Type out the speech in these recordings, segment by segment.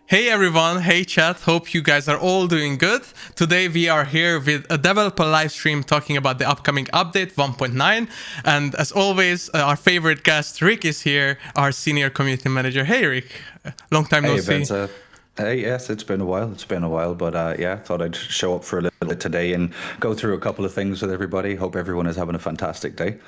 Hey everyone, hey chat, hope you guys are all doing good. Today we are here with a developer live stream talking about the upcoming update 1.9, and as always our favorite guest Rick is here, our senior community manager. Hey Rick, long time no see. Bence. Hey, yes, it's been a while, but yeah, thought I'd show up for a little bit today and go through a couple of things with everybody. Hope everyone is having a fantastic day.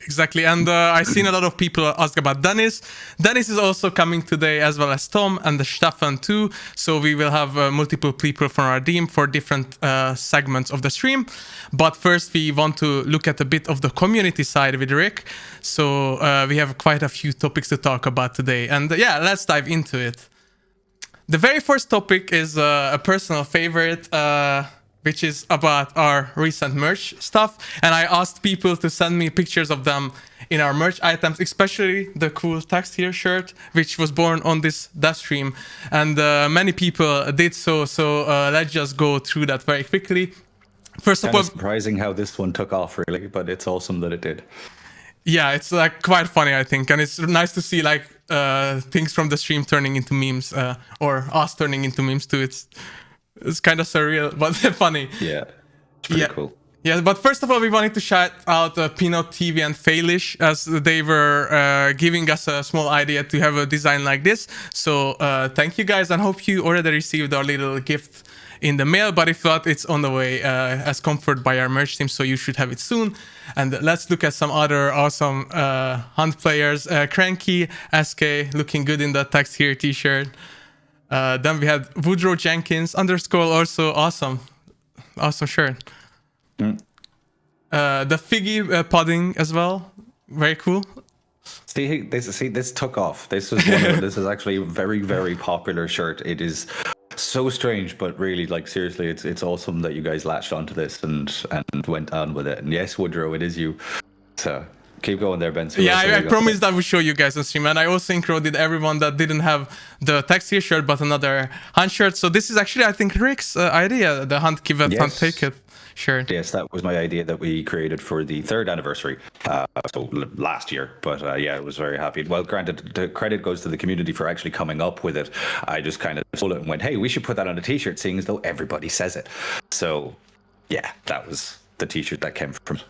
Exactly, and I've seen a lot of people ask about Dennis. Dennis is also coming today, as well as Tom and the Steffen too. So we will have multiple people from our team for different segments of the stream. But first, we want to look at a bit of the community side with Rick. So we have quite a few topics to talk about today, and yeah, let's dive into it. The very first topic is a personal favorite. Which is about our recent merch stuff. And I asked people to send me pictures of them in our merch items, especially the cool text here shirt, which was born on this dev stream. And many people did so. So let's just go through that very quickly. First of all, surprising how this one took off, really, but it's awesome that it did. Yeah, it's like quite funny, I think. And it's nice to see like things from the stream turning into memes, or us turning into memes too. It's kind of surreal, but funny. Yeah, it's pretty cool. Yeah, but first of all, we wanted to shout out Peanut TV and Failish, as they were giving us a small idea to have a design like this. So thank you guys, and hope you already received our little gift in the mail. But if not, it's on the way as comfort by our merch team, so you should have it soon. And let's look at some other awesome Hunt players. Cranky, SK, looking good in the text here t-shirt. Then we had Woodrow Jenkins _ also awesome shirt. The Figgy pudding as well, very cool. See, this took off. This is this is actually a very, very popular shirt. It is so strange, but really, like, seriously, it's awesome that you guys latched onto this and went on with it. And yes, Woodrow, it is you. So keep going there, Bence. Yeah, I promised I would show you guys on stream, and I also included everyone that didn't have the text here shirt but another Hunt shirt. So this is actually, I think, Rick's idea, the Hunt Give It, Hunt Take It shirt. Yes, that was my idea that we created for the 3rd anniversary, so last year. But yeah, I was very happy. Well, granted, the credit goes to the community for actually coming up with it. I just kind of stole it and went, hey, we should put that on a t-shirt, seeing as though everybody says it. So yeah, that was the t-shirt that came from.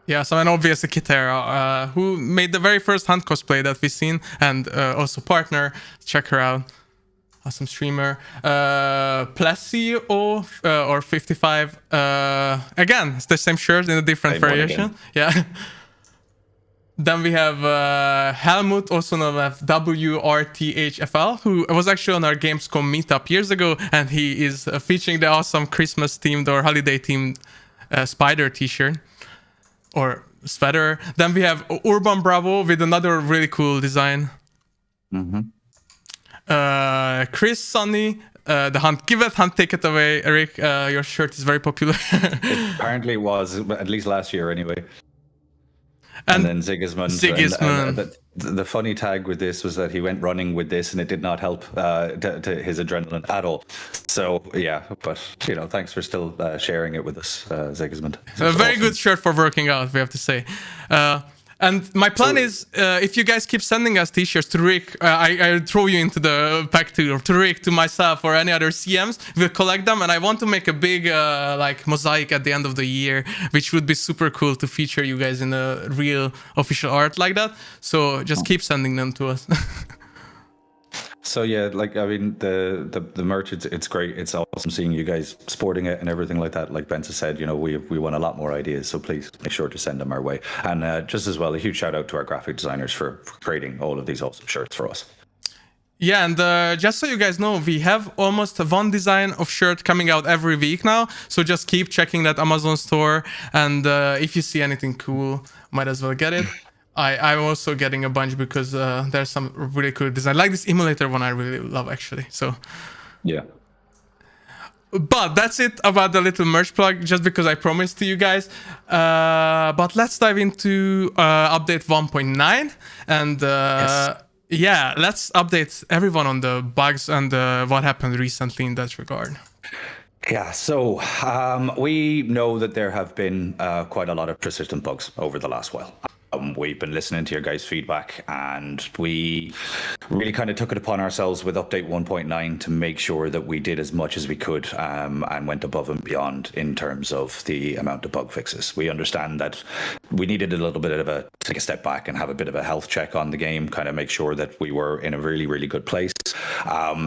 Yeah, so and obviously Kitera, who made the very first Hunt cosplay that we've seen, and also partner. Check her out. Awesome streamer. Placio or 55. Again, it's the same shirt in a different variation. Yeah. Then we have Helmut, also known as WRTHFL, who was actually on our Gamescom meetup years ago, and he is featuring the awesome Christmas themed or holiday themed spider t-shirt. Or sweater. Then we have Urban Bravo with another really cool design. Chris Sonny, the Hunt Give It, Hunt Take It Away. Eric, your shirt is very popular. It apparently was, at least last year anyway. And then Sigismund. The funny tag with this was that he went running with this, and it did not help to his adrenaline at all. So yeah, but thanks for still sharing it with us, Sigismund. A very good shirt for working out, we have to say. And my plan is, if you guys keep sending us t-shirts to Rick, I throw you into the pack too, or to Rick, to myself, or any other CMs. We'll collect them, and I want to make a big like mosaic at the end of the year, which would be super cool to feature you guys in a real official art like that. So just keep sending them to us. So yeah, like, I mean, the merch, it's great. It's awesome seeing you guys sporting it and everything like that. Like Bence said, we want a lot more ideas, so please make sure to send them our way. And just as well, a huge shout out to our graphic designers for creating all of these awesome shirts for us. Yeah, and just so you guys know, we have almost one design of shirt coming out every week now. So just keep checking that Amazon store, and if you see anything cool, might as well get it. I'm also getting a bunch because there's some really cool design, like this emulator one I really love actually. So yeah. But that's it about the little merch plug, just because I promised to you guys. But let's dive into update 1.9, and Yes. Yeah, let's update everyone on the bugs and what happened recently in that regard. Yeah, so we know that there have been quite a lot of persistent bugs over the last while. We've been listening to your guys' feedback, and we really kind of took it upon ourselves with update 1.9 to make sure that we did as much as we could, and went above and beyond in terms of the amount of bug fixes. We understand that we needed a little bit of take a step back and have a bit of a health check on the game, kind of make sure that we were in a really, really good place.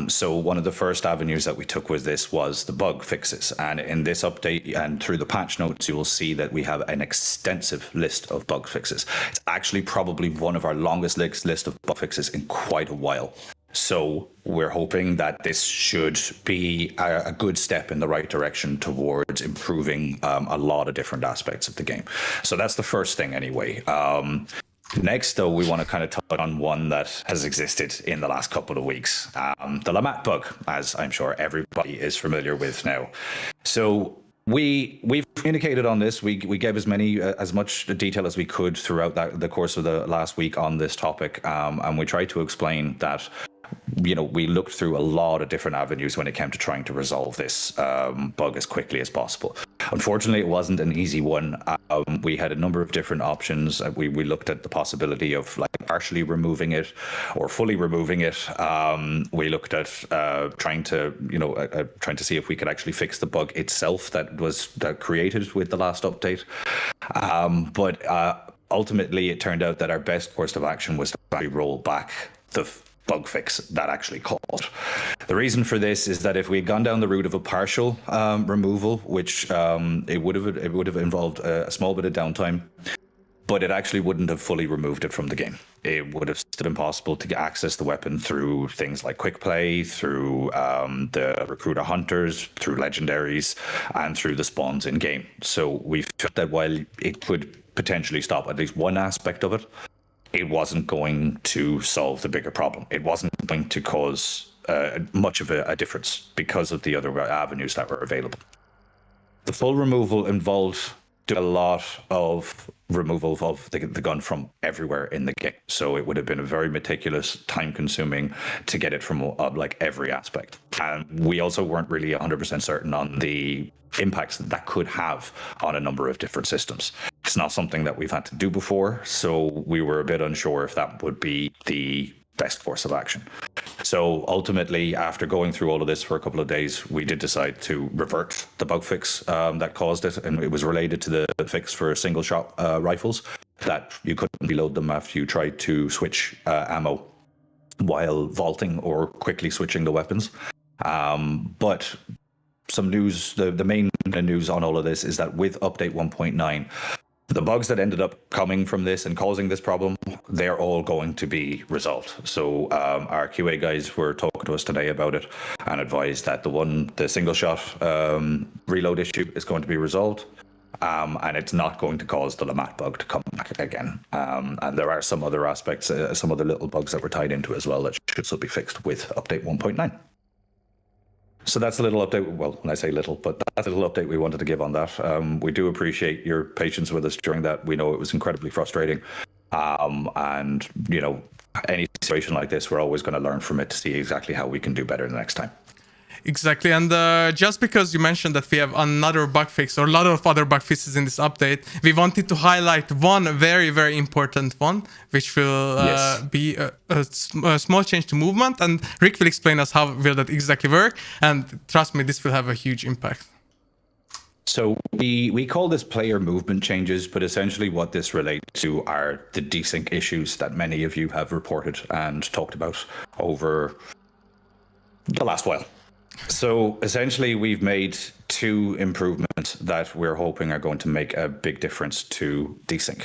So one of the first avenues that we took with this was the bug fixes. And in this update and through the patch notes, you will see that we have an extensive list of bug fixes. It's actually probably one of our longest list of bug fixes in quite a while. So we're hoping that this should be a good step in the right direction towards improving a lot of different aspects of the game. So that's the first thing anyway. Next, though, we want to kind of touch on one that has existed in the last couple of weeks, the Lamat bug, as I'm sure everybody is familiar with now. So we've communicated on this. We gave as much detail as we could throughout the course of the last week on this topic, and we tried to explain that, you know, we looked through a lot of different avenues when it came to trying to resolve this bug as quickly as possible. Unfortunately, it wasn't an easy one. We had a number of different options. We looked at the possibility of like partially removing it or fully removing it. We looked at trying to see if we could actually fix the bug itself that created with the last update. But ultimately, it turned out that our best course of action was to actually roll back the bug fix that actually caused. The reason for this is that if we had gone down the route of a partial removal, which it would have involved a small bit of downtime, but it actually wouldn't have fully removed it from the game. It would have still been possible to access the weapon through things like quick play, through the recruiter hunters, through legendaries, and through the spawns in game. So we felt that while it could potentially stop at least one aspect of it, it wasn't going to solve the bigger problem. It wasn't going to cause much of a difference because of the other avenues that were available. The full removal involved a lot of removal of the gun from everywhere in the game. So it would have been a very meticulous, time-consuming to get it from like every aspect. And we also weren't really 100% certain on the impacts that could have on a number of different systems. It's not something that we've had to do before, so we were a bit unsure if that would be the best course of action. So ultimately, after going through all of this for a couple of days, we did decide to revert the bug fix that caused it, and it was related to the fix for single shot rifles, that you couldn't reload them after you tried to switch ammo while vaulting or quickly switching the weapons. But some news, the main news on all of this is that with update 1.9, the bugs that ended up coming from this and causing this problem, they're all going to be resolved. So our QA guys were talking to us today about it and advised that the single shot reload issue is going to be resolved. And it's not going to cause the Lamat bug to come back again. And there are some other aspects, some other little bugs that were tied into as well that should still be fixed with update 1.9. So that's a little update. Well, when I say little, but that's a little update we wanted to give on that. We do appreciate your patience with us during that. We know it was incredibly frustrating. And, you know, any situation like this, we're always going to learn from it to see exactly how we can do better the next time. Exactly, and just because you mentioned that we have another bug fix or a lot of other bug fixes in this update, we wanted to highlight one very, very important one, which will be a small change to movement, and Rick will explain us how will that exactly work, and trust me, this will have a huge impact. So we call this player movement changes, but essentially what this relates to are the desync issues that many of you have reported and talked about over the last while. So essentially, we've made two improvements that we're hoping are going to make a big difference to desync.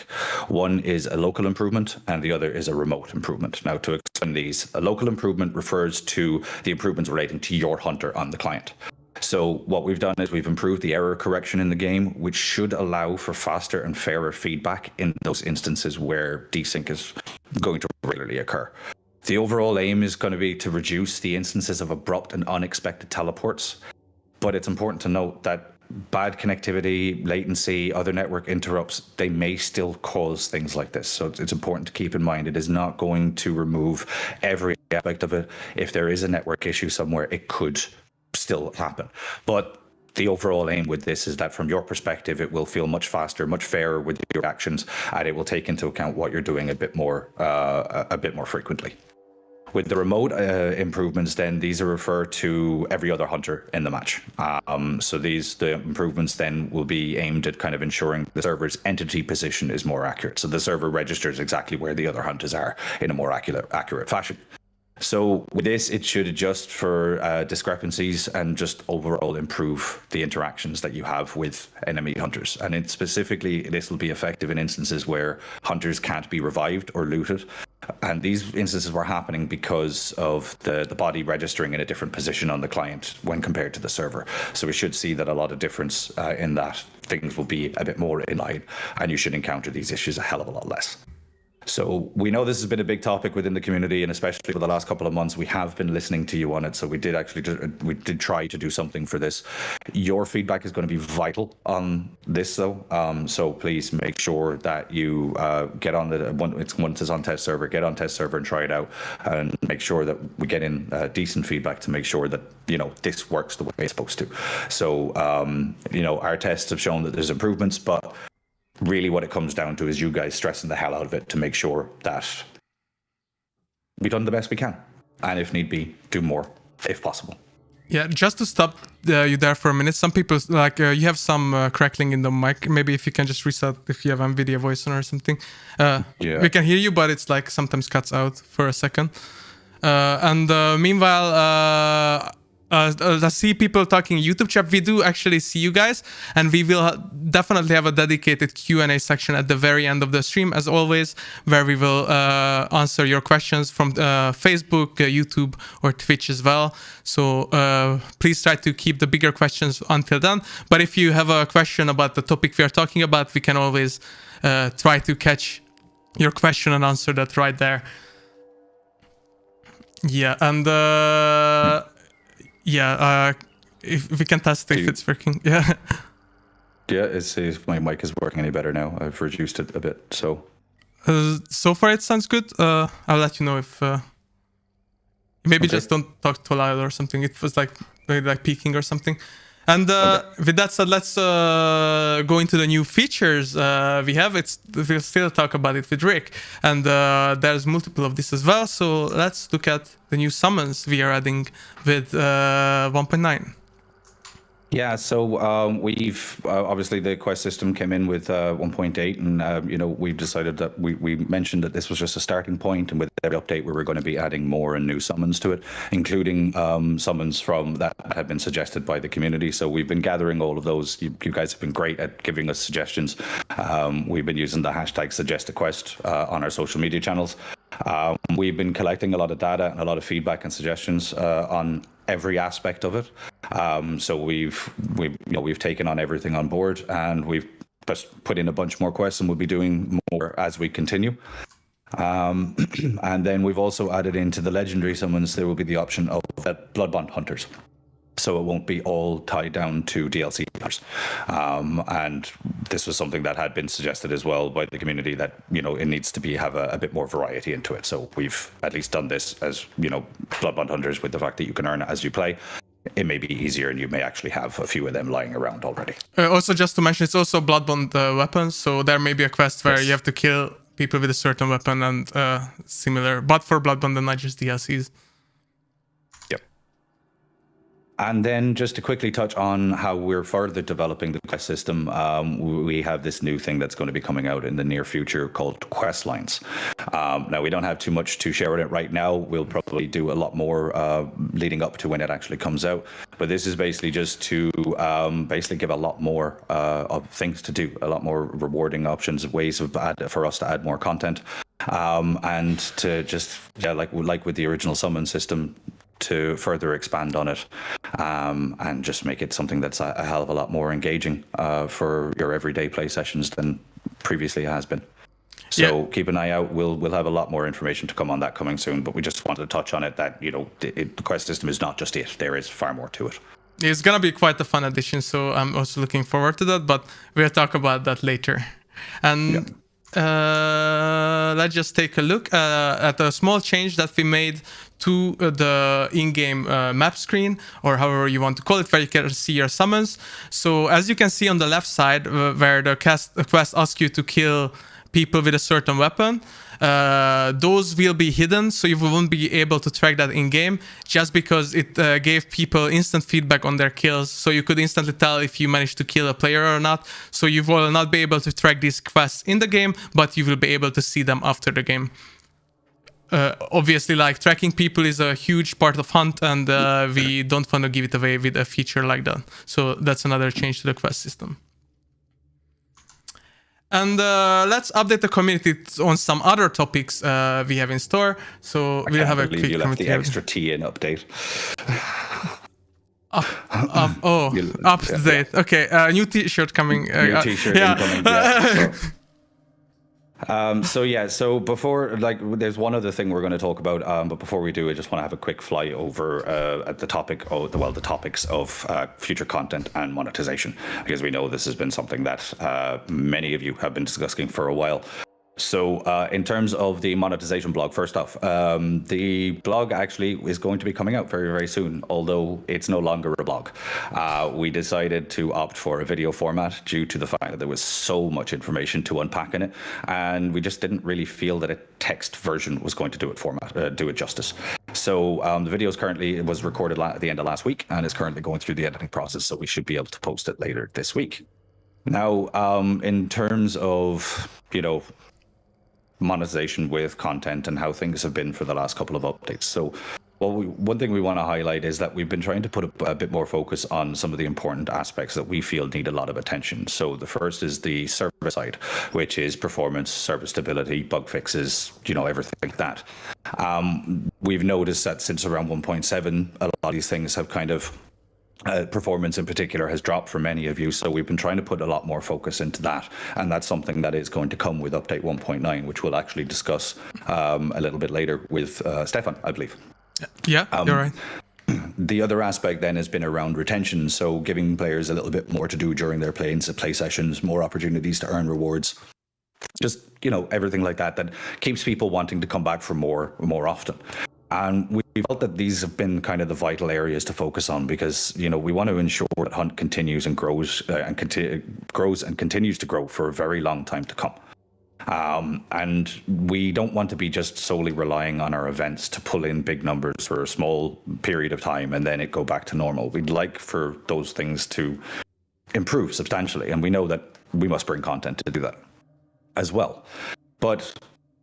One is a local improvement and the other is a remote improvement. Now, to explain these, a local improvement refers to the improvements relating to your hunter on the client. So what we've done is we've improved the error correction in the game, which should allow for faster and fairer feedback in those instances where desync is going to regularly occur. The overall aim is going to be to reduce the instances of abrupt and unexpected teleports, but it's important to note that bad connectivity, latency, other network interrupts, they may still cause things like this. So it's important to keep in mind it is not going to remove every aspect of it. If there is a network issue somewhere, it could still happen. But the overall aim with this is that from your perspective, it will feel much faster, much fairer with your actions, and it will take into account what you're doing a bit more frequently. With the remote improvements, then these are referred to every other hunter in the match. So the improvements then will be aimed at kind of ensuring the server's entity position is more accurate. So the server registers exactly where the other hunters are in a more accurate fashion. So with this, it should adjust for discrepancies and just overall improve the interactions that you have with enemy hunters. And specifically, this will be effective in instances where hunters can't be revived or looted. And these instances were happening because of the body registering in a different position on the client when compared to the server. So we should see that a lot of difference in that. Things will be a bit more in line, and you should encounter these issues a hell of a lot less. So we know this has been a big topic within the community, and especially for the last couple of months, we have been listening to you on it. So we did try to do something for this. Your feedback is going to be vital on this, though. So please make sure that you get on once it's on test server, get on test server and try it out, and make sure that we get in decent feedback to make sure that this works the way it's supposed to. So our tests have shown that there's improvements, but really what it comes down to is you guys stressing the hell out of it to make sure that we've done the best we can, and if need be, do more if possible. Yeah, just to stop you there for a minute, some people you have some crackling in the mic. Maybe if you can just reset if you have NVIDIA voice on or something. We can hear you, but it's like sometimes cuts out for a second. Meanwhile, I see people talking YouTube chat. We do actually see you guys, and we will definitely have a dedicated Q&A section at the very end of the stream, as always, where we will answer your questions from Facebook, YouTube, or Twitch as well. So please try to keep the bigger questions until then. But if you have a question about the topic we are talking about, we can always try to catch your question and answer that right there. Yeah, and if we can test if it's working. Yeah. Yeah, it's if my mic is working any better now. I've reduced it a bit, so. So far it sounds good. I'll let you know if maybe just don't talk too loud or something. It was maybe peaking or something. And with that said, let's go into the new features we have. We'll still talk about it with Rick, and there's multiple of this as well. So let's look at the new summons we are adding with 1.9. Yeah, so we've obviously the quest system came in with 1.8, and we've decided that we mentioned that this was just a starting point, and with every update we were going to be adding more and new summons to it, including summons from that have been suggested by the community. So we've been gathering all of those. You guys have been great at giving us suggestions. We've been using the hashtag #SuggestAQuest on our social media channels. We've been collecting a lot of data and a lot of feedback and suggestions on every aspect of it. So we've taken on everything on board, and we've just put in a bunch more quests, and we'll be doing more as we continue. And then we've also added into the legendary summons, there will be the option of blood bond hunters. So it won't be all tied down to DLC hunters. And this was something that had been suggested as well by the community, that it needs to have a bit more variety into it. So we've at least done this as blood bond hunters, with the fact that you can earn it as you play. It may be easier, and you may actually have a few of them lying around already. Also, just to mention, it's also blood bond weapons. So there may be a quest where you have to kill people with a certain weapon and similar, but for blood bond and not just DLCs. And then just to quickly touch on how we're further developing the quest system, we have this new thing that's going to be coming out in the near future called Questlines. Now, we don't have too much to share with it right now. We'll probably do a lot more leading up to when it actually comes out. But this is basically just to give a lot more of things to do, a lot more rewarding options, ways for us to add more content, and to just, like with the original summon system, to further expand on it, and just make it something that's a hell of a lot more engaging for your everyday play sessions than previously has been. So keep an eye out. We'll have a lot more information to come on that coming soon, but we just wanted to touch on it, that the quest system is not just it. There is far more to it. It's gonna be quite a fun addition, so I'm also looking forward to that, but we'll talk about that later. And let's just take a look at a small change that we made to the in-game map screen, or however you want to call it, where you can see your summons. So as you can see on the left side, where the quest asks you to kill people with a certain weapon, those will be hidden, so you won't be able to track that in game, just because it gave people instant feedback on their kills, so you could instantly tell if you managed to kill a player or not. So you will not be able to track these quests in the game, but you will be able to see them after the game. Obviously, like, tracking people is a huge part of Hunt, and we don't want to give it away with a feature like that. So that's another change to the quest system. And let's update the community on some other topics we have in store. So we'll have a quick you left the extra T in update. Up to date. Yeah. Okay, new T-shirt coming. New T-shirt incoming. Yeah. So before, like, there's one other thing we're going to talk about, but before we do, I just want to have a quick flyover at the topics of future content and monetization, because we know this has been something that many of you have been discussing for a while. So in terms of the monetization blog, first off, the blog actually is going to be coming out very, very soon, although it's no longer a blog. We decided to opt for a video format due to the fact that there was so much information to unpack in it, and we just didn't really feel that a text version was going to do it justice. So the video was recorded at the end of last week and is currently going through the editing process, so we should be able to post it later this week. Now, in terms of, monetization with content and how things have been for the last couple of updates. So one thing we want to highlight is that we've been trying to put a bit more focus on some of the important aspects that we feel need a lot of attention. So the first is the server side, which is performance, server stability, bug fixes, everything like that. We've noticed that since around 1.7, a lot of these things have kind of performance in particular has dropped for many of you, so we've been trying to put a lot more focus into that, and that's something that is going to come with update 1.9, which we'll actually discuss a little bit later with Steffen, I believe. Yeah, you're right. The other aspect then has been around retention, so giving players a little bit more to do during their play sessions, more opportunities to earn rewards, just everything like that keeps people wanting to come back for more often. And we felt that these have been kind of the vital areas to focus on, because we want to ensure that Hunt continues and grows and continues to grow for a very long time to come. And we don't want to be just solely relying on our events to pull in big numbers for a small period of time and then it go back to normal. We'd like for those things to improve substantially, and we know that we must bring content to do that as well. But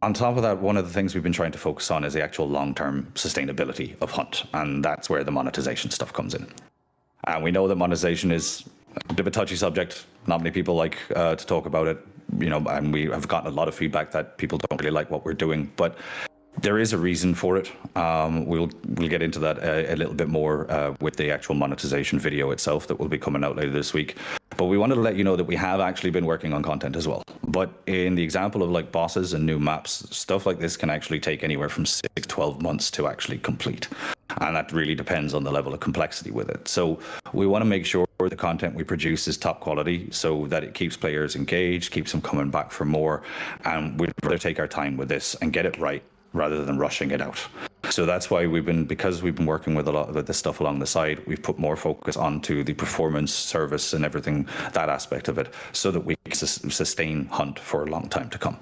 on top of that, one of the things we've been trying to focus on is the actual long-term sustainability of Hunt, and that's where the monetization stuff comes in. And we know that monetization is a bit of a touchy subject. Not many people like to talk about it, and we have gotten a lot of feedback that people don't really like what we're doing, but there is a reason for it. We'll get into that a little bit more with the actual monetization video itself that will be coming out later this week. But we wanted to let you know that we have actually been working on content as well. But in the example of like bosses and new maps, stuff like this can actually take anywhere from 6 to 12 months to actually complete. And that really depends on the level of complexity with it. So we want to make sure the content we produce is top quality so that it keeps players engaged, keeps them coming back for more. And we'd rather take our time with this and get it right rather than rushing it out. So that's why because we've been working with a lot of this stuff along the side, we've put more focus onto the performance, service, and everything, that aspect of it, so that we can sustain Hunt for a long time to come.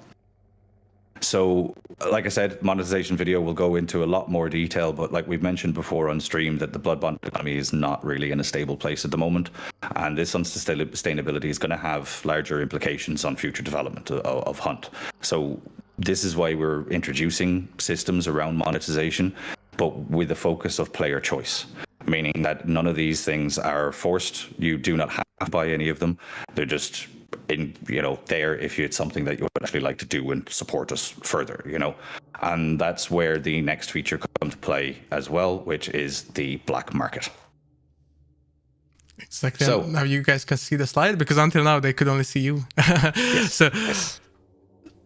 So, like I said, monetization video will go into a lot more detail, but like we've mentioned before on stream, that the blood bond economy is not really in a stable place at the moment, and this unsustainability is going to have larger implications on future development of Hunt. So this is why we're introducing systems around monetization, but with the focus of player choice, meaning that none of these things are forced. You do not have to buy any of them. They're just there if it's something that you would actually like to do and support us further, And that's where the next feature comes to play as well, which is the black market. Exactly. So now you guys can see the slide, because until now they could only see you. Yes.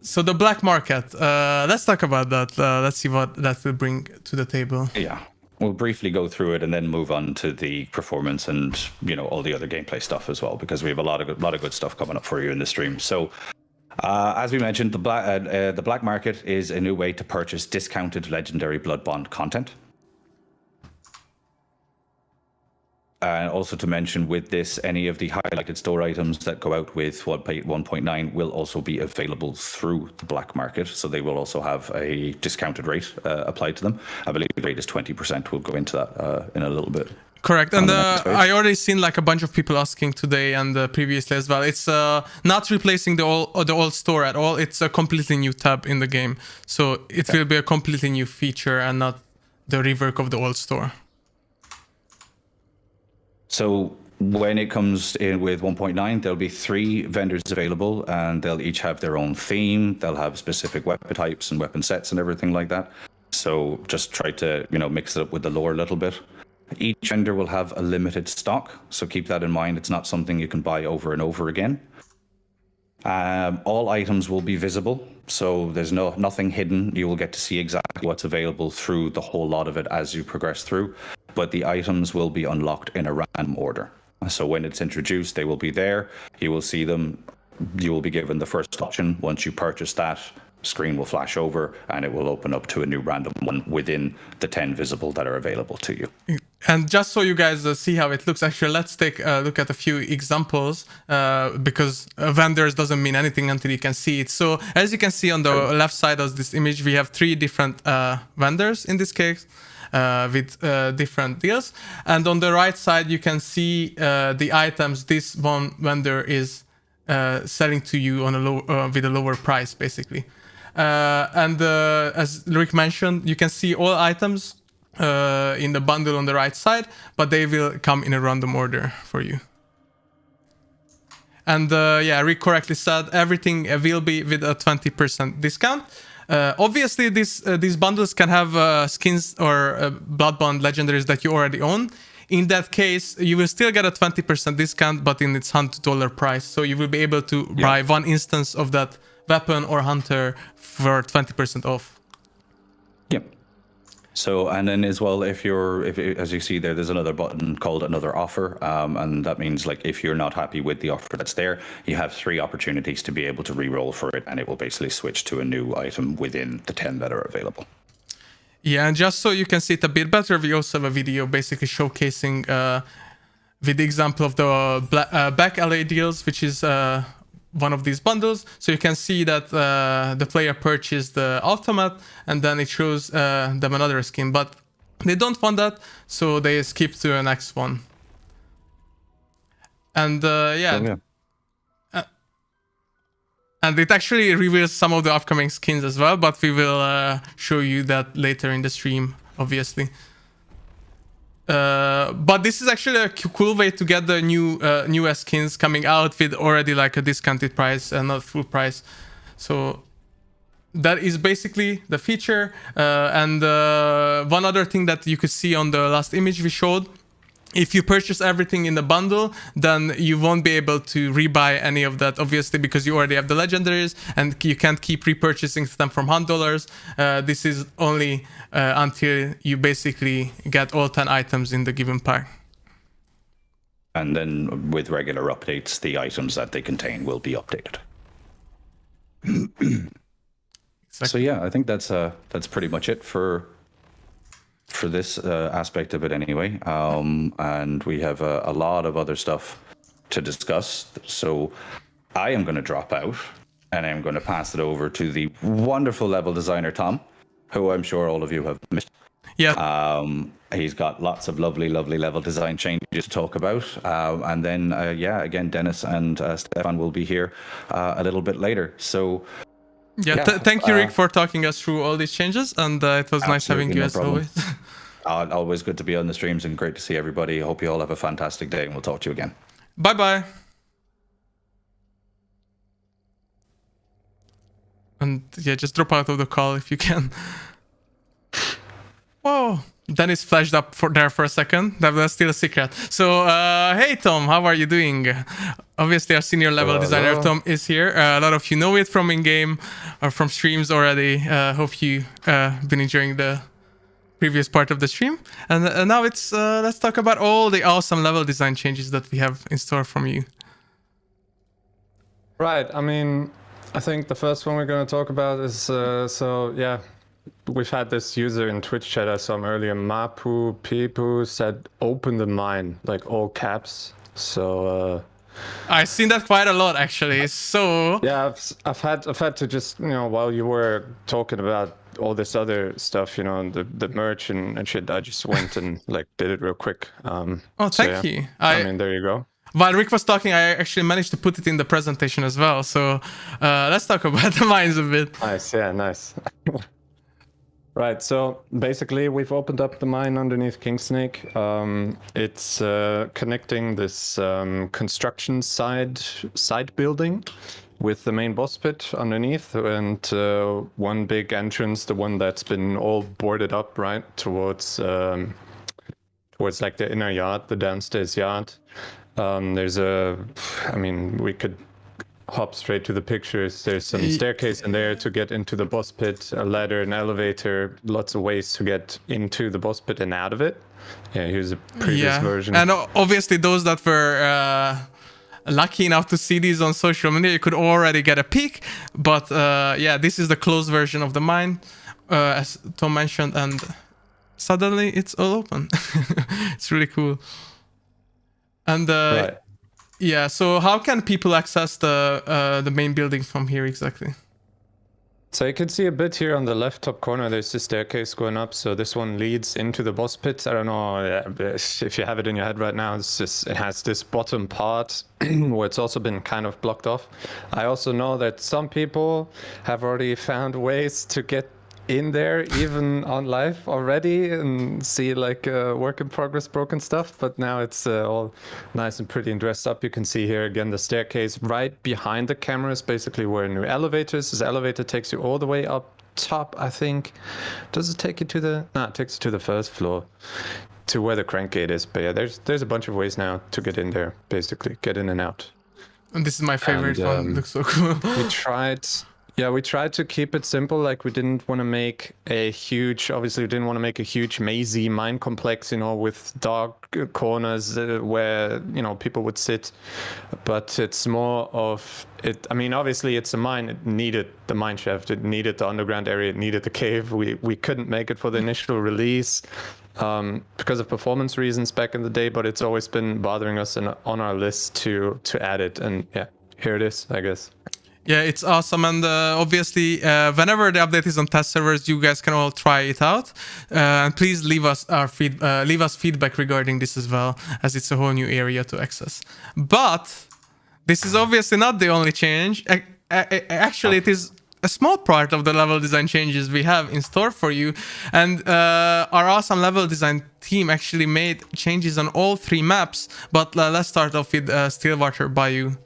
So the black market, let's talk about that. Let's see what that will bring to the table. Yeah. We'll briefly go through it and then move on to the performance and all the other gameplay stuff as well, because we have a lot of good stuff coming up for you in the stream. So, as we mentioned, the black market is a new way to purchase discounted legendary blood bond content. And also to mention with this, any of the highlighted store items that go out with 1.9 will also be available through the black market. So they will also have a discounted rate applied to them. I believe the rate is 20%. We'll go into that in a little bit. Correct. And I already seen like a bunch of people asking today and previously as well. It's not replacing the old store at all. It's a completely new tab in the game. So it will be a completely new feature and not the rework of the old store. So when it comes in with 1.9, there'll be 3 vendors available, and they'll each have their own theme. They'll have specific weapon types and weapon sets and everything like that. So just try to, mix it up with the lore a little bit. Each vendor will have a limited stock, so keep that in mind. It's not something you can buy over and over again. All items will be visible, so there's nothing hidden. You will get to see exactly what's available through the whole lot of it as you progress through. But the items will be unlocked in a random order. So when it's introduced, they will be there. You will see them. You will be given the first option. Once you purchase that, screen will flash over and it will open up to a new random one within the 10 visible that are available to you. And just so you guys see how it looks, actually, let's take a look at a few examples because vendors doesn't mean anything until you can see it. So as you can see on the left side of this image, we have 3 different vendors in this case. With different deals, and on the right side you can see the items this one vendor is selling to you on with a lower price, basically. And as Rick mentioned, you can see all items in the bundle on the right side, but they will come in a random order for you. And Rick correctly said everything will be with a 20% discount. Obviously, these bundles can have skins or blood bond legendaries that you already own. In that case, you will still get a 20% discount, but in its $100 price. So you will be able to buy one instance of that weapon or hunter for 20% off. Yep. So, and then as well, if as you see there's another button called another offer, and that means like if you're not happy with the offer that's there, you have 3 opportunities to be able to re-roll for it, and it will basically switch to a new item within the 10 that are available. Yeah, and just so you can see it a bit better, we also have a video basically showcasing with the example of the back LA deals, which is one of these bundles. So you can see that the player purchased the ultimate and then it shows them another skin, but they don't want that, so they skip to the next one. And and it actually reveals some of the upcoming skins as well, but we will show you that later in the stream, obviously. But this is actually a cool way to get the newest skins coming out with already like a discounted price and not full price. So that is basically the feature. And one other thing that you could see on the last image we showed, if you purchase everything in the bundle, then you won't be able to rebuy any of that, obviously, because you already have the legendaries and you can't keep repurchasing them from $100. This is only until you basically get all 10 items in the given pack. And then with regular updates, the items that they contain will be updated. Exactly. So yeah, I think that's pretty much it for this aspect of it anyway. And we have a lot of other stuff to discuss. So I am going to drop out and I'm going to pass it over to the wonderful level designer, Tom, who I'm sure all of you have missed. Yeah. He's got lots of lovely level design changes to talk about. And then, again, Dennis and Stefan will be here a little bit later. So thank you, Rick, for talking us through all these changes, and it was nice having you as always. Always good to be on the streams and great to see everybody. I hope you all have a fantastic day, and we'll talk to you again. Bye. And just drop out of the call if you can. Whoa, Dennis flashed up there for a second. That was still a secret. So, hey Tom, how are you doing? Obviously, our senior level designer Tom is here. A lot of you know it from in-game or from streams already. Hope you been enjoying the previous part of the stream. And now it's let's talk about all the awesome level design changes that we have in store from you. Right. I mean, I think the first one we're going to talk about is we've had this user in Twitch chat I saw him earlier, Mapu Pipu, said open the mine, like all caps. So I've seen that quite a lot actually. So yeah, I've had to just, while you were talking about all this other stuff, the merch and shit, I just went and like did it real quick. oh, So, thank yeah. you. I mean, there you go. While Rick was talking, I actually managed to put it in the presentation as well. So let's talk about the mines a bit. Nice, yeah, nice. Right, so basically we've opened up the mine underneath Kingsnake. It's connecting this construction side building with the main boss pit underneath, and one big entrance, the one that's been all boarded up, right, towards like the inner yard, the downstairs yard. There's we could hop straight to the pictures. There's some staircase in there to get into the boss pit, a ladder, an elevator, lots of ways to get into the boss pit and out of it. Yeah, here's a previous version. And obviously those that were lucky enough to see these on social media, you could already get a peek. But this is the closed version of the mine, as Tom mentioned, and suddenly it's all open. It's really cool. And right. yeah, so how can people access the main building from here exactly? So you can see a bit here on the left top corner, there's a staircase going up. So this one leads into the boss pit. I don't know if you have it in your head right now. It has this bottom part where it's also been kind of blocked off. I also know that some people have already found ways to get in there, even on live already, and see like work in progress broken stuff, but now it's all nice and pretty and dressed up. You can see here again the staircase right behind the camera is basically where a new elevator is. This elevator takes you all the way up top, I think. Does it take you to the... No, it takes you to the first floor, to where the crank gate is. But yeah, there's a bunch of ways now to get in there, basically get in and out. And this is my favorite one. It looks so cool. We tried to keep it simple. Like, we didn't want to make a huge, obviously we didn't want to make a huge mazy mine complex, with dark corners where, people would sit. But it's more of it. I mean, obviously it's a mine. It needed the mine shaft. It needed the underground area. It needed the cave. We couldn't make it for the initial release because of performance reasons back in the day, but it's always been bothering us and on our list to add it. And yeah, here it is, I guess. Yeah, it's awesome, and obviously, whenever the update is on test servers, you guys can all try it out. And please leave us feedback regarding this as well, as it's a whole new area to access. But this is obviously not the only change. Actually, it is a small part of the level design changes we have in store for you. And our awesome level design team actually made changes on all 3 maps. But let's start off with Stillwater Bayou.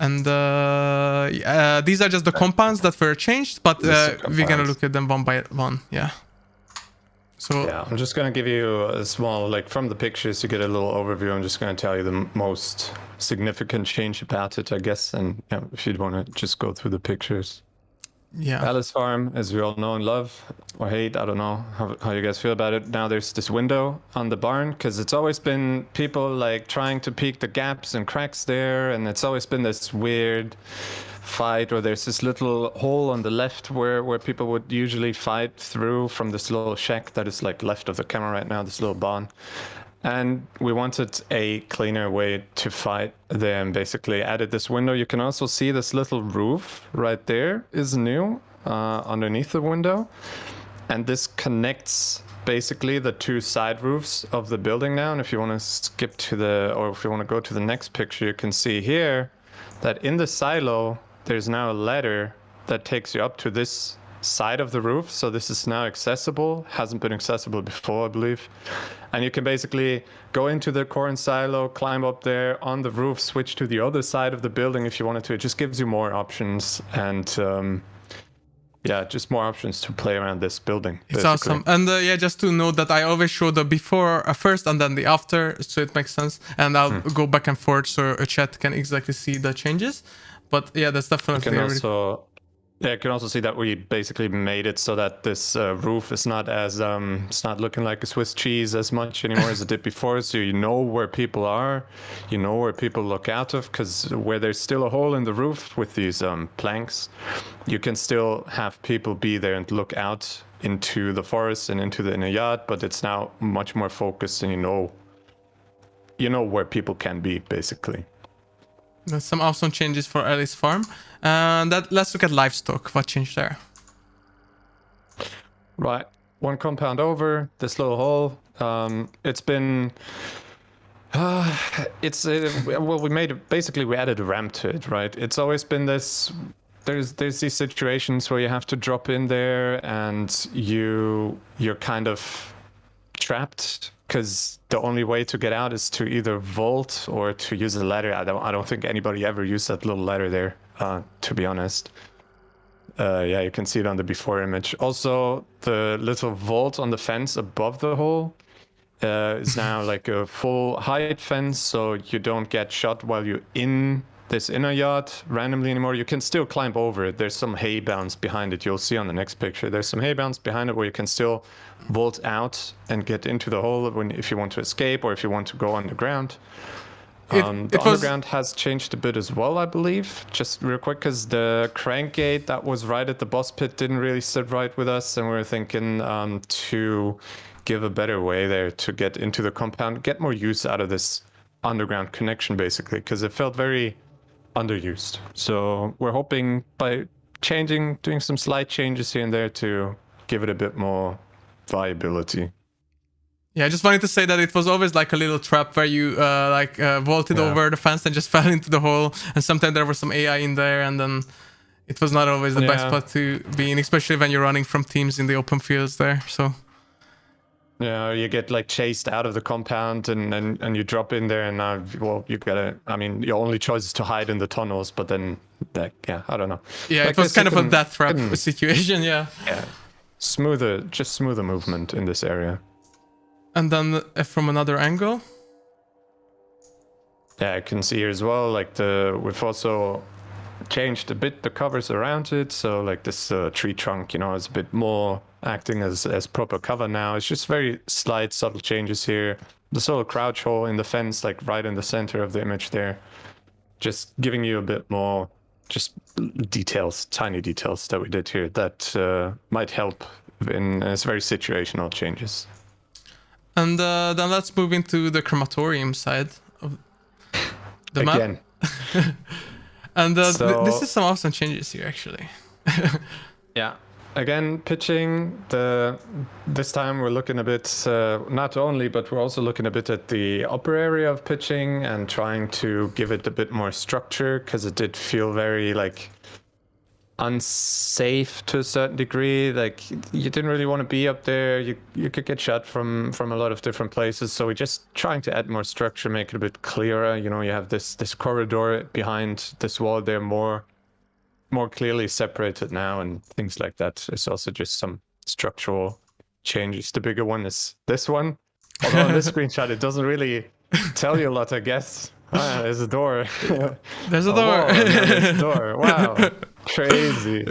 And these are just the compounds that were changed, but we're gonna look at them one by one. Yeah. So yeah, I'm just gonna give you a small, like, from the pictures, you get a little overview. I'm just gonna tell you the most significant change about it, I guess. And yeah, if you'd want to just go through the pictures. Yeah. Alice Farm, as we all know and love, or hate, I don't know how you guys feel about it. Now there's this window on the barn, because it's always been people like trying to peek the gaps and cracks there, and it's always been this weird fight, or there's this little hole on the left where people would usually fight through from this little shack that is like left of the camera right now, this little barn. And we wanted a cleaner way to fight them, basically added this window. You can also see this little roof right there is new underneath the window. And this connects basically the 2 side roofs of the building now. And if you want to skip to or if you want to go to the next picture, you can see here that in the silo, there's now a ladder that takes you up to this side of the roof. So this is now accessible, hasn't been accessible before, I believe. And you can basically go into the core and silo, climb up there on the roof, switch to the other side of the building if you wanted to. It just gives you more options, and just more options to play around this building. It's awesome. And just to note that I always show the before first and then the after, so it makes sense. And I'll go back and forth so a chat can exactly see the changes. But yeah, that's definitely... Yeah, you can also see that we basically made it so that this roof is not as it's not looking like a Swiss cheese as much anymore as it did before. So you know where people are, you know where people look out of, because where there's still a hole in the roof with these planks, you can still have people be there and look out into the forest and into the inner yard, but it's now much more focused, and you know where people can be, basically. There's some awesome changes for Ellie's farm. Let's look at livestock. What changed there? Right, one compound over, this little hole. It's been... well, we added a ramp to it, right? It's always been this... There's these situations where you have to drop in there and you're kind of trapped, because the only way to get out is to either vault or to use a ladder. I don't think anybody ever used that little ladder there, to be honest. Yeah, you can see it on the before image. Also, the little vault on the fence above the hole is now like a full height fence, so you don't get shot while you're in this inner yard randomly anymore. You can still climb over it. There's some hay bounds behind it. You'll see on the next picture. There's some hay bounds behind it where you can still vault out and get into the hole if you want to escape or if you want to go underground. The underground has changed a bit as well, I believe. Just real quick, because the crank gate that was right at the boss pit didn't really sit right with us, and we were thinking to give a better way there to get into the compound, get more use out of this underground connection, basically, because it felt very underused. So we're hoping by doing some slight changes here and there to give it a bit more viability. Yeah, I just wanted to say that it was always like a little trap where you vaulted over the fence and just fell into the hole, and sometimes there was some AI in there, and then it was not always the best spot to be in, especially when you're running from teams in the open fields there. So yeah, you get like chased out of the compound and you drop in there, and now, well, you gotta, I mean, your only choice is to hide in the tunnels, but then, I don't know. Yeah, like, it was kind of a death trap situation, yeah. Yeah, smoother movement in this area. And then from another angle? Yeah, I can see here as well, like we've also changed a bit the covers around it, so like this tree trunk, is a bit more acting as proper cover now. It's just very slight, subtle changes here. This little crouch hole in the fence, like right in the center of the image there, just giving you a bit more just details, tiny details that we did here that might help in it's very situational changes. And then let's move into the crematorium side of the Again. map. And this is some awesome changes here, actually. Yeah. Again, pitching. This time we're looking a bit, not only, but we're also looking a bit at the upper area of pitching and trying to give it a bit more structure, because it did feel very like unsafe to a certain degree. Like you didn't really want to be up there. You could get shot from a lot of different places. So we're just trying to add more structure, make it a bit clearer. You have this corridor behind this wall. They're more clearly separated now, and things like that. It's also just some structural changes. The bigger one is this one. Although on this screenshot, it doesn't really tell you a lot, I guess. There's a door. There's a door. There's a door. Wow. Crazy.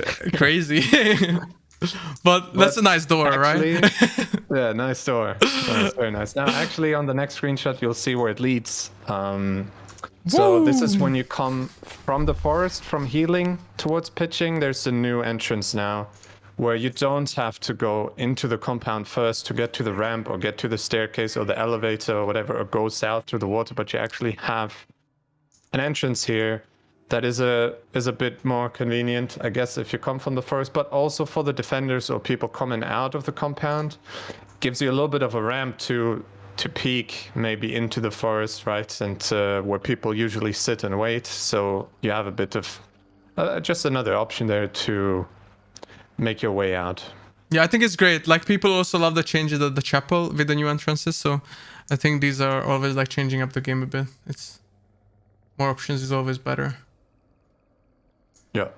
But that's a nice door, actually, right? Yeah, nice door. Nice, very nice. Now, actually, on the next screenshot, you'll see where it leads. So this is when you come from the forest, from healing towards pitching. There's a new entrance now, where you don't have to go into the compound first to get to the ramp or get to the staircase or the elevator or whatever, or go south through the water, but you actually have an entrance here that is a bit more convenient, I guess, if you come from the forest, but also for the defenders or people coming out of the compound. Gives you a little bit of a ramp to peek maybe into the forest, right? And where people usually sit and wait. So you have a bit of just another option there to make your way out. Yeah, I think it's great. Like, people also love the changes at the chapel with the new entrances. So I think these are always like changing up the game a bit. It's more options is always better. Yeah.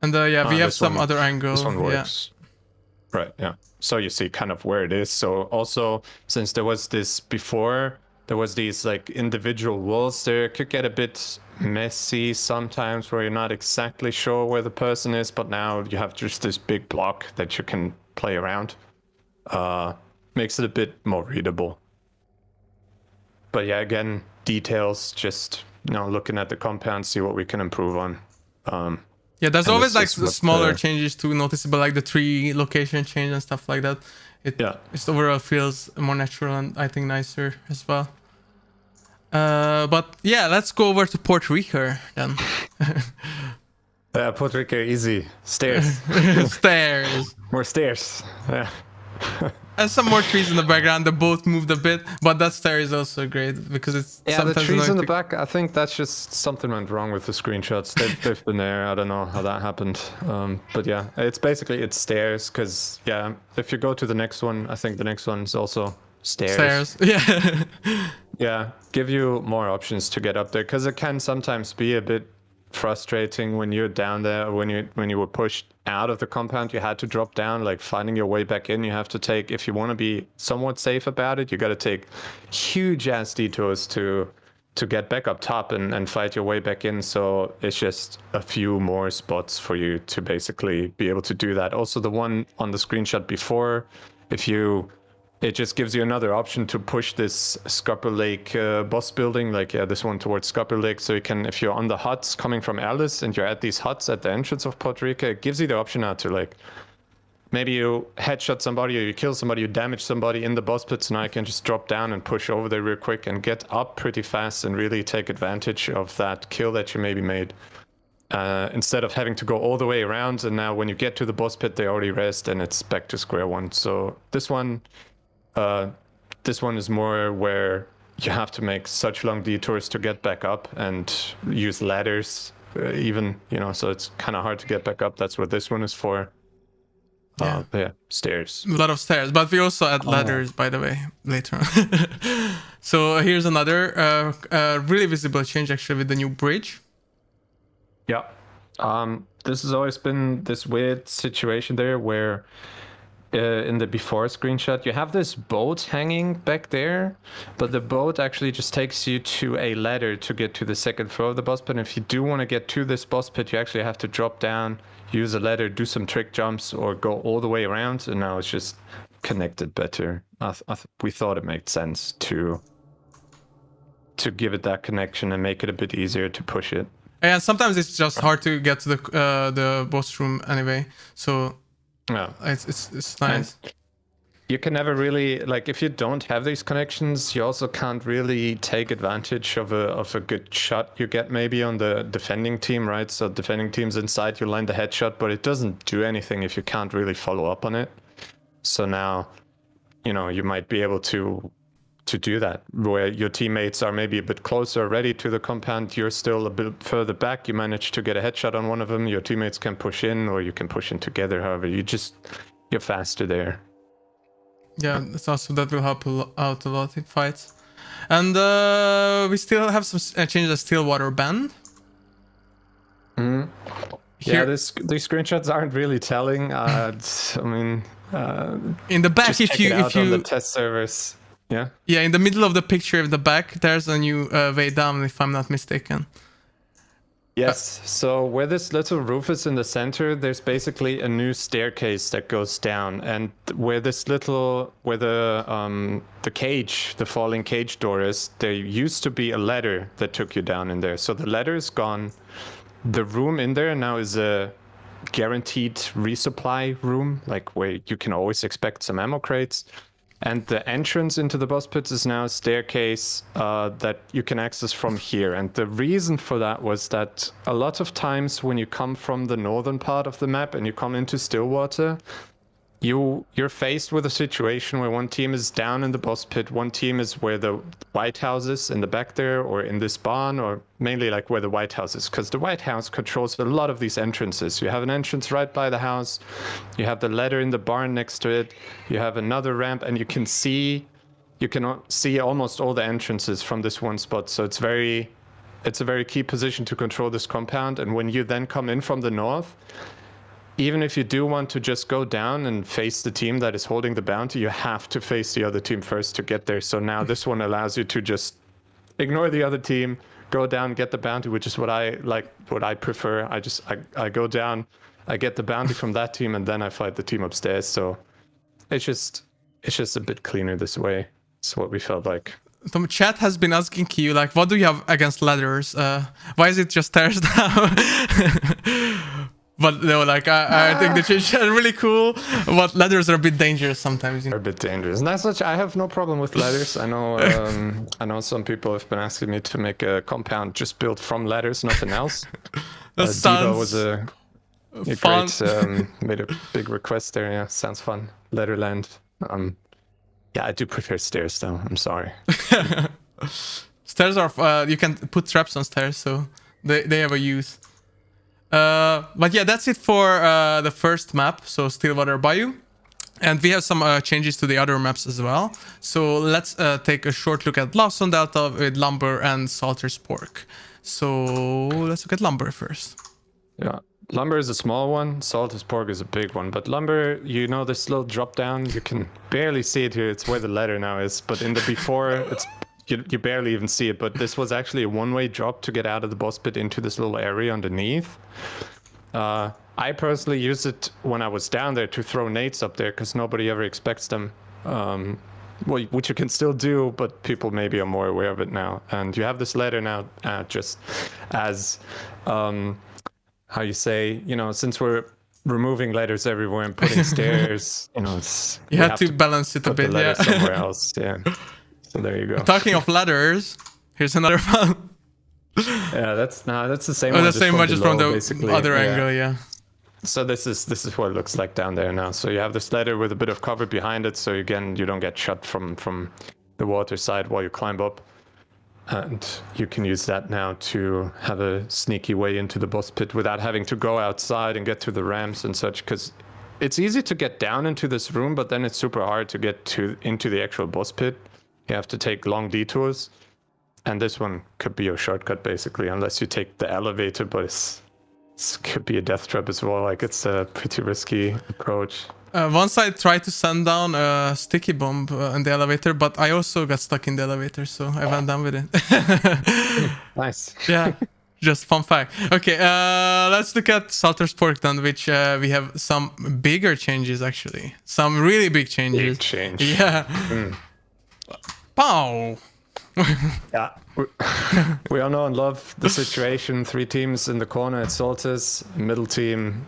And we have some other angle. This one works. Yeah. Right, yeah. So you see kind of where it is. So also, since there was this before, there was these like individual walls there, it could get a bit messy sometimes where you're not exactly sure where the person is, but now you have just this big block that you can play around. Makes it a bit more readable. But yeah, again, details, just looking at the compound, see what we can improve on. Yeah, there's And always this like is what, smaller changes to noticeable, like the tree location change and stuff like that. It just overall feels more natural and I think nicer as well. But yeah, let's go over to Puerto Rico then. Puerto Rico, easy. Stairs. Stairs. More stairs. Yeah. And some more trees in the background. The boat moved a bit, but that stair is also great because it's The trees annoying in the to- back, I think that's just something went wrong with the screenshots. They've been there. I don't know how that happened. But yeah, it's stairs because, yeah, if you go to the next one, I think the next one is also stairs. Yeah. Yeah, give you more options to get up there because it can sometimes be a bit frustrating when you're down there. When you were pushed out of the compound, you had to drop down. Like finding your way back in, you have to take, if you want to be somewhat safe about it, you got to take huge ass detours to get back up top and fight your way back in. So it's just a few more spots for you to basically be able to do that. Also, the one on the screenshot before, it just gives you another option to push this Scupper Lake boss building, like this one towards Scupper Lake. So you can, if you're on the huts coming from Alice and you're at these huts at the entrance of Puerto Rico, it gives you the option now to like, maybe you headshot somebody or you kill somebody, you damage somebody in the boss pit. So now you can just drop down and push over there real quick and get up pretty fast and really take advantage of that kill that you maybe made. Instead of having to go all the way around. And now when you get to the boss pit, they already rest and it's back to square one. So this one is more where you have to make such long detours to get back up and use ladders even, so it's kind of hard to get back up. That's what this one is for. Yeah, stairs. A lot of stairs, but we also add ladders, by the way, later on. So here's another really visible change actually with the new bridge. Yeah. This has always been this weird situation there where in the before screenshot, you have this boat hanging back there, but the boat actually just takes you to a ladder to get to the second floor of the boss pit. And if you do want to get to this boss pit, you actually have to drop down, use a ladder, do some trick jumps, or go all the way around. And now it's just connected better. We thought it made sense to give it that connection and make it a bit easier to push it. And sometimes it's just hard to get to the boss room anyway. So yeah, it's nice. And you can never really, like, if you don't have these connections, you also can't really take advantage of a good shot you get maybe on the defending team, right? So defending team's inside, you line the headshot, but it doesn't do anything if you can't really follow up on it. So now, you might be able to do that, where your teammates are maybe a bit closer already to the compound, you're still a bit further back, you manage to get a headshot on one of them, your teammates can push in, or you can push in together, however, you're faster there. Yeah, it's also that will help out a lot in fights. And we still have some changes to Stillwater Bend. Mm-hmm. Yeah, these screenshots aren't really telling. In the back, if you on the test servers. Yeah, in the middle of the picture in the back, there's a new way down, if I'm not mistaken. Yes, so where this little roof is in the center, there's basically a new staircase that goes down, and where the cage, the falling cage door is, there used to be a ladder that took you down in there. So the ladder is gone. The room in there now is a guaranteed resupply room, like where you can always expect some ammo crates. And the entrance into the boss pits is now a staircase that you can access from here. And the reason for that was that a lot of times when you come from the northern part of the map and you come into Stillwater, you're faced with a situation where one team is down in the boss pit, one team is where the White House is in the back there, or in this barn, or mainly like where the White House is, because the White House controls a lot of these entrances. You have an entrance right by the house, you have the ladder in the barn next to it, you have another ramp, and you can see almost all the entrances from this one spot. So it's a very key position to control this compound. And when you then come in from the north, even if you do want to just go down and face the team that is holding the bounty, you have to face the other team first to get there. So now this one allows you to just ignore the other team, go down, get the bounty, which is what I prefer. I go down, I get the bounty from that team, and then I fight the team upstairs. So it's just a bit cleaner this way. It's what we felt like. Tom, chat has been asking you, like, what do you have against ladders? Why is it just stairs now? But no, like, I think the changes are really cool, but ladders are a bit dangerous sometimes. They're a bit dangerous. And as such, I have no problem with ladders. I know I know some people have been asking me to make a compound just built from ladders, nothing else. Diva was a great, made a big request there. Yeah, sounds fun. Ladderland. Yeah, I do prefer stairs though. I'm sorry. Stairs are, you can put traps on stairs, so they have a use. But yeah, that's it for the first map, so Stillwater Bayou. And we have some changes to the other maps as well. So let's take a short look at Lawson Delta with Lumber and Salter's Pork. So let's look at Lumber first. Yeah, Lumber is a small one, Salter's Pork is a big one. But Lumber, you know this little drop down, you can barely see it here, it's where the ladder now is. But in the before, it's you barely even see it, but this was actually a one-way drop to get out of the boss pit into this little area underneath. I personally used it when I was down there to throw nades up there because nobody ever expects them. Well, which you can still do, but people maybe are more aware of it now. And you have this ladder now just as, how you say, you know, since we're removing ladders everywhere and putting stairs, you know, it's... You have to balance it a bit, yeah. Somewhere else, yeah. So there you go. Talking of ladders, here's another one. Yeah, that's the same. Oh, one the same one just from the other yeah. angle, yeah. So this is what it looks like down there now. So you have this ladder with a bit of cover behind it, so again you don't get shot from the water side while you climb up, and you can use that now to have a sneaky way into the boss pit without having to go outside and get to the ramps and such. Because it's easy to get down into this room, but then it's super hard to get into the actual boss pit. You have to take long detours, and this one could be a shortcut basically, unless you take the elevator, but it could be a death trap as well. Like, it's a pretty risky approach. Once I tried to send down a sticky bomb in the elevator, but I also got stuck in the elevator, so I went down with it. Nice. Yeah, just fun fact. Okay, let's look at Salter's Pork then, which we have some bigger changes actually. Some really big changes. Big change. Yeah. Pow! Yeah, we all know and love the situation. 3 teams in the corner at Salters, middle team.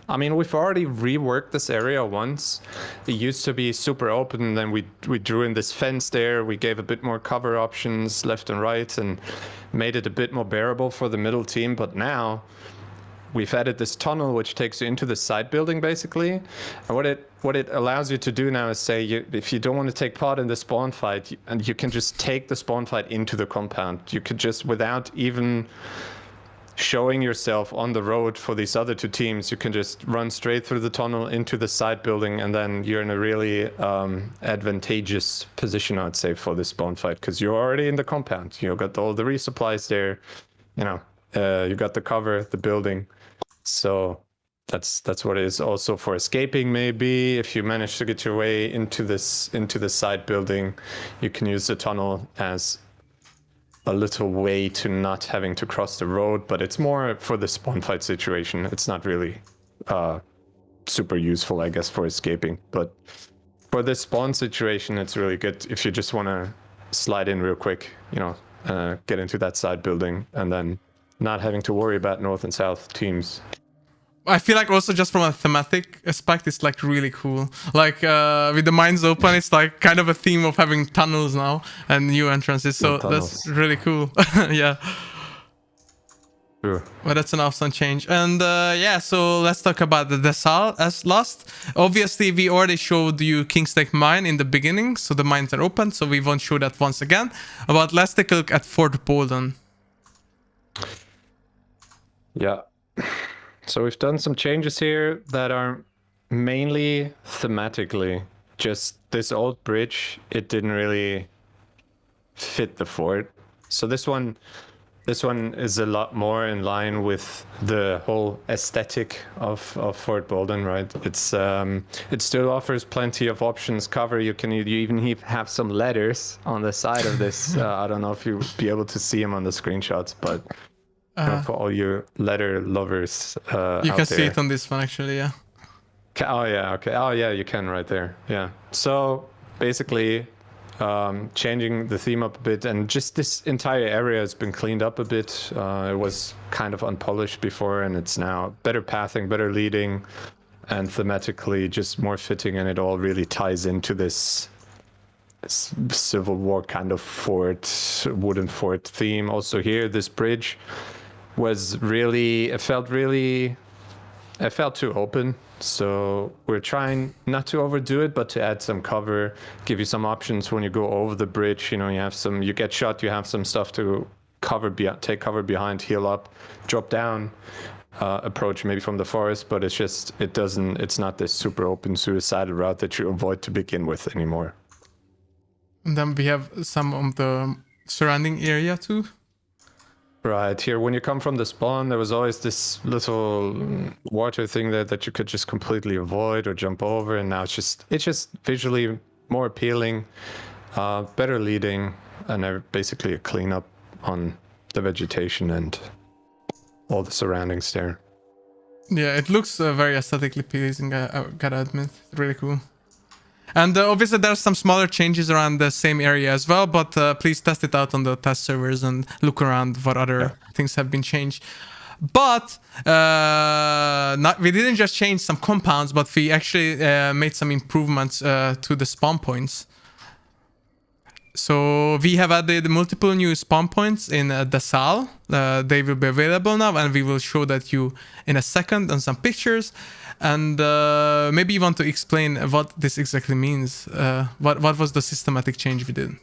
I mean, we've already reworked this area once. It used to be super open, and then we drew in this fence there. We gave a bit more cover options left and right and made it a bit more bearable for the middle team. But now we've added this tunnel which takes you into the side building basically. And what it allows you to do now is say, if you don't want to take part in the spawn fight, and you can just take the spawn fight into the compound. You could just, without even showing yourself on the road for these other 2 teams, you can just run straight through the tunnel into the side building, and then you're in a really advantageous position, I'd say, for this spawn fight, because you're already in the compound. You got all the resupplies there, you know, you got the cover, the building. So that's what it is. Also for escaping, maybe if you manage to get your way into the side building, you can use the tunnel as a little way to not having to cross the road. But it's more for the spawn fight situation. It's not really super useful, I guess, for escaping. But for this spawn situation, it's really good if you just want to slide in real quick, you know, get into that side building, and then not having to worry about north and south teams. I feel like also just from a thematic aspect, it's like really cool. Like with the mines open, it's like kind of a theme of having tunnels now and new entrances. So that's really cool. Yeah. Sure. But that's an awesome change. And yeah, so let's talk about the Desal as last. Obviously, we already showed you King's Lake Mine in the beginning, so the mines are open, so we won't show that once again. But let's take a look at Fort Bolden. Yeah. So we've done some changes here that are mainly thematically. Just this old bridge, it didn't really fit the fort. So this one is a lot more in line with the whole aesthetic of Fort Bolden, right? It's it still offers plenty of options. Cover, you even have some letters on the side of this. I don't know if you'll be able to see them on the screenshots, but for all you letter lovers you can see it on this one actually, yeah. Oh yeah, okay. Oh yeah, you can right there. Yeah. So basically, changing the theme up a bit, and just this entire area has been cleaned up a bit. It was kind of unpolished before, and it's now better pathing, better leading, and thematically just more fitting, and it all really ties into this Civil War kind of wooden fort theme. Also here, this bridge was really, it felt too open. So we're trying not to overdo it, but to add some cover, give you some options when you go over the bridge. You get shot, you have some stuff to take cover behind, heal up, drop down, approach maybe from the forest, but it's not this super open suicidal route that you avoid to begin with anymore. And then we have some of the surrounding area too. Right, here when you come from the spawn, there was always this little water thing there that you could just completely avoid or jump over, and now it's just visually more appealing, better leading, and basically a cleanup on the vegetation and all the surroundings there. Yeah, it looks very aesthetically pleasing, I gotta admit. Really cool. And obviously there's some smaller changes around the same area as well, but please test it out on the test servers and look around what other things have been changed. But we didn't just change some compounds, but we actually made some improvements to the spawn points. So we have added multiple new spawn points in the Saal. They will be available now, and we will show that you in a second on some pictures. And maybe you want to explain what this exactly means. What was the systematic change we did?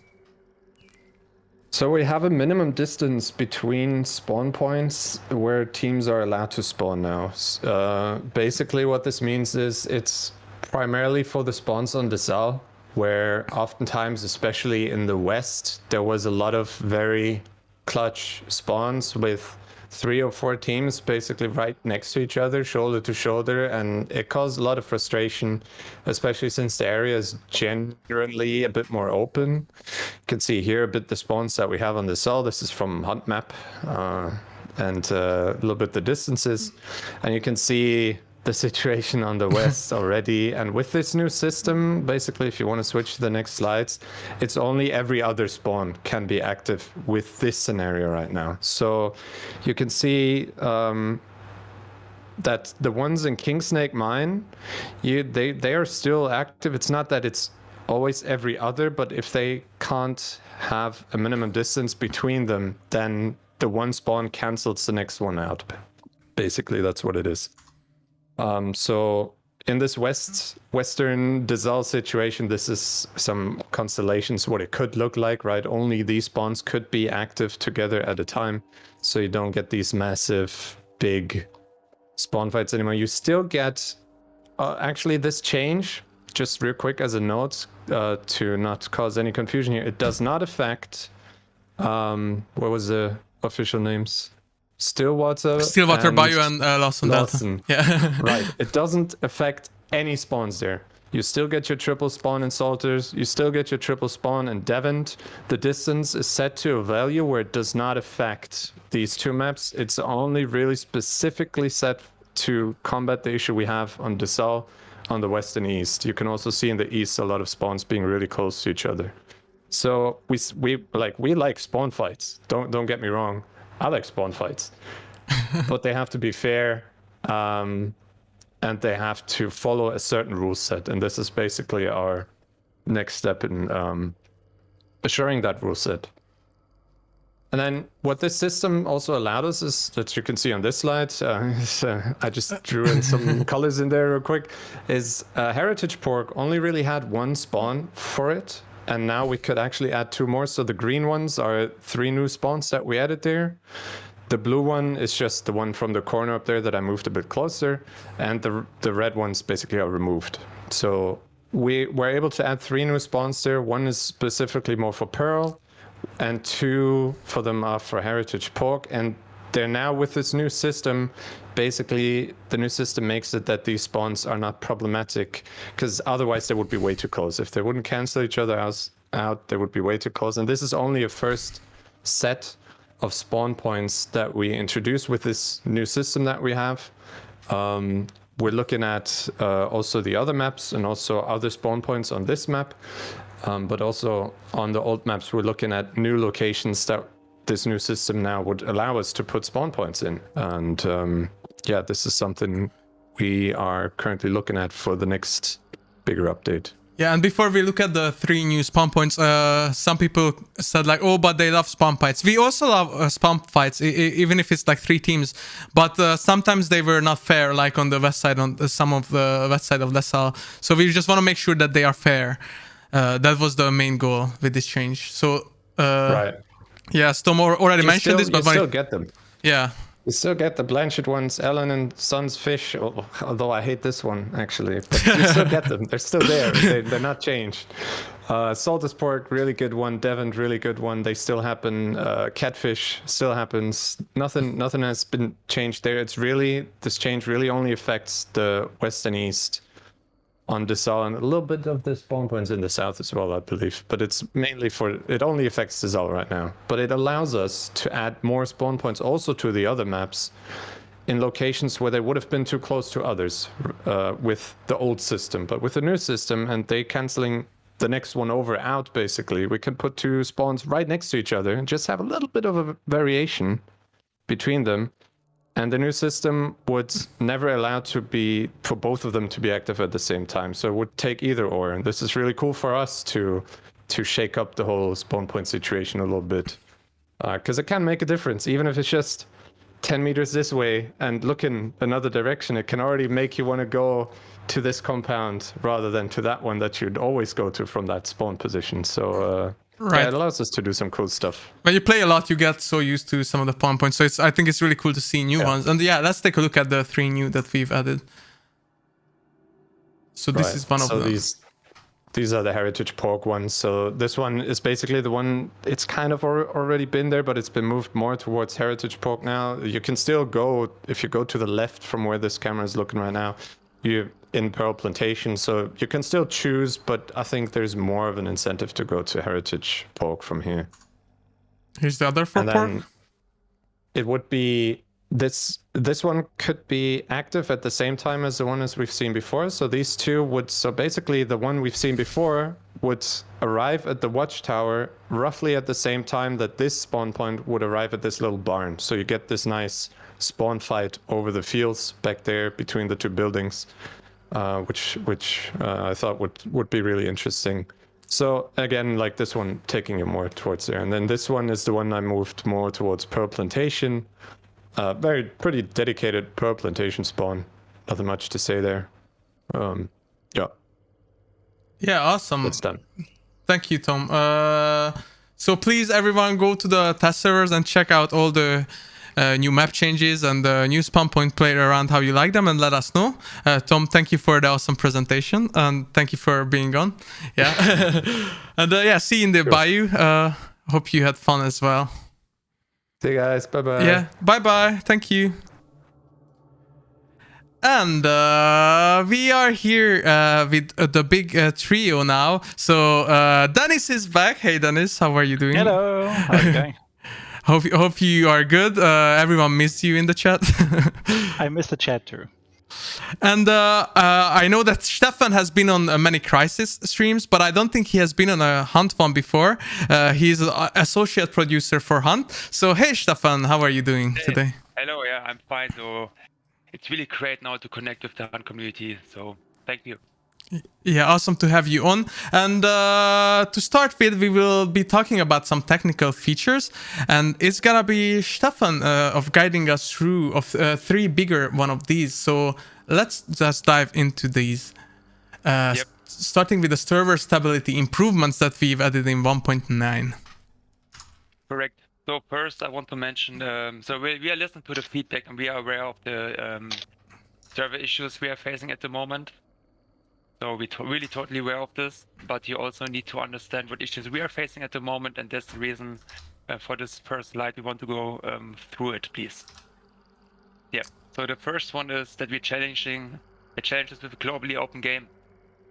So we have a minimum distance between spawn points where teams are allowed to spawn now. Basically what this means is it's primarily for the spawns on the Saal, where oftentimes, especially in the west, there was a lot of very clutch spawns with 3 or 4 teams basically right next to each other, shoulder to shoulder, and it caused a lot of frustration, especially since the area is generally a bit more open. You can see here a bit the spawns that we have on the Saal. This is from Hunt Map, and a little bit the distances, and you can see the situation on the west already. And with this new system, basically, if you want to switch to the next slides, it's only every other spawn can be active with this scenario right now. So you can see that the ones in Kingsnake Mine, they are still active. It's not that it's always every other, but if they can't have a minimum distance between them, then the one spawn cancels the next one out. Basically, that's what it is. So in this western Dazal situation, this is some constellations, what it could look like, right? Only these spawns could be active together at a time, so you don't get these massive, big spawn fights anymore. You still get, actually this change, just real quick as a note, to not cause any confusion here, it does not affect, what was the official names? Stillwater, Bayou, and Lawson Delta. Yeah. Right. It doesn't affect any spawns there. You still get your triple spawn in Salters. You still get your triple spawn in Devent. The distance is set to a value where it does not affect these two maps. It's only really specifically set to combat the issue we have on Dazal on the west and east. You can also see in the east a lot of spawns being really close to each other. So we like spawn fights. Don't get me wrong. I like spawn fights, but they have to be fair, and they have to follow a certain rule set. And this is basically our next step in assuring that rule set. And then what this system also allowed us is, that you can see on this slide, I just drew in some colors in there real quick, is Heritage Pork only really had one spawn for it. And now we could actually add 2 more. So the green ones are 3 new spawns that we added there. The blue one is just the one from the corner up there that I moved a bit closer. And the red ones basically are removed. So we were able to add 3 new spawns there. 1 is specifically more for Pearl, and 2 for them are for Heritage Pork. And they're now, with this new system, basically the new system makes it that these spawns are not problematic, because otherwise they would be way too close. If they wouldn't cancel each other out, they would be way too close. And this is only a first set of spawn points that we introduce with this new system that we have. We're looking at also the other maps and also other spawn points on this map. But also on the old maps, we're looking at new locations that this new system now would allow us to put spawn points in. And yeah, this is something we are currently looking at for the next bigger update. Yeah, and before we look at the 3 new spawn points, some people said like, oh, but they love spawn fights. We also love spawn fights, even if it's like 3 teams. But sometimes they were not fair, like on the west side, on some of the west side of LaSalle. So we just want to make sure that they are fair. That was the main goal with this change. So Right. yeah, Storm already mentioned this, but you still get them. Yeah. You still get the Blanchett ones, Ellen and Sons Fish, although I hate this one, actually. But you still get them. They're still there. They're not changed. Salted Sport, really good one. Devon, really good one. They still happen. Catfish still happens. Nothing has been changed there. This change really only affects the west and east on DeSalle, and a little bit of the spawn points in the south as well, I believe. But it's mainly it only affects DeSalle right now. But it allows us to add more spawn points also to the other maps in locations where they would have been too close to others with the old system. But with the new system, and they canceling the next one over out, basically, we can put 2 spawns right next to each other and just have a little bit of a variation between them. And the new system would never allow for both of them to be active at the same time. So it would take either or. And this is really cool for us to shake up the whole spawn point situation a little bit. Because it can make a difference. Even if it's just 10 meters this way and look in another direction, it can already make you want to go to this compound rather than to that one that you'd always go to from that spawn position. So Right. yeah, it allows us to do some cool stuff. When you play a lot, you get so used to some of the spawn points. So I think it's really cool to see new ones. And yeah, let's take a look at the 3 new that we've added. So this is one of them. These are the Heritage Pork ones. So this one is basically the one, it's kind of already been there, but it's been moved more towards Heritage Pork now. You can still go, if you go to the left from where this camera is looking right now, you're in Pearl Plantation. So you can still choose, but I think there's more of an incentive to go to Heritage Pork from here. Here's the other for And pork. then it would be, this one could be active at the same time as the one as we've seen before. So these 2 would, so basically the one we've seen before would arrive at the watchtower roughly at the same time that this spawn point would arrive at this little barn. So you get this nice spawn fight over the fields back there between the 2 buildings, which I thought would be really interesting. So again, like this one, taking it more towards there. And then this one is the one I moved more towards Pearl Plantation. Pretty dedicated Pearl Plantation spawn. Nothing much to say there. Yeah. Yeah, awesome. That's done. Thank you, Tom. So please, everyone, go to the test servers and check out all the new map changes and the new spawn point, play around how you like them, and let us know. Tom, thank you for the awesome presentation, and thank you for being on. Yeah. And yeah, see you in the bayou. Hope you had fun as well. See you guys. Bye-bye. Yeah, bye-bye. Thank you. And we are here with the big trio now. So Dennis is back. Hey, Dennis, how are you doing? Hello. How are you doing? Hope you are good. Everyone missed you in the chat. I missed the chat too. And I know that Steffen has been on many Crisis streams, but I don't think he has been on a Hunt one before. He's an associate producer for Hunt. So hey, Steffen, how are you doing today? Hello, yeah, I'm fine. So it's really great now to connect with the Hunt community. So thank you. Yeah, awesome to have you on. And to start with, we will be talking about some technical features, and it's gonna be Steffen of guiding us through of 3 bigger one of these. So let's just dive into these. Starting with the server stability improvements that we've added in 1.9. Correct. So first, I want to mention. So we are listening to the feedback, and we are aware of the server issues we are facing at the moment. So we're really totally aware of this, but you also need to understand what issues we are facing at the moment, and that's the reason for this first slide we want to go through it, please. Yeah, so the first one is that we're challenging the challenges with a globally open game.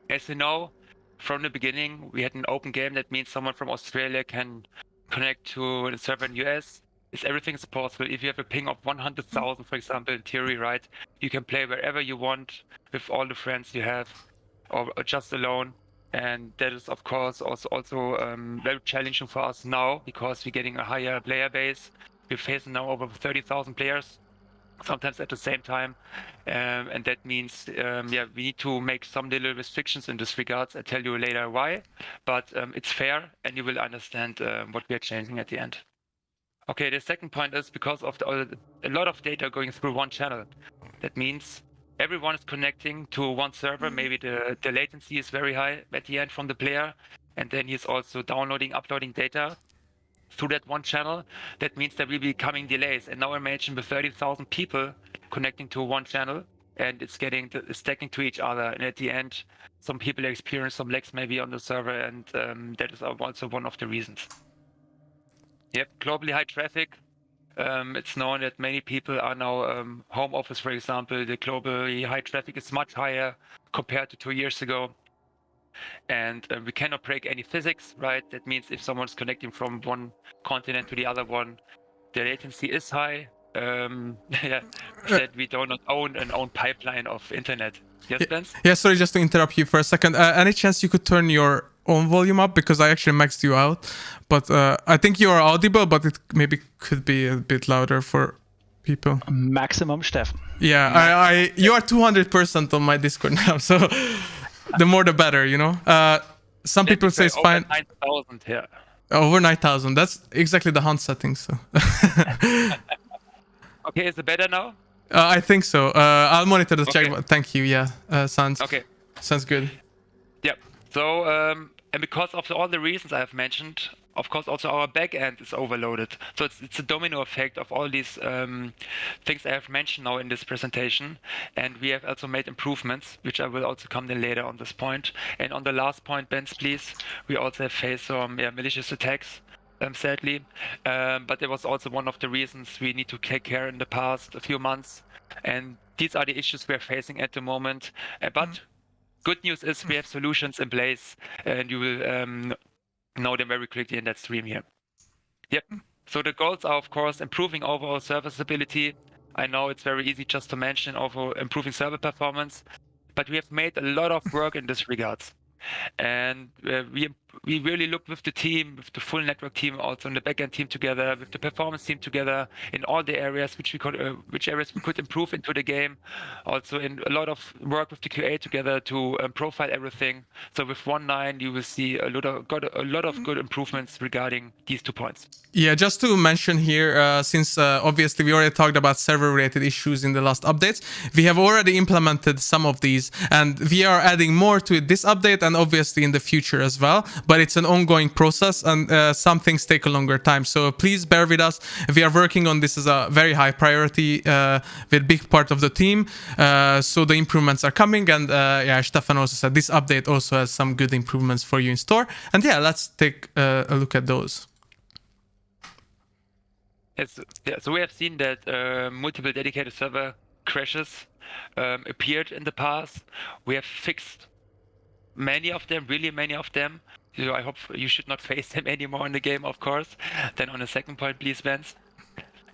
As you know, from the beginning, we had an open game. That means someone from Australia can connect to the server in US. Everything is possible. If you have a ping of 100,000, for example, in theory, right, you can play wherever you want with all the friends you have, or just alone. And that is, of course, also very challenging for us now because we're getting a higher player base. We're facing now over 30,000 players, sometimes at the same time. And that means, we need to make some little restrictions in this regards. I'll tell you later why, but it's fair and you will understand what we are changing at the end. Okay, the second point is because of a lot of data going through one channel. That means everyone is connecting to one server. Maybe the latency is very high at the end from the player, and then he's also downloading, uploading data through that one channel. That means there will be coming delays. And now imagine with 30,000 people connecting to one channel, and it's stacking to each other. And at the end, some people experience some lags maybe on the server, and that is also one of the reasons. Yep, globally high traffic. It's known that many people are now home office, for example. The globally high traffic is much higher compared to 2 years ago. And we cannot break any physics, right? That means if someone's connecting from one continent to the other one, the latency is high. That we do not own an own pipeline of internet. Yes, Bence? Yeah, sorry, just to interrupt you for a second. Any chance you could turn your own volume up, because I actually maxed you out, but I think you are audible, but it maybe could be a bit louder for people. Maximum Steffen. Yeah, you are 200% on my Discord now, so the more the better, you know. Some people say it's fine. 9,000 here. Over 9,000. That's exactly the hunt setting. So. Okay, is it better now? I think so. I'll monitor the check. Okay. But thank you. Yeah, sounds good. Yep. So and because of all the reasons I have mentioned, of course, also our backend is overloaded. So it's a domino effect of all these things I have mentioned now in this presentation. And we have also made improvements, which I will also come then later on this point. And on the last point, Bence, please, we also have faced some malicious attacks. Sadly, but it was also one of the reasons we need to take care in the past a few months, and these are the issues we are facing at the moment. But good news is we have solutions in place, and you will know them very quickly in that stream here. Yep. So the goals are, of course, improving overall serviceability. I know it's very easy just to mention over improving server performance, but we have made a lot of work in this regards. And we really looked with the team, with the full network team, also in the backend team together, with the performance team together, in all the areas which areas we could improve into the game. Also in a lot of work with the QA together to profile everything. So with 1.9, you will see a lot of good improvements regarding these 2 points. Yeah, just to mention here, since obviously we already talked about server-related issues in the last updates, we have already implemented some of these, and we are adding more to this update, and obviously in the future as well. But it's an ongoing process, and some things take a longer time. So please bear with us. We are working on this as a very high priority with big part of the team. So the improvements are coming, and Steffen also said this update also has some good improvements for you in store. And yeah, let's take a look at those. So we have seen that multiple dedicated server crashes appeared in the past. We have fixed many of them, really many of them. So I hope you should not face them anymore in the game, of course. Then on the second point, please, Bence.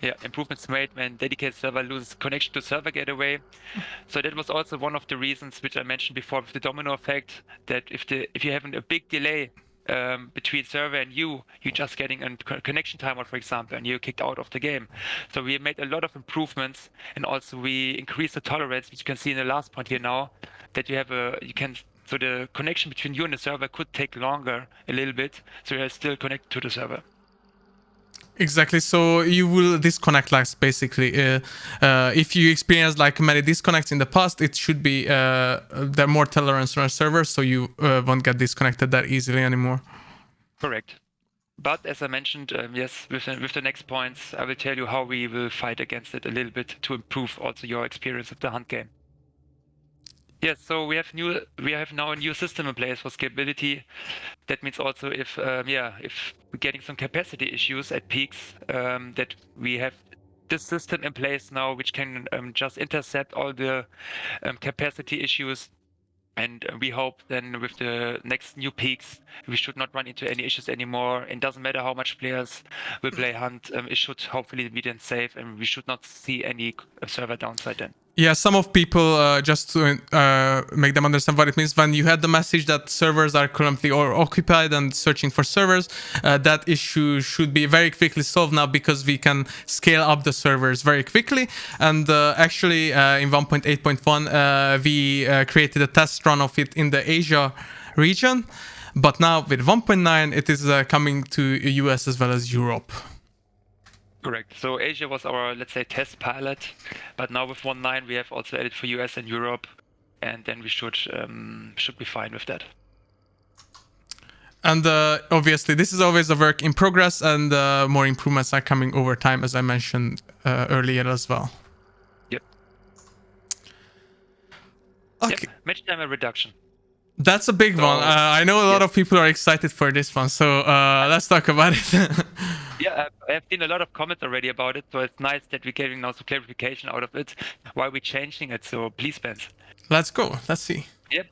Yeah, improvements made when dedicated server loses connection to server gateway. So that was also one of the reasons which I mentioned before with the domino effect, that if you're having a big delay between server and you're just getting a connection timeout, for example, and you're kicked out of the game. So we made a lot of improvements, and also we increased the tolerance, which you can see in the last point here now, that so the connection between you and the server could take longer a little bit, so you're still connected to the server. Exactly. So you will disconnect lags basically. If you experience like many disconnects in the past, it should be there are more tolerance on our server, so you won't get disconnected that easily anymore. Correct. But as I mentioned, yes, with the next points, I will tell you how we will fight against it a little bit to improve also your experience with the hunt game. Yes, so we have now a new system in place for scalability. That means also if we're getting some capacity issues at peaks, that we have this system in place now, which can just intercept all the capacity issues. And we hope then with the next new peaks, we should not run into any issues anymore. It doesn't matter how much players will play hunt, it should hopefully be then safe, and we should not see any server downside then. Yeah, some of people, just to make them understand what it means, when you had the message that servers are currently occupied and searching for servers, that issue should be very quickly solved now because we can scale up the servers very quickly. And actually, in 1.8.1, we created a test run of it in the Asia region. But now with 1.9, it is coming to US as well as Europe. Correct. So Asia was our, let's say, test pilot, but now with 1.9 we have also added for US and Europe, and then we should be fine with that. And obviously, this is always a work in progress, and more improvements are coming over time, as I mentioned earlier as well. Yep. Okay. Yep. Match time reduction. That's a big one. I know a lot of people are excited for this one, so let's talk about it. Yeah, I have seen a lot of comments already about it, so it's nice that we're getting now some clarification out of it, why we're changing it. So please, Bence. Let's go. Let's see. Yep.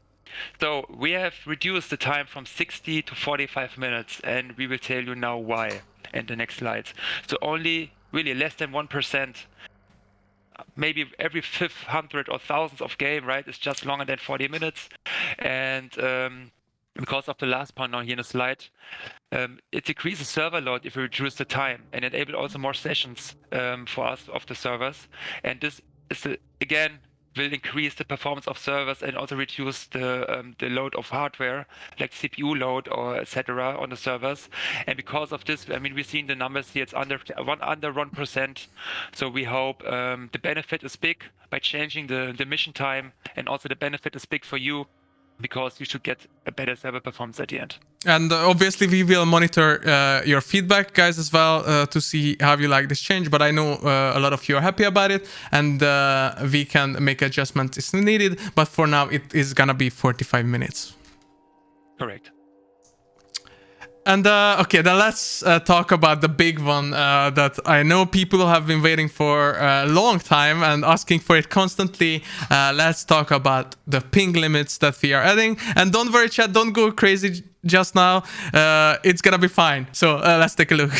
So we have reduced the time from 60 to 45 minutes, and we will tell you now why in the next slides. So only really less than 1%, maybe every 500 or thousands of game, right, is just longer than 40 minutes. And because of the last point now here in the slide, it decreases server load if we reduce the time, and enable also more sessions for us of the servers. And this is again will increase the performance of servers and also reduce the load of hardware, like CPU load or etc. on the servers. And because of this, I mean, we're seeing the numbers here, it's under 1%. So we hope the benefit is big by changing the mission time, and also the benefit is big for you, because you should get a better server performance at the end. And obviously, we will monitor your feedback, guys, as well, to see how you like this change. But I know a lot of you are happy about it, and we can make adjustments if needed. But for now, it is gonna be 45 minutes. Correct. And okay, then let's talk about the big one that I know people have been waiting for a long time and asking for it constantly. Let's talk about the ping limits that we are adding. And don't worry, chat, don't go crazy just now. It's gonna be fine. So let's take a look.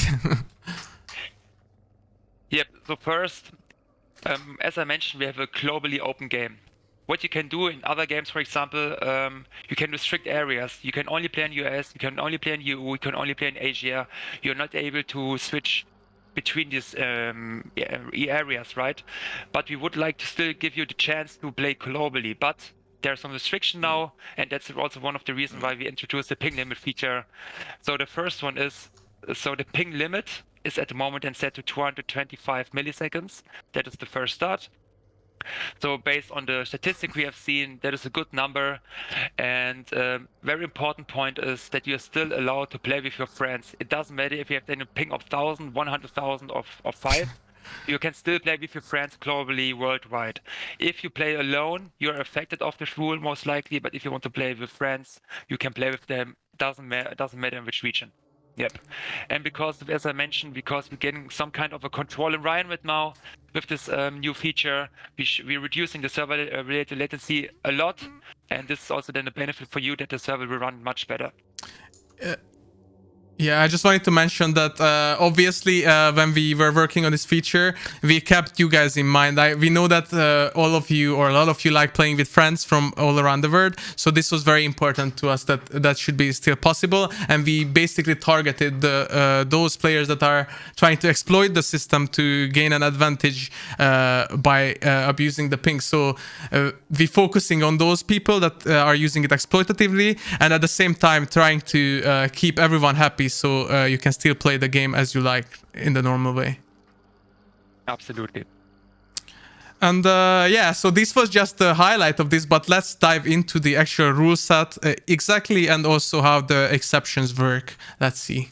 Yep. So first, as I mentioned, we have a globally open game. What you can do in other games, for example, you can restrict areas. You can only play in US, you can only play in EU, you can only play in Asia. You're not able to switch between these areas, right? But we would like to still give you the chance to play globally. But there's some restriction now, and that's also one of the reasons why we introduced the ping limit feature. So the first one is, so the ping limit is at the moment then set to 225 milliseconds. That is the first start. So based on the statistic we have seen, that is a good number. And very important point is that you're still allowed to play with your friends. It doesn't matter if you have then a ping of 1,000, 100,000 of 5. You can still play with your friends globally, worldwide. If you play alone, you're affected of this rule most likely. But if you want to play with friends, you can play with them. Doesn't matter in which region. Yep. And because, as I mentioned, because we're getting some kind of a control environment now with this new feature, we're reducing the server-related latency a lot. And this is also then a benefit for you, that the server will run much better. Yeah, I just wanted to mention that obviously when we were working on this feature, we kept you guys in mind. We know that all of you, or a lot of you, like playing with friends from all around the world. So this was very important to us, that should be still possible. And we basically targeted those players that are trying to exploit the system to gain an advantage by abusing the ping. So we're focusing on those people that are using it exploitatively, and at the same time trying to keep everyone happy, so you can still play the game as you like in the normal way. Absolutely. And yeah, so this was just the highlight of this, but let's dive into the actual rule set exactly, and also how the exceptions work. Let's see.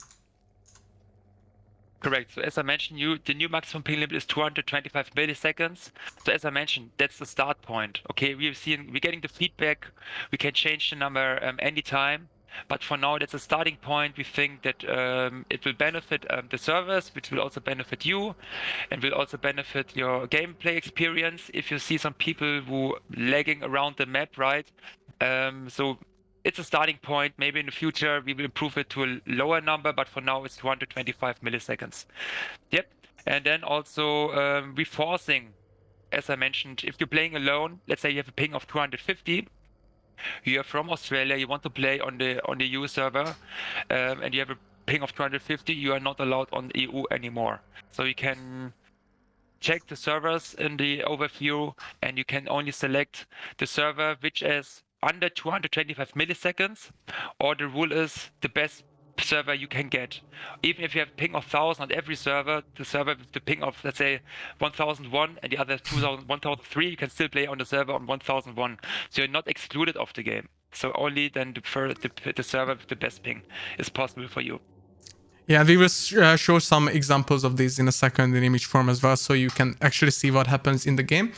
Correct. So as I mentioned, the new maximum ping limit is 225 milliseconds. So as I mentioned, that's the start point. Okay, we're getting the feedback. We can change the number anytime. But for now, that's a starting point. We think that it will benefit the servers, which will also benefit you, and will also benefit your gameplay experience. If you see some people who lagging around the map, right? So it's a starting point. Maybe in the future we will improve it to a lower number, but for now it's 225 milliseconds. Yep. And then also reinforcing as I mentioned, if you're playing alone, let's say you have a ping of 250, you are from Australia, you want to play on the EU server, and you have a ping of 250, you are not allowed on EU anymore. So you can check the servers in the overview, and you can only select the server which is under 225 milliseconds, or the rule is the best server you can get. Even if you have ping of 1000 on every server, the server with the ping of, let's say, 1001 and the other 1003, you can still play on the server on 1001. So you're not excluded of the game. So only then the server with the best ping is possible for you. Yeah, we will show some examples of this in a second in image form as well, so you can actually see what happens in the game.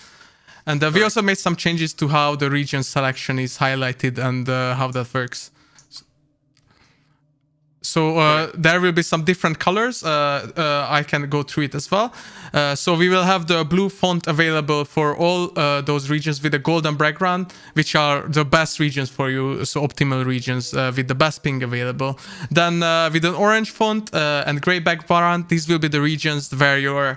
And we also made some changes to how the region selection is highlighted and how that works. So there will be some different colors. I can go through it as well. So we will have the blue font available for all those regions with a golden background, which are the best regions for you, so optimal regions with the best ping available. Then with an orange font and gray background, these will be the regions where your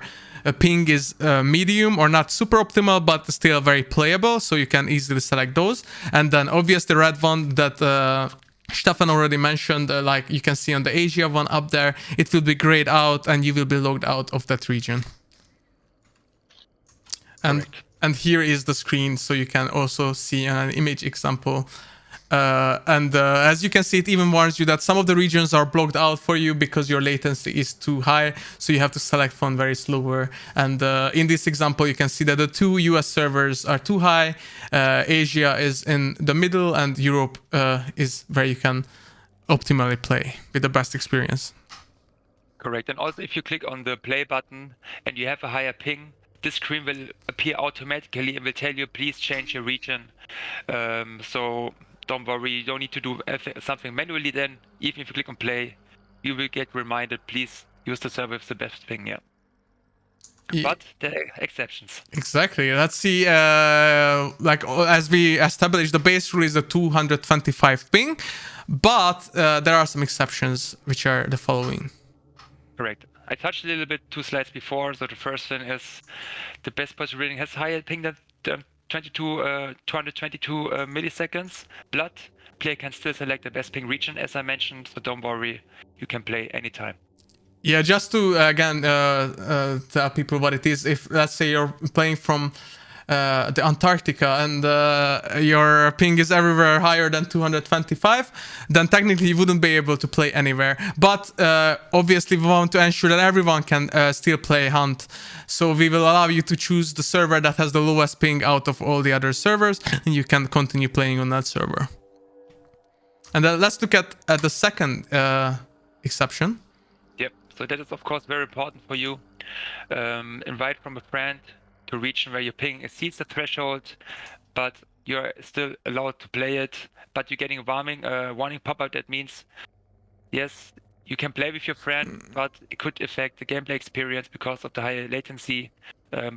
ping is medium or not super optimal, but still very playable, so you can easily select those. And then obviously the red one that Steffen already mentioned, like you can see on the Asia one up there, it will be grayed out and you will be logged out of that region. And here is the screen, so you can also see an image example. As you can see, it even warns you that some of the regions are blocked out for you because your latency is too high, so you have to select one very slower. And in this example, you can see that the two US servers are too high, Asia is in the middle, and Europe is where you can optimally play with the best experience. Correct. And also, if you click on the play button and you have a higher ping, this screen will appear automatically and will tell you, please change your region. So don't worry, you don't need to do something manually then. Even if you click on play, you will get reminded, please use the server with the best ping, yeah. But there are exceptions. Exactly. Let's see, like as we established, the base rule is the 225 ping, but there are some exceptions, which are the following. Correct. I touched a little bit 2 slides before, so the first thing is the best person reading has higher ping than 222 milliseconds, but player can still select the best ping region, as I mentioned, so don't worry, you can play anytime. Yeah, just to again tell people what it is. If let's say you're playing from the Antarctica and your ping is everywhere higher than 225, then technically you wouldn't be able to play anywhere. But obviously we want to ensure that everyone can still play Hunt. So we will allow you to choose the server that has the lowest ping out of all the other servers, and you can continue playing on that server. And let's look at the second exception. Yep, so that is of course very important for you. Invite from a friend to a region where your ping exceeds the threshold, but you're still allowed to play it, but you're getting a warning pop-up. That means, yes, you can play with your friend, but it could affect the gameplay experience because of the high latency.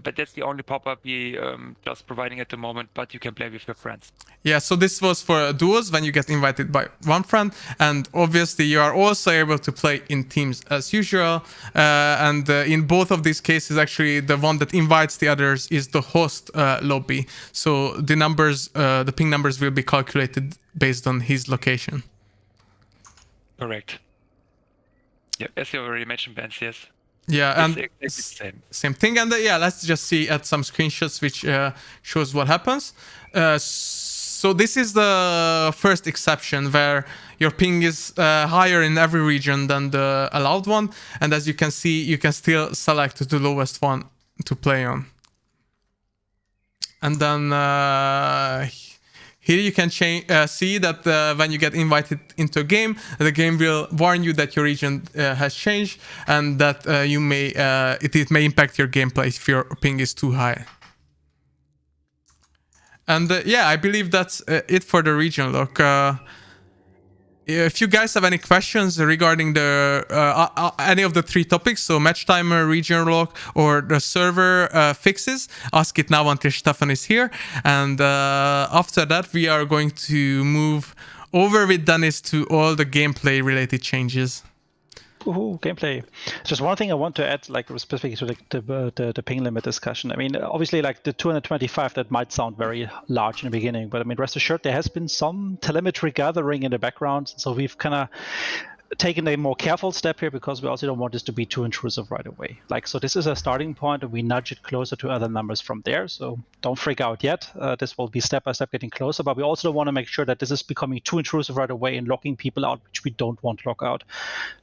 But that's the only pop-up we just providing at the moment, but you can play with your friends. Yeah, so this was for duos when you get invited by one friend, and obviously you are also able to play in teams as usual. And in both of these cases, actually, the one that invites the others is the host lobby. So the numbers, the ping numbers will be calculated based on his location. Correct. Yeah, as you already mentioned, Bence, yes. Yeah, and it's the same thing. And yeah, let's just see at some screenshots which shows what happens. So this is the first exception where your ping is higher in every region than the allowed one. And as you can see, you can still select the lowest one to play on. And then here you can see that when you get invited into a game, the game will warn you that your region has changed and that you may it may impact your gameplay if your ping is too high. And yeah, I believe that's it for the region look. If you guys have any questions regarding the any of the 3 topics, so match timer, region lock, or the server fixes, ask it now until Steffen is here. And after that, we are going to move over with Dennis to all the gameplay related changes. Ooh, gameplay. Just one thing I want to add, like specifically to the ping limit discussion. I mean, obviously, like the 225, that might sound very large in the beginning, but I mean, rest assured, there has been some telemetry gathering in the background, so we've kind of taken a more careful step here because we also don't want this to be too intrusive right away. Like, so this is a starting point, and we nudge it closer to other numbers from there. So don't freak out yet. This will be step by step getting closer, but we also don't want to make sure that this is becoming too intrusive right away and locking people out, which we don't want to lock out.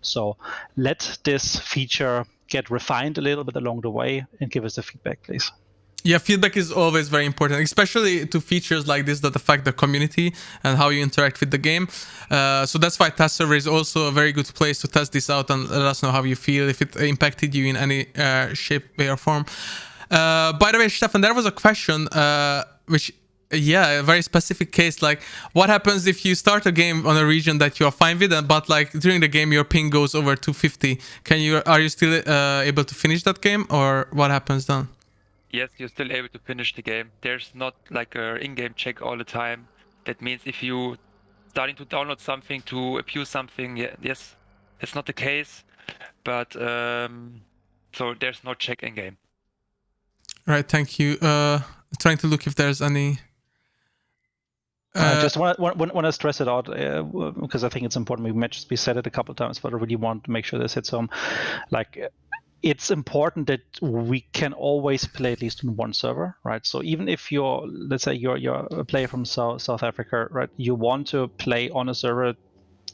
So let this feature get refined a little bit along the way and give us the feedback, please. Yeah, feedback is always very important, especially to features like this that affect the community and how you interact with the game. So that's why test server is also a very good place to test this out and let us know how you feel, if it impacted you in any shape, way, or form. By the way, Steffen, there was a question, which, yeah, a very specific case. Like, what happens if you start a game on a region that you are fine with, but like during the game your ping goes over 250? Are you still able to finish that game, or what happens then? Yes, you're still able to finish the game. There's not like a in-game check all the time. That means if you starting to download something to abuse something, yes, it's not the case. But so there's no check in-game. Right, thank you. Trying to look if there's any. Just want to stress it out because I think it's important. We said it a couple of times, but I really want to make sure this hits home. Like, it's important that we can always play at least on one server, right? So even if let's say you're a player from South Africa, right? You want to play on a server,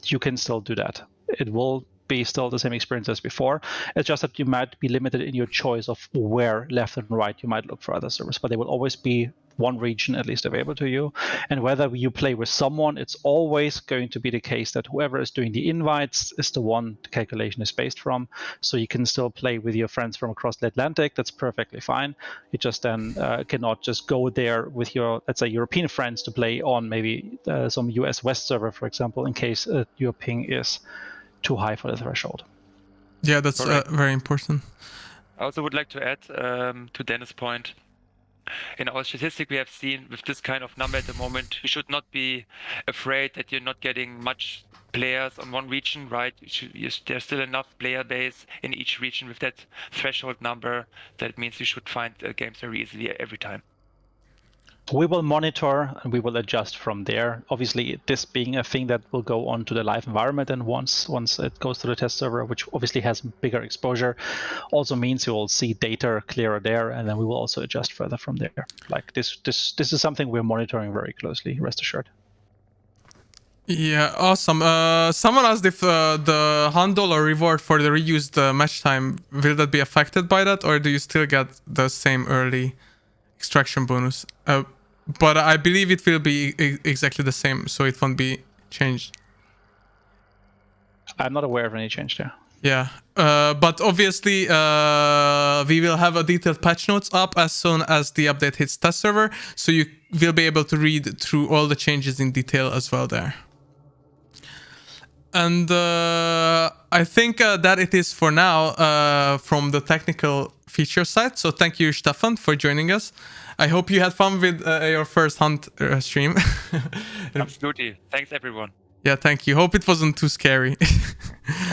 you can still do that. It will be still the same experience as before. It's just that you might be limited in your choice of where left and right you might look for other servers, but there will always be one region at least available to you. And whether you play with someone, it's always going to be the case that whoever is doing the invites is the one the calculation is based from. So you can still play with your friends from across the Atlantic. That's perfectly fine. You just then cannot just go there with your, let's say, European friends to play on maybe some US West server, for example, in case your ping is too high for the threshold. Yeah, that's very important. I also would like to add to Dennis' point. In our statistic we have seen with this kind of number at the moment, you should not be afraid that you're not getting much players on one region, right? There's still enough player base in each region with that threshold number. That means you should find games very easily every time. We will monitor and we will adjust from there. Obviously, this being a thing that will go on to the live environment, and once it goes to the test server, which obviously has bigger exposure, also means you will see data clearer there, and then we will also adjust further from there. Like this is something we're monitoring very closely, rest assured. Yeah, awesome. Someone asked if the $100 reward for the reused match time, will that be affected by that, or do you still get the same early extraction bonus? But I believe it will be exactly the same, so it won't be changed. I'm not aware of any change there. Yeah, but obviously we will have a detailed patch notes up as soon as the update hits test server, so you will be able to read through all the changes in detail as well there. And I think that it is for now from the technical feature side. So thank you, Steffen, for joining us. I hope you had fun with your first hunt stream. Absolutely. Thanks, everyone. Yeah, thank you. Hope it wasn't too scary.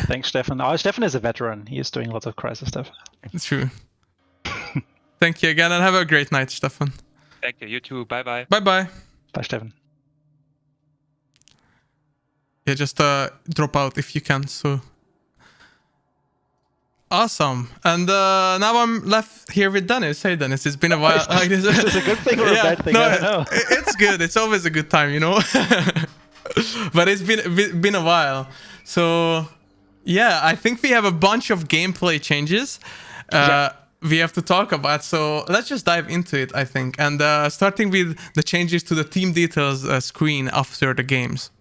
Thanks, Steffen. Steffen is a veteran. He is doing lots of crisis stuff. It's true. Thank you again, and have a great night, Steffen. Thank you. You too. Bye-bye. Bye-bye. Bye, Steffen. Yeah, just drop out if you can. So awesome. And now I'm left here with Dennis. Hey, Dennis, it's been a while. Like this is a good thing or a bad thing? No, I don't know. It's good. It's always a good time, you know. But it's been a while. So yeah, I think we have a bunch of gameplay changes we have to talk about. So let's just dive into it, I think. And starting with the changes to the team details screen after the games.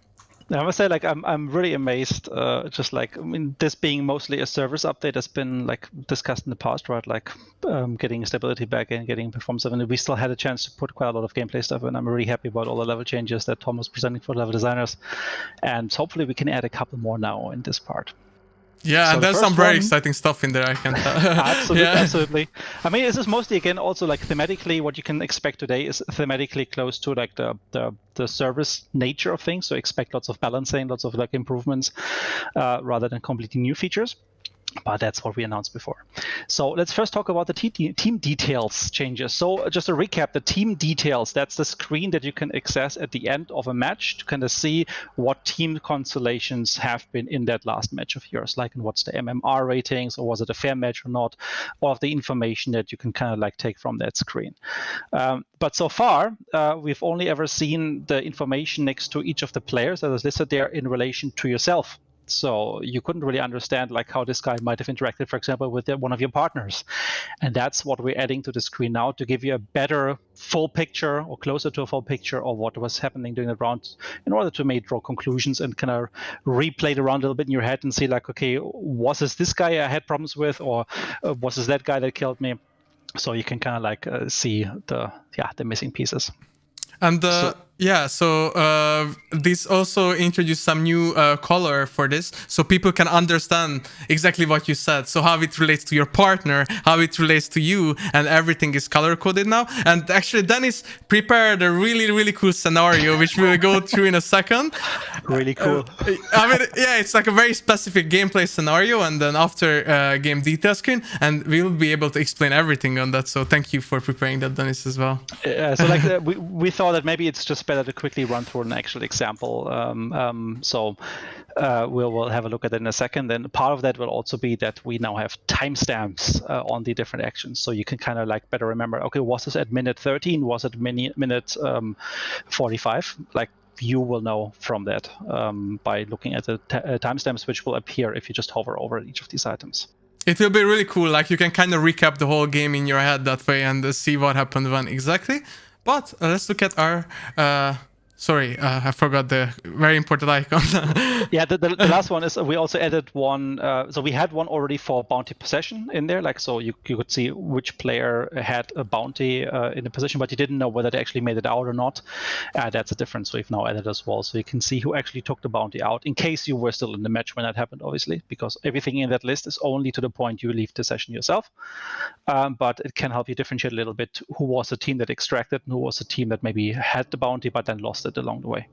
I must say, like, I'm really amazed. Just like, I mean, this being mostly a service update has been like discussed in the past, right? Like, getting stability back in, getting performance up, and we still had a chance to put quite a lot of gameplay stuff in. I'm really happy about all the level changes that Tom was presenting for level designers, and hopefully we can add a couple more now in this part. Yeah, So and the there's some first very one- exciting stuff in there, I can tell. Absolutely, Yeah. absolutely. I mean, this is mostly again also like thematically what you can expect today is thematically close to like the service nature of things. So expect lots of balancing, lots of like improvements, rather than completely new features. But that's what we announced before. So let's first talk about the team details changes. So just to recap, the team details, that's the screen that you can access at the end of a match to kind of see what team constellations have been in that last match of yours, like what's the MMR ratings, or was it a fair match or not, all of the information that you can kind of like take from that screen. But so far, we've only ever seen the information next to each of the players that is listed there in relation to yourself. So you couldn't really understand like how this guy might have interacted, for example, with one of your partners. And that's what we're adding to the screen now to give you a better full picture or closer to a full picture of what was happening during the round in order to make draw conclusions and kind of replay the round a little bit in your head and see like, okay, was this guy I had problems with, or was this that guy that killed me? So you can kind of like see the missing pieces. And this also introduced some new color for this, so people can understand exactly what you said. So how it relates to your partner, how it relates to you, and everything is color coded now. And actually, Dennis prepared a really, really cool scenario, which we'll go through in a second. Really cool. I mean, yeah, it's like a very specific gameplay scenario, and then after game detail screen, and we'll be able to explain everything on that. So thank you for preparing that, Dennis, as well. So like we thought that maybe it's just better to quickly run through an actual example. We'll have a look at it in a second. Then part of that will also be that we now have timestamps on the different actions, so you can kind of like better remember. Okay, was this at minute 13? Was it minute 45? Like you will know from that by looking at the timestamps, which will appear if you just hover over each of these items. It will be really cool. Like you can kind of recap the whole game in your head that way and see what happened when exactly. But let's look at our. I forgot the very important icon. Yeah, the last one is we also added one. So we had one already for bounty possession in there, like so you could see which player had a bounty in the position, but you didn't know whether they actually made it out or not. That's a difference we've now added as well, so you can see who actually took the bounty out in case you were still in the match when that happened, obviously, because everything in that list is only to the point you leave the session yourself. But it can help you differentiate a little bit who was the team that extracted and who was the team that maybe had the bounty but then lost it along the way.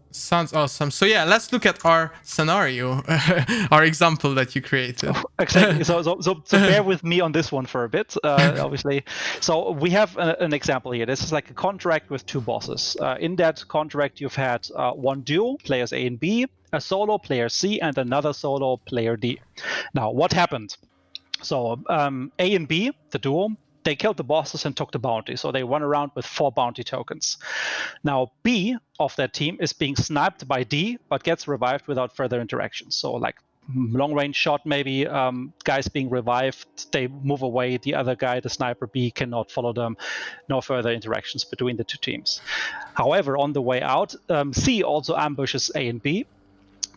Sounds awesome. So yeah, let's look at our scenario, our example that you created. Exactly. So bear with me on this one for a bit, obviously. So we have an example here. This is like a contract with two bosses. In that contract, you've had one duo, players A and B, a solo, player C, and another solo, player D. Now, what happened? So A and B, the duo, they killed the bosses and took the bounty. So they run around with 4 bounty tokens. Now B of that team is being sniped by D, but gets revived without further interaction. So like long range shot, maybe guys being revived, they move away. The other guy, the sniper B, cannot follow them. No further interactions between the two teams. However, on the way out, C also ambushes A and B,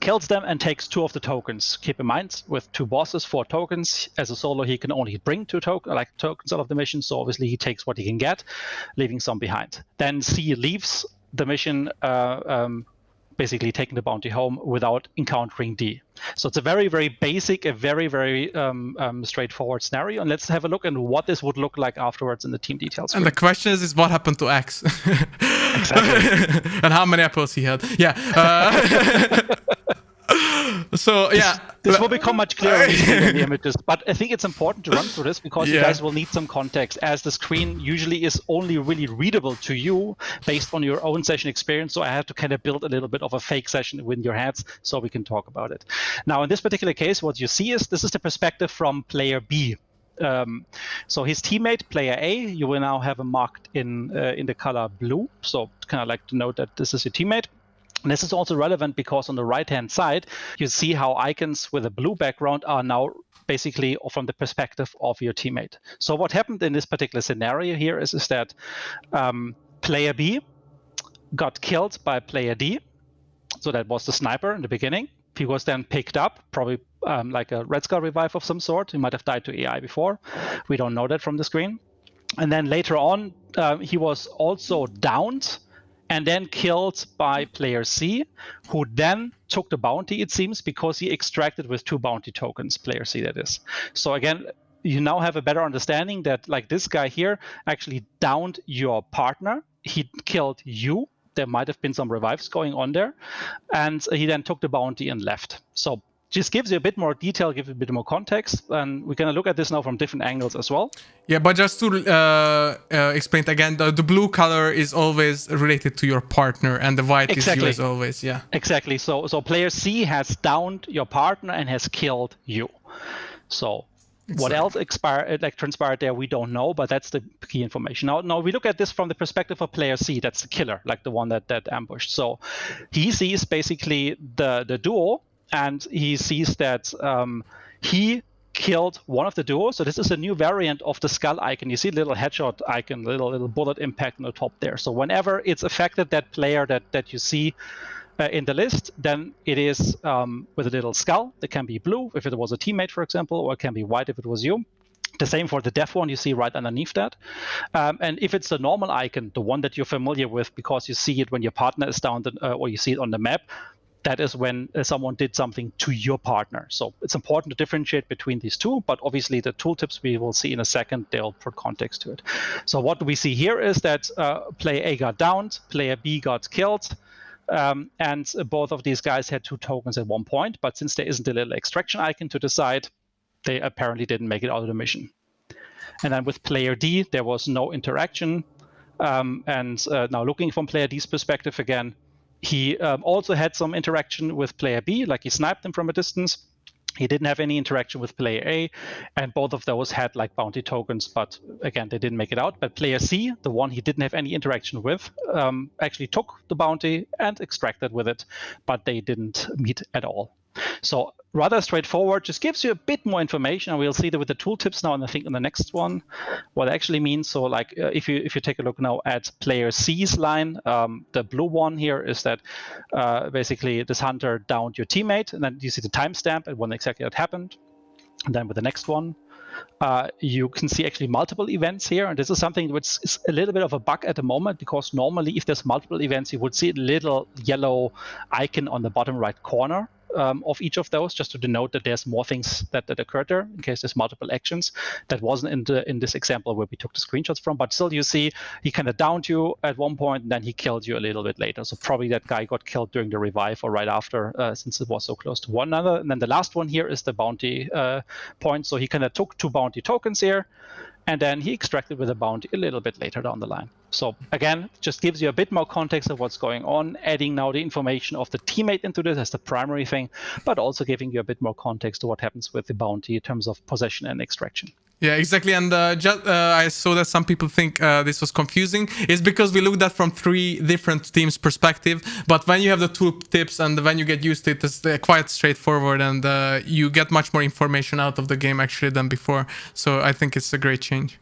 kills them and takes 2 of the tokens. Keep in mind, with 2 bosses, 4 tokens. As a solo, he can only bring 2 tokens out of the mission, so obviously he takes what he can get, leaving some behind. Then C leaves the mission, basically taking the bounty home without encountering D. So it's a very, very basic, a very, very straightforward scenario. And let's have a look at what this would look like afterwards in the team details. And the question is what happened to X? Exactly. And how many apples he had. Yeah. So yeah, this will become much clearer when you see the images. But I think it's important to run through this because you guys will need some context, as the screen usually is only really readable to you based on your own session experience. So I have to kind of build a little bit of a fake session in your heads so we can talk about it. Now, in this particular case, what you see is this is the perspective from player B. So his teammate, player A, you will now have him marked in the color blue. So kind of like to note that this is your teammate. And this is also relevant because on the right-hand side, you see how icons with a blue background are now basically from the perspective of your teammate. So what happened in this particular scenario here is that player B got killed by player D. So that was the sniper in the beginning. He was then picked up, probably like a Red Skull revive of some sort. He might have died to AI before. We don't know that from the screen. And then later on, he was also downed and then killed by player C, who then took the bounty, it seems, because he extracted with 2 bounty tokens, player C that is. So again, you now have a better understanding that like this guy here actually downed your partner. He killed you. There might have been some revives going on there. And he then took the bounty and left. So just gives you a bit more detail, gives you a bit more context. And we're going to look at this now from different angles as well. Yeah, but just to explain it again, the blue color is always related to your partner and the white is you as always, yeah. Exactly. So player C has downed your partner and has killed you. So what else transpired there, we don't know, but that's the key information. Now we look at this from the perspective of player C, that's the killer, like the one that ambushed. So he sees basically the duo, and he sees that he killed one of the duos. So this is a new variant of the skull icon. You see a little headshot icon, little bullet impact on the top there. So whenever it's affected that player that you see in the list, then it is with a little skull. It can be blue if it was a teammate, for example, or it can be white if it was you. The same for the deaf one you see right underneath that. And if it's the normal icon, the one that you're familiar with because you see it when your partner is down or you see it on the map, that is when someone did something to your partner. So it's important to differentiate between these two, but obviously the tooltips we will see in a second, they'll put context to it. So what we see here is that player A got downed, player B got killed, and both of these guys had 2 tokens at one point, but since there isn't a little extraction icon to the side, they apparently didn't make it out of the mission. And then with player D, there was no interaction. And now looking from player D's perspective again, he also had some interaction with player B, like he sniped him from a distance. He didn't have any interaction with player A, and both of those had like bounty tokens, but again, they didn't make it out. But player C, the one he didn't have any interaction with, actually took the bounty and extracted with it, but they didn't meet at all. So rather straightforward, just gives you a bit more information, and we'll see that with the tooltips now, and I think in the next one, what it actually means. So like if you take a look now at player C's line, the blue one here is that basically this hunter downed your teammate, and then you see the timestamp and when exactly that happened. And then with the next one, you can see actually multiple events here, and this is something which is a little bit of a bug at the moment, because normally if there's multiple events, you would see a little yellow icon on the bottom right corner of each of those, just to denote that there's more things that occurred there in case there's multiple actions. That wasn't in this example where we took the screenshots from, but still you see he kind of downed you at one point and then he killed you a little bit later. So probably that guy got killed during the revive or right after, since it was so close to one another. And then the last one here is the bounty point. So he kind of took 2 bounty tokens here, and then he extracted with a bounty a little bit later down the line. So again, just gives you a bit more context of what's going on, adding now the information of the teammate into this as the primary thing, but also giving you a bit more context to what happens with the bounty in terms of possession and extraction. Yeah, exactly. And I saw that some people think this was confusing. It's because we looked at from 3 different teams' perspective. But when you have the tooltips and when you get used to it, it's quite straightforward, and you get much more information out of the game actually than before. So I think it's a great change.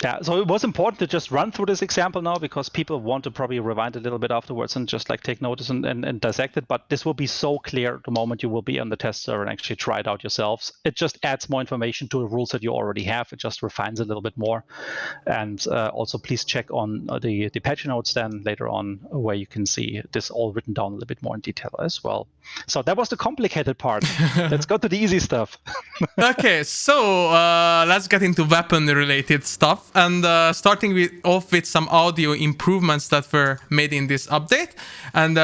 Yeah, so it was important to just run through this example now, because people want to probably rewind a little bit afterwards and just like take notice and dissect it. But this will be so clear the moment you will be on the test server and actually try it out yourselves. It just adds more information to the rules that you already have. It just refines a little bit more. And also please check on the patch notes then later on, where you can see this all written down a little bit more in detail as well. So that was the complicated part. Let's go to the easy stuff. Okay, so let's get into weapon-related stuff. And starting off with some audio improvements that were made in this update. And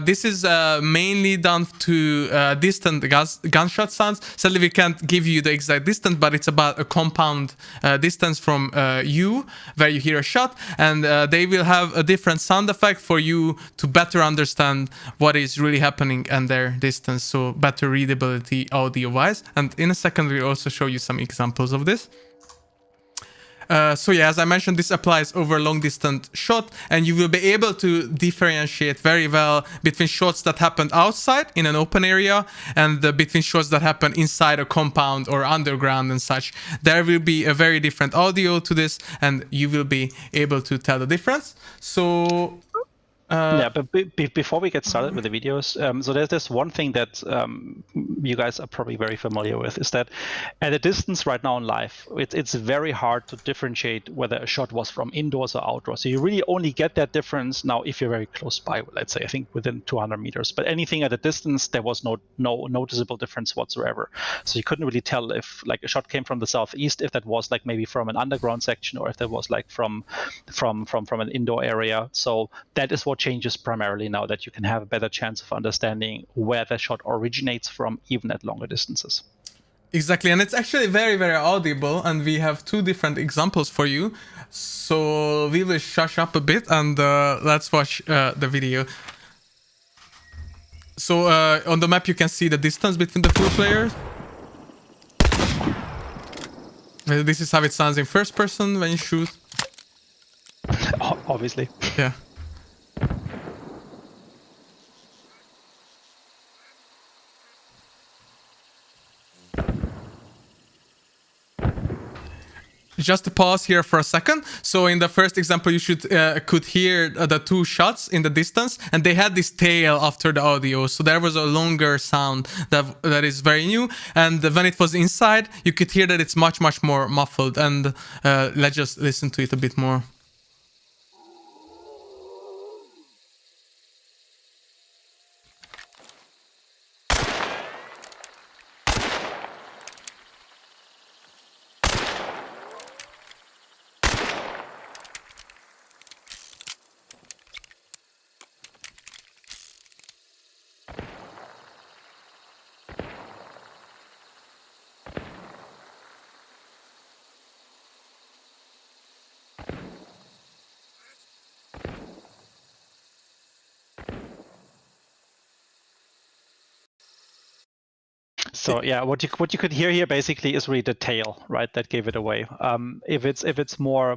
this is mainly done to distant gunshot sounds. Sadly, we can't give you the exact distance, but it's about a compound distance from you, where you hear a shot. And they will have a different sound effect for you to better understand what is really happening and their distance. So better readability audio-wise. And in a second, we'll also show you some examples of this. So yeah, as I mentioned, this applies over long distance shot, and you will be able to differentiate very well between shots that happen outside in an open area and between shots that happen inside a compound or underground and such. There will be a very different audio to this, and you will be able to tell the difference. So Yeah, but before we get started with the videos, so there's this one thing that you guys are probably very familiar with, is that at a distance right now in live, it's very hard to differentiate whether a shot was from indoors or outdoors. So you really only get that difference now if you're very close by, let's say, I think within 200 meters. But anything at a distance, there was no noticeable difference whatsoever. So you couldn't really tell if like a shot came from the southeast, if that was like maybe from an underground section, or if that was like from an indoor area. So that is what changes primarily now, that you can have a better chance of understanding where the shot originates from, even at longer distances. Exactly, and it's actually very, very audible, and we have 2 different examples for you. So we will shush up a bit and let's watch the video. So on the map you can see the distance between the 2 players. This is how it sounds in first person when you shoot. Obviously. Yeah. Just to pause here for a second. So in the first example, you could hear the 2 shots in the distance, and they had this tail after the audio. So there was a longer sound that is very new. And when it was inside, you could hear that it's much, much more muffled. And let's just listen to it a bit more. So yeah, what you could hear here basically is really the tail, right, that gave it away. If it's more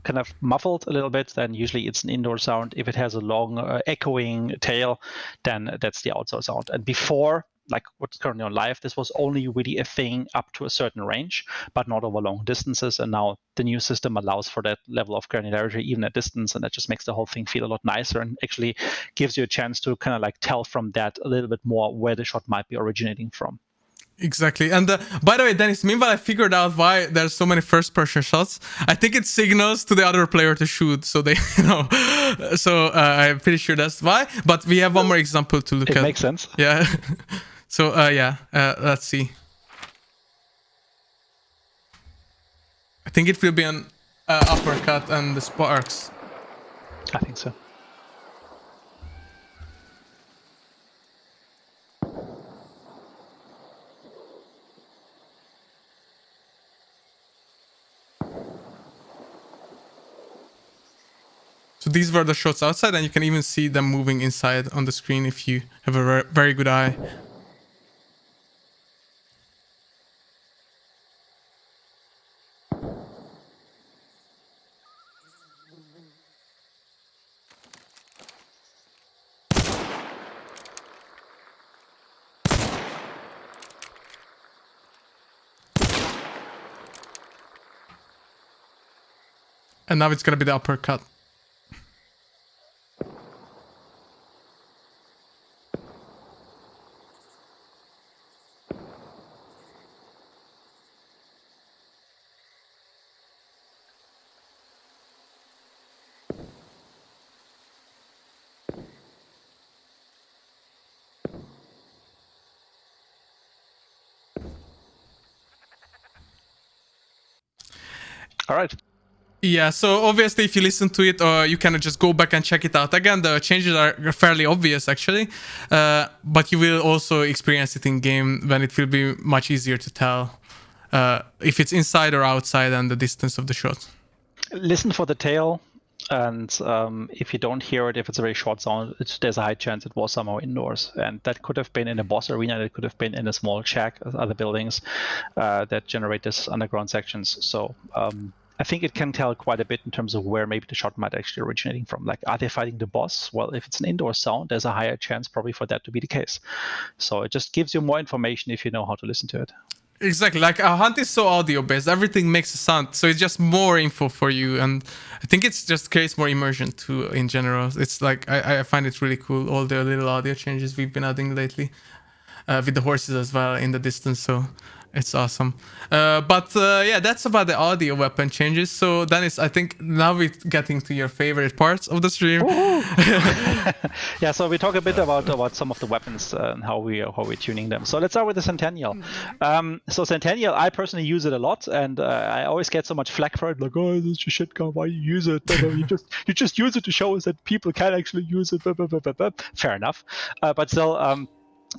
kind of muffled a little bit, then usually it's an indoor sound. If it has a long echoing tail, then that's the outdoor sound. And before, like what's currently on live, this was only really a thing up to a certain range, but not over long distances. And now the new system allows for that level of granularity even at distance, and that just makes the whole thing feel a lot nicer and actually gives you a chance to kind of like tell from that a little bit more where the shot might be originating from. Exactly. And by the way, Dennis, meanwhile, I figured out why there's so many first-person shots. I think it signals to the other player to shoot, so they, So I'm pretty sure that's why. But we have one more example to look at. It makes sense. Yeah. So let's see. I think it will be an uppercut and the sparks. I think so. So these were the shots outside, and you can even see them moving inside on the screen if you have a very good eye. And now it's gonna be the uppercut. All right. Yeah, so obviously if you listen to it, you can just go back and check it out again. The changes are fairly obvious actually, but you will also experience it in game when it will be much easier to tell if it's inside or outside and the distance of the shot. Listen for the tail, and if you don't hear it, if it's a very short sound, there's a high chance it was somehow indoors, and that could have been in a boss arena, that could have been in a small shack, other buildings that generate this underground sections. So I think it can tell quite a bit in terms of where maybe the shot might actually originating from. Like, are they fighting the boss? Well, if it's an indoor sound, there's a higher chance probably for that to be the case. So it just gives you more information if you know how to listen to it. Exactly, like a hunt is so audio based, everything makes a sound, so it's just more info for you, and I think it's just creates more immersion too in general. It's like I find it really cool, all the little audio changes we've been adding lately, with the horses as well in the distance, so it's awesome. But yeah, that's about the audio weapon changes. So Dennis, I think now we're getting to your favorite parts of the stream. Yeah, so we talk a bit about some of the weapons and how we're tuning them. So let's start with the Centennial. So Centennial, I personally use it a lot, and I always get so much flack for it, like, oh, this is your shit gun, why you use it? You just use it to show us that people can actually use it. Fair enough, but still,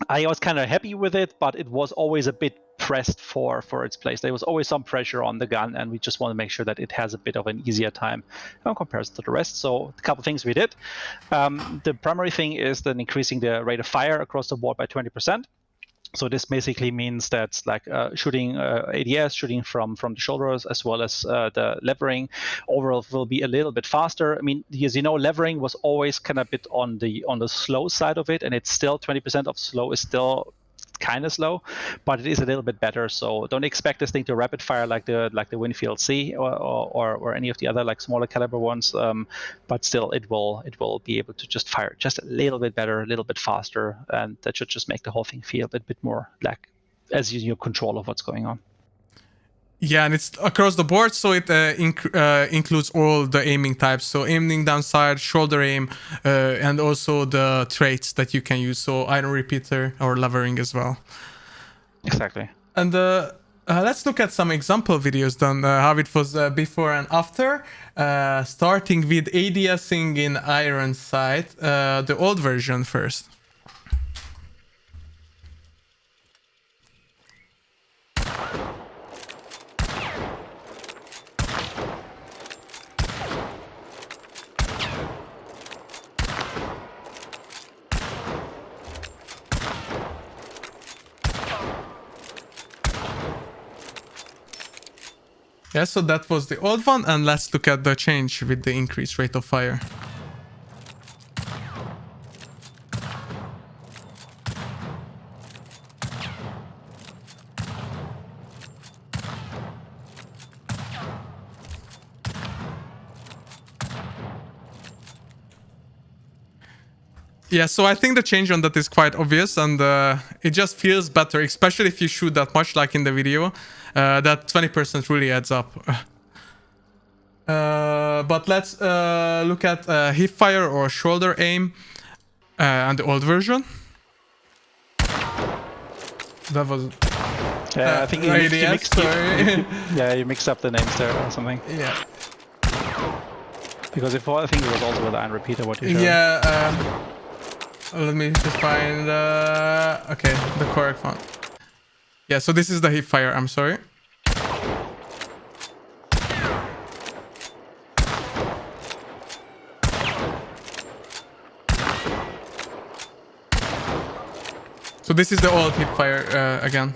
I was kind of happy with it, but it was always a bit pressed for its place. There was always some pressure on the gun, and we just want to make sure that it has a bit of an easier time in comparison to the rest. So a couple things we did. The primary thing is then increasing the rate of fire across the board by 20%. So this basically means that like shooting ADS, shooting from the shoulders, as well as the levering overall will be a little bit faster. I mean, as you know, levering was always kind of a bit on the slow side of it, and it's still 20% of slow is still kind of slow, but it is a little bit better. So don't expect this thing to rapid fire like the Winfield C or any of the other like smaller caliber ones. But still, it will be able to just fire just a little bit better, a little bit faster, and that should just make the whole thing feel a bit more like as you control of what's going on. Yeah, and it's across the board, so it includes all the aiming types. So aiming down sight, shoulder aim, and also the traits that you can use. So iron repeater or levering as well. Exactly. And let's look at some example videos done, how it was before and after. Starting with ADSing in iron sight, the old version first. Yeah, so that was the old one, and let's look at the change with the increased rate of fire. Yeah, so I think the change on that is quite obvious, and it just feels better, especially if you shoot that much, like in the video. That 20% really adds up. But let's look at hip fire or shoulder aim and the old version. That was... I think you mixed up the names there or something. Yeah. Because before, I think it was also with the iron repeater what you showed. Yeah, let me just find... okay, the correct one. Yeah, so this is the hip fire, I'm sorry. So this is the old hip fire again.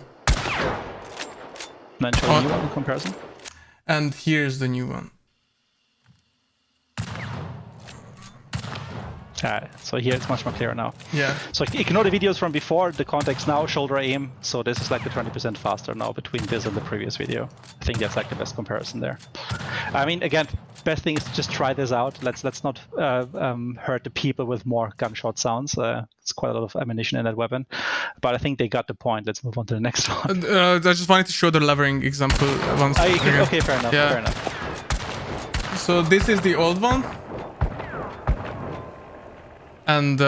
Then show the new one in comparison. And here's the new one. So here it's much more clear now. Yeah. So ignore the videos from before, the context now, shoulder aim. So this is like the 20% faster now between this and the previous video. I think that's like the best comparison there. I mean, again, best thing is to just try this out. Let's not hurt the people with more gunshot sounds. It's quite a lot of ammunition in that weapon. But I think they got the point. Let's move on to the next one. I just wanted to show the levering example once. Okay, fair enough. Yeah. Fair enough. So this is the old one. And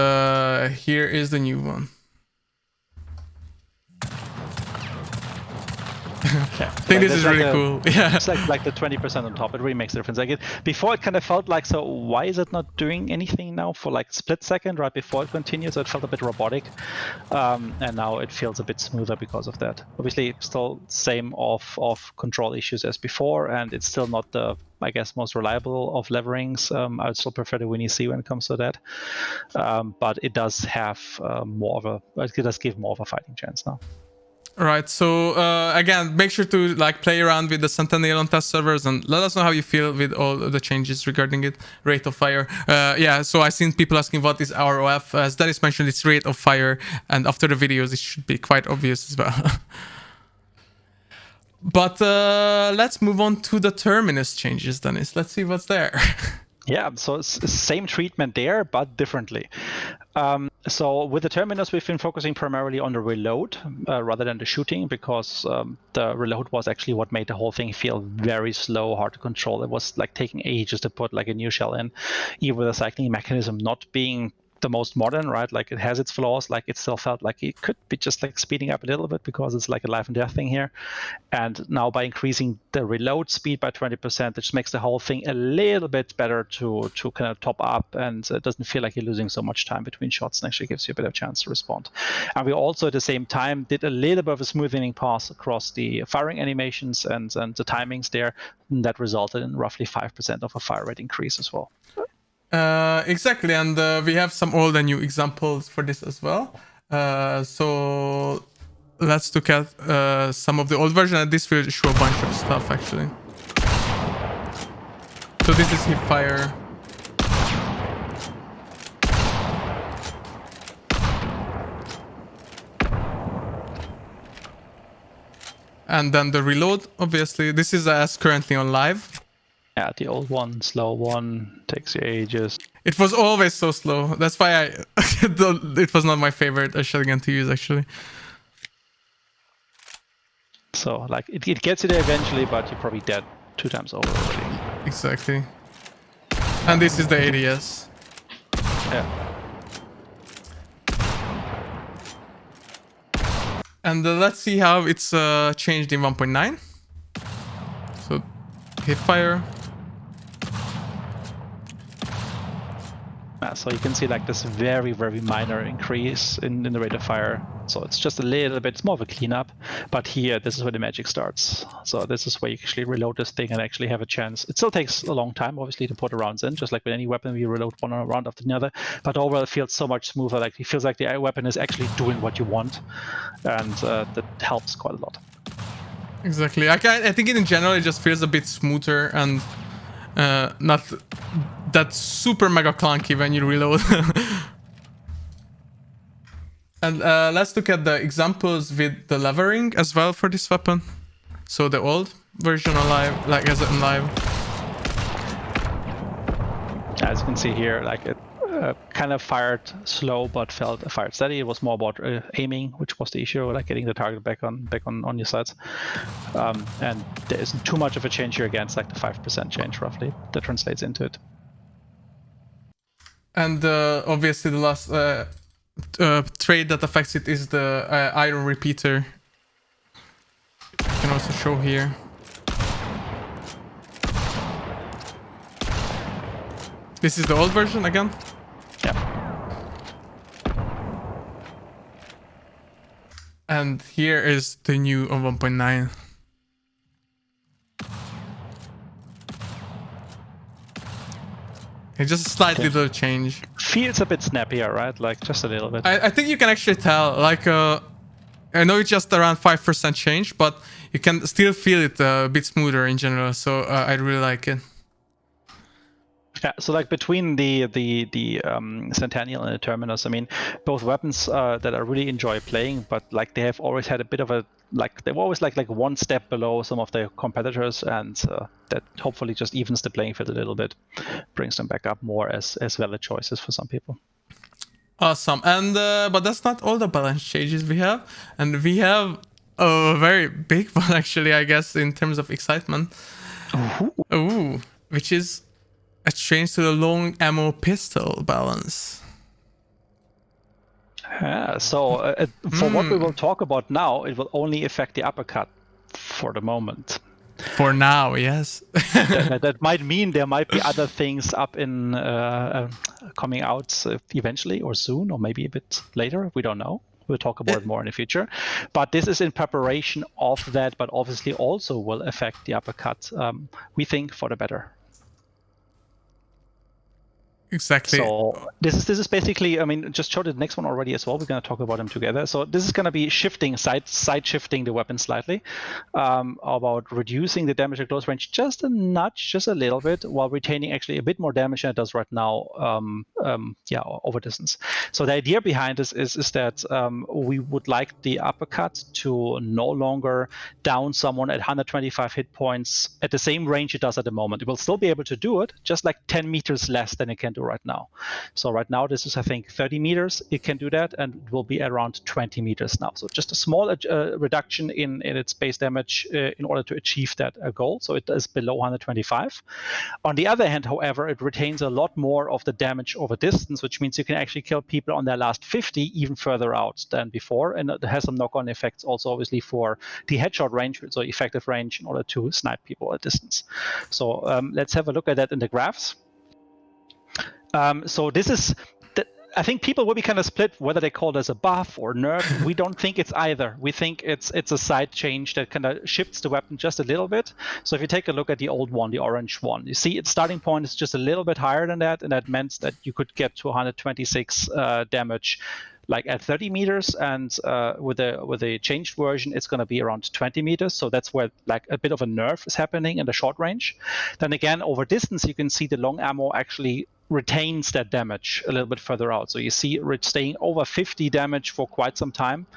here is the new one. Yeah. I think this is really cool. Yeah. It's like the 20% on top. It really makes a difference. Like before, it kind of felt like, so why is it not doing anything now for like split second right before it continues? So it felt a bit robotic, and now it feels a bit smoother because of that. Obviously, still same of control issues as before, and it's still not the, I guess, most reliable of leverings. I would still prefer the Winnie C when it comes to that, but it does have it does give more of a fighting chance now. Right, so again, make sure to like play around with the Centennial on test servers and let us know how you feel with all of the changes regarding it. Rate of fire. Yeah, so I've seen people asking what is ROF. As Dennis mentioned, it's rate of fire, and after the videos, it should be quite obvious as well. But let's move on to the terminus changes, Dennis. Let's see what's there. Yeah, so it's the same treatment there, but differently. So with the terminus, we've been focusing primarily on the reload rather than the shooting, because the reload was actually what made the whole thing feel very slow, hard to control. It was like taking ages to put like a new shell in, even with the cycling mechanism not being the most modern, right? Like it has its flaws, like it still felt like it could be just like speeding up a little bit because it's like a life and death thing here. And now by increasing the reload speed by 20%, it just makes the whole thing a little bit better to kind of top up, and it doesn't feel like you're losing so much time between shots, and actually gives you a bit of chance to respond. And we also at the same time did a little bit of a smoothening pass across the firing animations and the timings there, and that resulted in roughly 5% of a fire rate increase as well. Exactly, and we have some old and new examples for this as well. So let's look at some of the old version, and this will show a bunch of stuff actually. So this is hip fire. And then the reload, obviously. This is as currently on live. Yeah, the old one, slow one, takes you ages. It was always so slow. That's why it was not my favorite shotgun to use, actually. So, like, it gets you there eventually, but you're probably dead 2 times over already. Exactly. And this is the ADS. Yeah. And let's see how it's changed in 1.9. So, hip fire. So you can see like this very, very minor increase in the rate of fire. So it's just a little bit, it's more of a cleanup. But here, this is where the magic starts. So this is where you actually reload this thing and actually have a chance. It still takes a long time, obviously, to put the rounds in, just like with any weapon, we reload one round after the other. But overall, it feels so much smoother. Like it feels like the weapon is actually doing what you want. And that helps quite a lot. Exactly. I think in general, it just feels a bit smoother and not that super mega clunky when you reload. And let's look at the examples with the levering as well for this weapon. So the old version on live, like as in live. As you can see here, like it kind of fired slow, but fired steady. It was more about aiming, which was the issue, like getting the target back on your sights. And there isn't too much of a change here against like the 5% change roughly that translates into it. And obviously the last trait that affects it is the iron repeater. I can also show here. This is the old version again. Yeah. And here is the new on 1.9. Okay, just a slight little change. Feels a bit snappier, right? Like just a little bit. I think you can actually tell. Like I know it's just around 5% change, but you can still feel it a bit smoother in general. So I really like it. Yeah, so like between the Centennial and the Terminus, I mean, both weapons that I really enjoy playing, but like they have always had a bit of a, like they're always like one step below some of their competitors, and that hopefully just evens the playing field a little bit, brings them back up more as valid choices for some people. Awesome. And but that's not all the balance changes we have, and we have a very big one actually, I guess, in terms of excitement. Ooh, which is a change to the long ammo pistol balance. Yeah, so for what we will talk about now, it will only affect the uppercut for the moment. For now, yes. that might mean there might be other things up in coming out eventually or soon, or maybe a bit later. We don't know. We'll talk about it more in the future. But this is in preparation of that, but obviously also will affect the uppercut, we think, for the better. Exactly. So this is basically, I mean, just showed the next one already as well. We're going to talk about them together. So this is going to be shifting, side shifting the weapon slightly, about reducing the damage at close range just a nudge, just a little bit, while retaining actually a bit more damage than it does right now. Over distance. So the idea behind this is that we would like the uppercut to no longer down someone at 125 hit points at the same range it does at the moment. It will still be able to do it, just like 10 meters less than it can do right now. So right now this is, I think, 30 meters. It can do that, and it will be around 20 meters now. So just a small reduction in its base damage in order to achieve that goal. So it is below 125. On the other hand, however, it retains a lot more of the damage over distance, which means you can actually kill people on their last 50 even further out than before. And it has some knock-on effects also, obviously, for the headshot range, so effective range in order to snipe people at distance. So let's have a look at that in the graphs. So this is, I think people will be kind of split whether they call this a buff or nerf. We don't think it's either. We think it's a side change that kind of shifts the weapon just a little bit. So if you take a look at the old one, the orange one, you see its starting point is just a little bit higher than that, and that meant that you could get to 126 damage like at 30 meters, and with a changed version, it's going to be around 20 meters. So that's where like a bit of a nerf is happening in the short range. Then again, over distance, you can see the long ammo actually retains that damage a little bit further out. So you see it staying over 50 damage for quite some time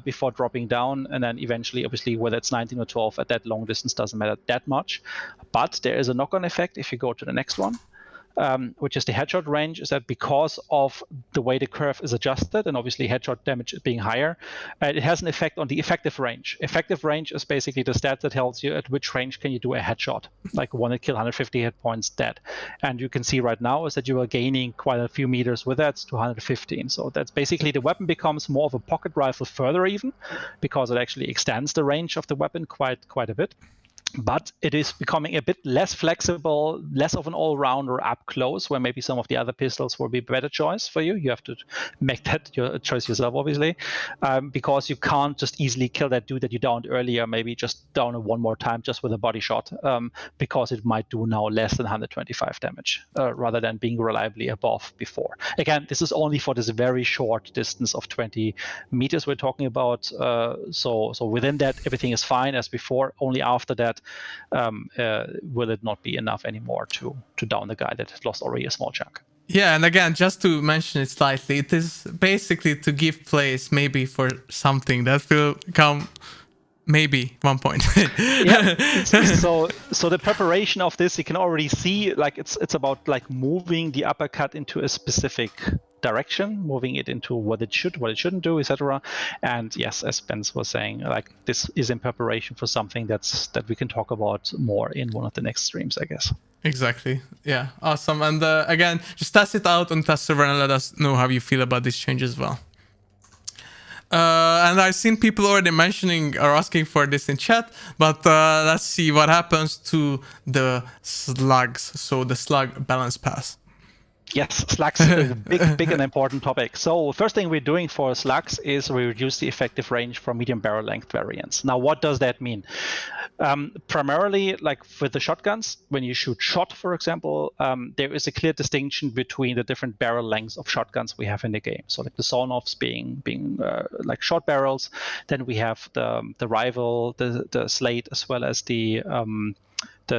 before dropping down. And then eventually, obviously, whether it's 19 or 12 at that long distance doesn't matter that much. But there is a knock-on effect if you go to the next one. Which is the headshot range, is that because of the way the curve is adjusted, and obviously headshot damage being higher, it has an effect on the effective range. Effective range is basically the stat that tells you at which range can you do a headshot, like one that kill 150 hit points dead. And you can see right now is that you are gaining quite a few meters with that to 115. So that's basically the weapon becomes more of a pocket rifle further even, because it actually extends the range of the weapon quite a bit. But it is becoming a bit less flexible, less of an all-rounder up close, where maybe some of the other pistols will be a better choice for you. You have to make that your choice yourself, obviously, because you can't just easily kill that dude that you downed earlier, maybe just down it one more time just with a body shot, because it might do now less than 125 damage, rather than being reliably above before. Again, this is only for this very short distance of 20 meters we're talking about. So within that, everything is fine as before. Only after that, will it not be enough anymore to down the guy that has lost already a small chunk. Yeah, and again, just to mention it slightly, it is basically to give place maybe for something that will come maybe one point. Yeah. So the preparation of this, you can already see, like it's about like moving the uppercut into a specific direction, moving it into what it shouldn't do, etc. And yes, as Bence was saying, like this is in preparation for something that we can talk about more in one of the next streams, I guess. Exactly. Yeah. Awesome. And again, just test it out on test server and let us know how you feel about this change as well. And I've seen people already mentioning or asking for this in chat, but let's see what happens to the slugs. So the slug balance pass. Yes, slugs is a big and important topic. So first thing we're doing for slugs is we reduce the effective range for medium barrel length variants. Now, what does that mean? Primarily, like with the shotguns, when you shoot shot, for example, there is a clear distinction between the different barrel lengths of shotguns we have in the game. So like the sawn-offs being like short barrels, then we have the rival, the slate, as well as the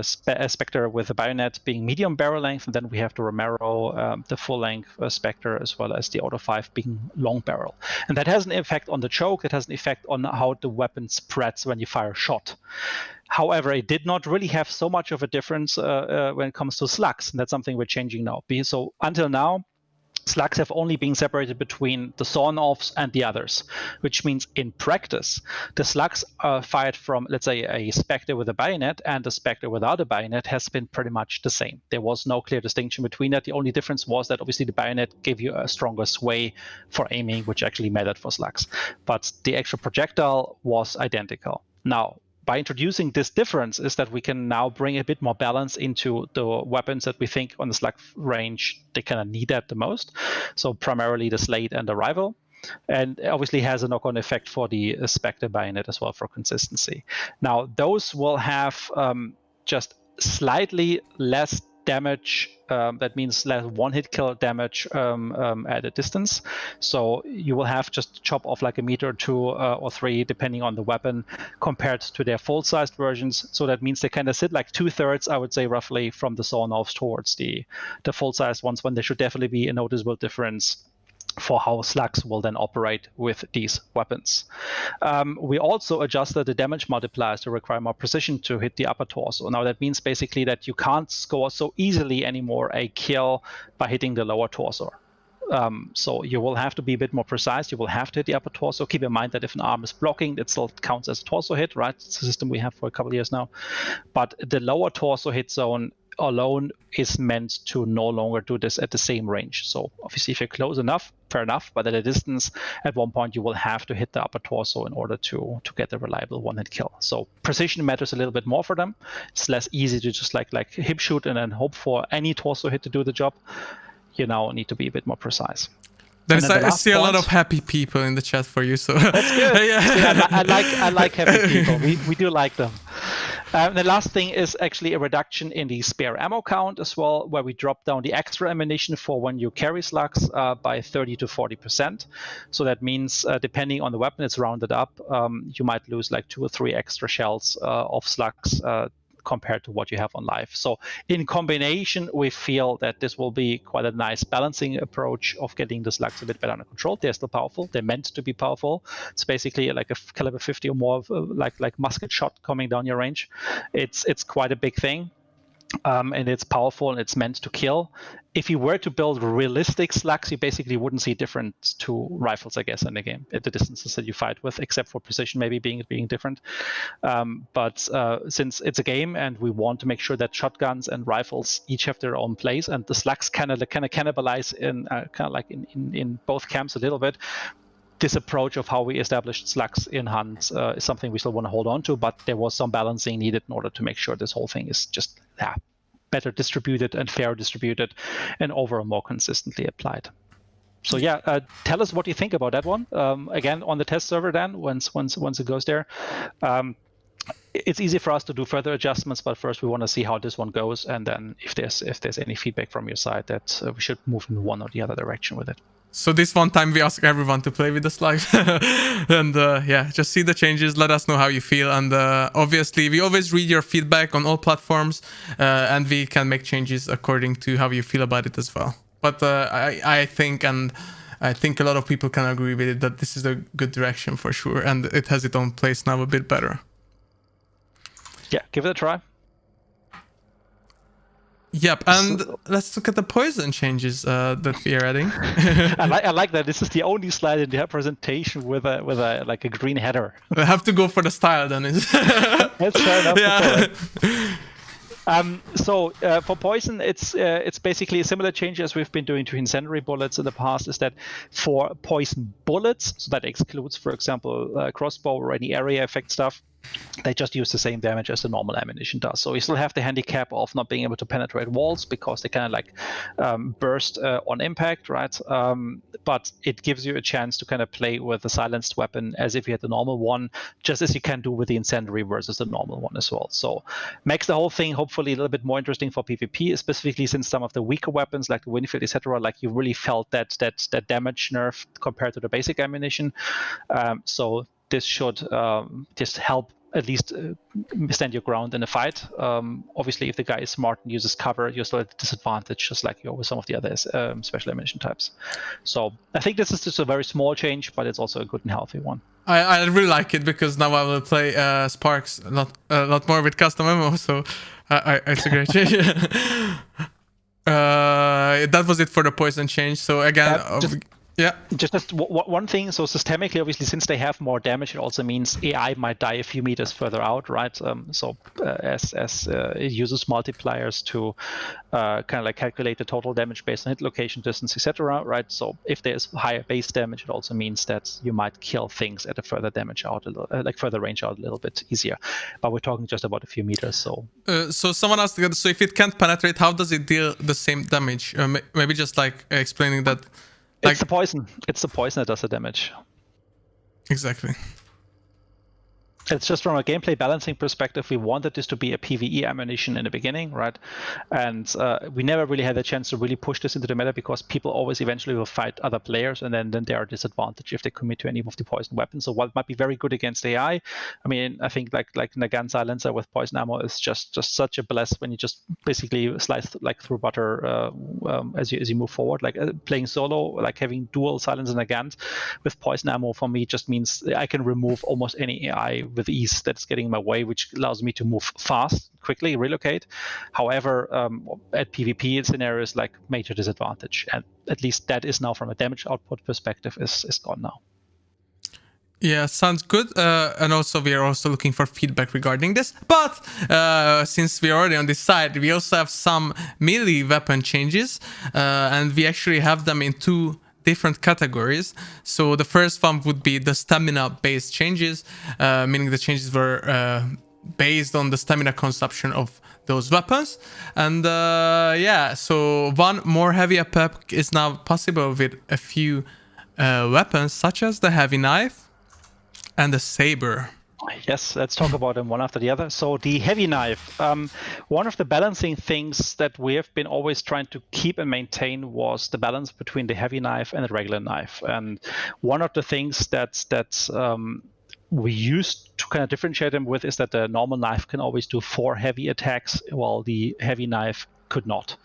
Spectre with the bayonet being medium barrel length, and then we have the Romero, the full length Spectre, as well as the Auto 5 being long barrel. And that has an effect on the choke, it has an effect on how the weapon spreads when you fire a shot. However, it did not really have so much of a difference when it comes to slugs, and that's something we're changing now. So until now, slugs have only been separated between the sawn-offs and the others, which means in practice, the slugs are fired from, let's say, a Spectre with a bayonet and a Spectre without a bayonet has been pretty much the same. There was no clear distinction between that. The only difference was that obviously the bayonet gave you a stronger sway for aiming, which actually mattered for slugs. But the actual projectile was identical. Now, by introducing this difference is that we can now bring a bit more balance into the weapons that we think on the slug range they kind of need that the most. So primarily the Slate and the Rival. And obviously has a knock-on effect for the Spectre bayonet as well for consistency. Now, those will have just slightly less damage. That means less one-hit kill damage at a distance. So you will have just chop off like a meter or 2 or 3, depending on the weapon, compared to their full-sized versions. So that means they kind of sit like 2/3, I would say, roughly from the Zornovs towards the full-sized ones, when there should definitely be a noticeable difference for how Slugs will then operate with these weapons. We also adjusted the damage multipliers to require more precision to hit the upper torso. Now that means basically that you can't score so easily anymore a kill by hitting the lower torso. So you will have to be a bit more precise. You will have to hit the upper torso. Keep in mind that if an arm is blocking, it still counts as a torso hit, right? It's a system we have for a couple of years now. But the lower torso hit zone alone is meant to no longer do this at the same range. So obviously if you're close enough, fair enough, but at a distance, at one point you will have to hit the upper torso in order to get a reliable one-hit kill. So precision matters a little bit more for them. It's less easy to just like hip shoot and then hope for any torso hit to do the job. You now need to be a bit more precise. I see a lot of happy people in the chat for you, so that's good. Yeah, I like happy people. We do like them. The last thing is actually a reduction in the spare ammo count as well, where we drop down the extra ammunition for when you carry Slugs by 30 to 40%. So that means depending on the weapon, it's rounded up. You might lose like 2 or 3 extra shells of Slugs compared to what you have on live. So in combination, we feel that this will be quite a nice balancing approach of getting the Slugs a bit better under control. They're still powerful. They're meant to be powerful. It's basically like a caliber 50 or more, like musket shot coming down your range. It's quite a big thing. And it's powerful and it's meant to kill. If you were to build realistic Slugs, you basically wouldn't see different to rifles, I guess, in the game at the distances that you fight with, except for precision maybe being different. But since it's a game and we want to make sure that shotguns and rifles each have their own place, and the Slugs kind of cannibalize in both camps a little bit. This approach of how we established Slugs in Hunt is something we still want to hold on to, but there was some balancing needed in order to make sure this whole thing is just better distributed and fair distributed and overall more consistently applied. So tell us what you think about that one. Again, on the test server then, once it goes there. It's easy for us to do further adjustments, but first we want to see how this one goes, and then if there's any feedback from your side that we should move in one or the other direction with it. So this one time we ask everyone to play with the Slugs and just see the changes, let us know how you feel, and obviously we always read your feedback on all platforms and we can make changes according to how you feel about it as well. But I think a lot of people can agree with it that this is a good direction for sure, and it has its own place now a bit better. Yeah, give it a try. Yep, and let's look at the poison changes that we are adding. I like that. This is the only slide in the presentation with a like a green header. I have to go for the style then. That's fair enough. Yeah. So for poison, it's basically a similar change as we've been doing to incendiary bullets in the past. Is that for poison bullets, so that excludes, for example, crossbow or any area effect stuff. They just use the same damage as the normal ammunition does. So you still have the handicap of not being able to penetrate walls because they kind of like burst on impact, right? But it gives you a chance to kind of play with the silenced weapon as if you had the normal one, just as you can do with the incendiary versus the normal one as well. So makes the whole thing hopefully a little bit more interesting for PvP, specifically since some of the weaker weapons like the Winfield, etc., like you really felt that damage nerf compared to the basic ammunition. So this should just help at least stand your ground in a fight. Obviously, if the guy is smart and uses cover, you're still at a disadvantage, just like you're with some of the other special ammunition types. So I think this is just a very small change, but it's also a good and healthy one. I really like it because now I will play Sparks a lot more with custom ammo, so it's a great change. That was it for the poison change. So again... Yeah. Just one thing. So systemically, obviously, since they have more damage, it also means AI might die a few meters further out, right? As it uses multipliers to kind of like calculate the total damage based on hit location, distance, etc., right? So if there's higher base damage, it also means that you might kill things at a further damage out, further range out a little bit easier. But we're talking just about a few meters. So someone asked, so if it can't penetrate, how does it deal the same damage? Maybe just like explaining that. It's the poison. It's the poison that does the damage. Exactly. It's just from a gameplay balancing perspective, we wanted this to be a PvE ammunition in the beginning, right? And we never really had a chance to really push this into the meta because people always eventually will fight other players, and then they are disadvantaged if they commit to any of the poison weapons. So while it might be very good against AI, I mean, I think like Nagan Silencer with poison ammo is just such a bless when you just basically slice like through butter as you move forward. Like playing solo, like having dual Silencer Nagant with poison ammo for me just means I can remove almost any AI with ease that's getting in my way, which allows me to move fast, quickly, relocate. However, at PvP scenarios, like major disadvantage, and at least that is now from a damage output perspective is gone now. Yeah, sounds good. And also, we are also looking for feedback regarding this. But since we're already on this side, we also have some melee weapon changes, and we actually have them in 2 different categories. So the first one would be the stamina-based changes, meaning the changes were based on the stamina consumption of those weapons. And yeah, so one more heavy attack is now possible with a few weapons, such as the heavy knife and the saber. Yes, let's talk about them one after the other. So the heavy knife, one of the balancing things that we have been always trying to keep and maintain was the balance between the heavy knife and the regular knife. And one of the things that we used to kind of differentiate them with is that the normal knife can always do 4 heavy attacks, while the heavy knife could not.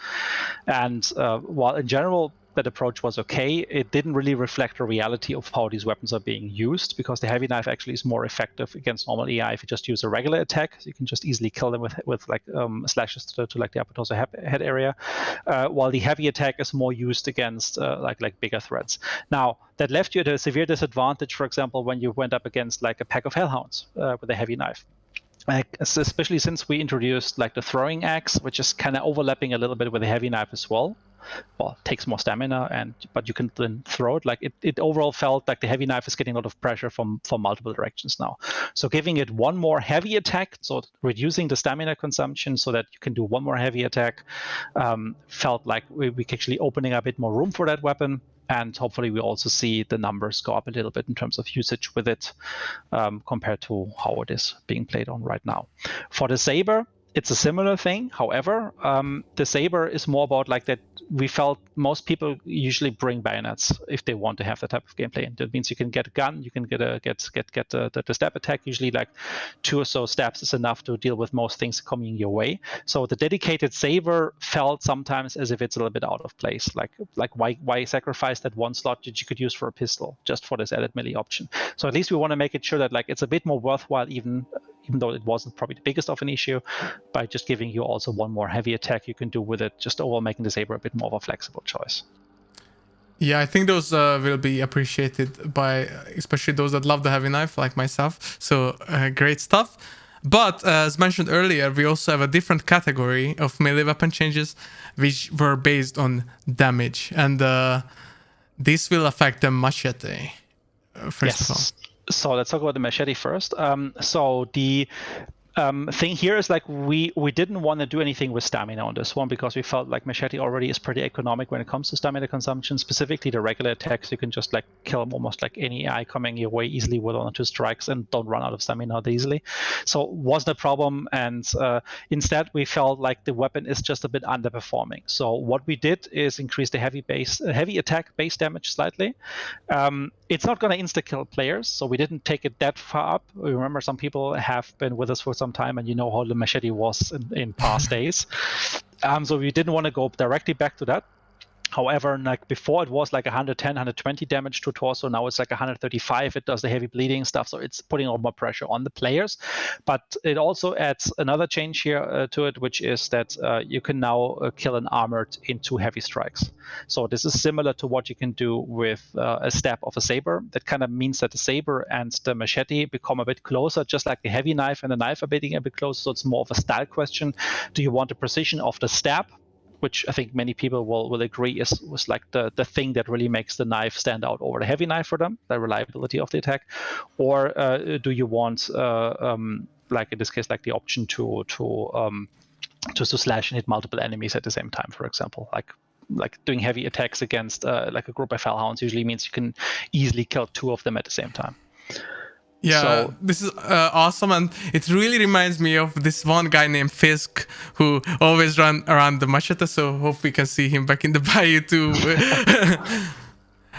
And while in general that approach was okay, it didn't really reflect the reality of how these weapons are being used, because the heavy knife actually is more effective against normal AI if you just use a regular attack. So you can just easily kill them with like slashes to like the upper torso head area, while the heavy attack is more used against like bigger threats. Now that left you at a severe disadvantage, for example, when you went up against like a pack of hellhounds with a heavy knife. Especially since we introduced like the throwing axe, which is kind of overlapping a little bit with the heavy knife as well. Well, it takes more stamina, but you can then throw it. Like it overall felt like the heavy knife is getting a lot of pressure from multiple directions now. So giving it one more heavy attack, so reducing the stamina consumption so that you can do one more heavy attack, felt like we actually opening a bit more room for that weapon. And hopefully we also see the numbers go up a little bit in terms of usage with it compared to how it is being played on right now. For the saber, it's a similar thing. However, the saber is more about like that. We felt most people usually bring bayonets if they want to have that type of gameplay. And that means you can get a gun, you can get the stab attack. Usually, like 2 or so stabs is enough to deal with most things coming your way. So the dedicated saber felt sometimes as if it's a little bit out of place. Like why sacrifice that one slot that you could use for a pistol just for this added melee option? So at least we want to make it sure that like it's a bit more worthwhile, even though it wasn't probably the biggest of an issue, by just giving you also one more heavy attack you can do with it, just overall making the saber a bit more of a flexible choice. Yeah, I think those will be appreciated by especially those that love the heavy knife like myself. So great stuff. But as mentioned earlier, we also have a different category of melee weapon changes which were based on damage, and this will affect the machete first of all. So let's talk about the machete first. So the thing here is like we didn't want to do anything with stamina on this one because we felt like machete already is pretty economic when it comes to stamina consumption, specifically the regular attacks. You can just like kill them almost like any AI coming your way easily with 1 or 2 strikes and don't run out of stamina that easily. So it wasn't a problem, and instead we felt like the weapon is just a bit underperforming. So what we did is increase the heavy attack base damage slightly. It's not going to insta-kill players, so we didn't take it that far up. We remember some people have been with us for some time, and you know how the machete was in past days. So we didn't want to go directly back to that. However, like before it was like 110, 120 damage to torso. Now it's like 135. It does the heavy bleeding stuff. So it's putting a lot more pressure on the players. But it also adds another change here to it, which is that you can now kill an armored in 2 heavy strikes. So this is similar to what you can do with a stab of a saber. That kind of means that the saber and the machete become a bit closer, just like the heavy knife and the knife are getting a bit closer. So it's more of a style question. Do you want the precision of the stab, which I think many people will agree was like the thing that really makes the knife stand out over the heavy knife for them, the reliability of the attack? Or do you want, like in this case, like the option to slash and hit multiple enemies at the same time, for example? Like doing heavy attacks against like a group of hellhounds usually means you can easily kill 2 of them at the same time. Yeah, So, this is awesome, and it really reminds me of this one guy named Fisk who always run around the machete. So hope we can see him back in the bayou too.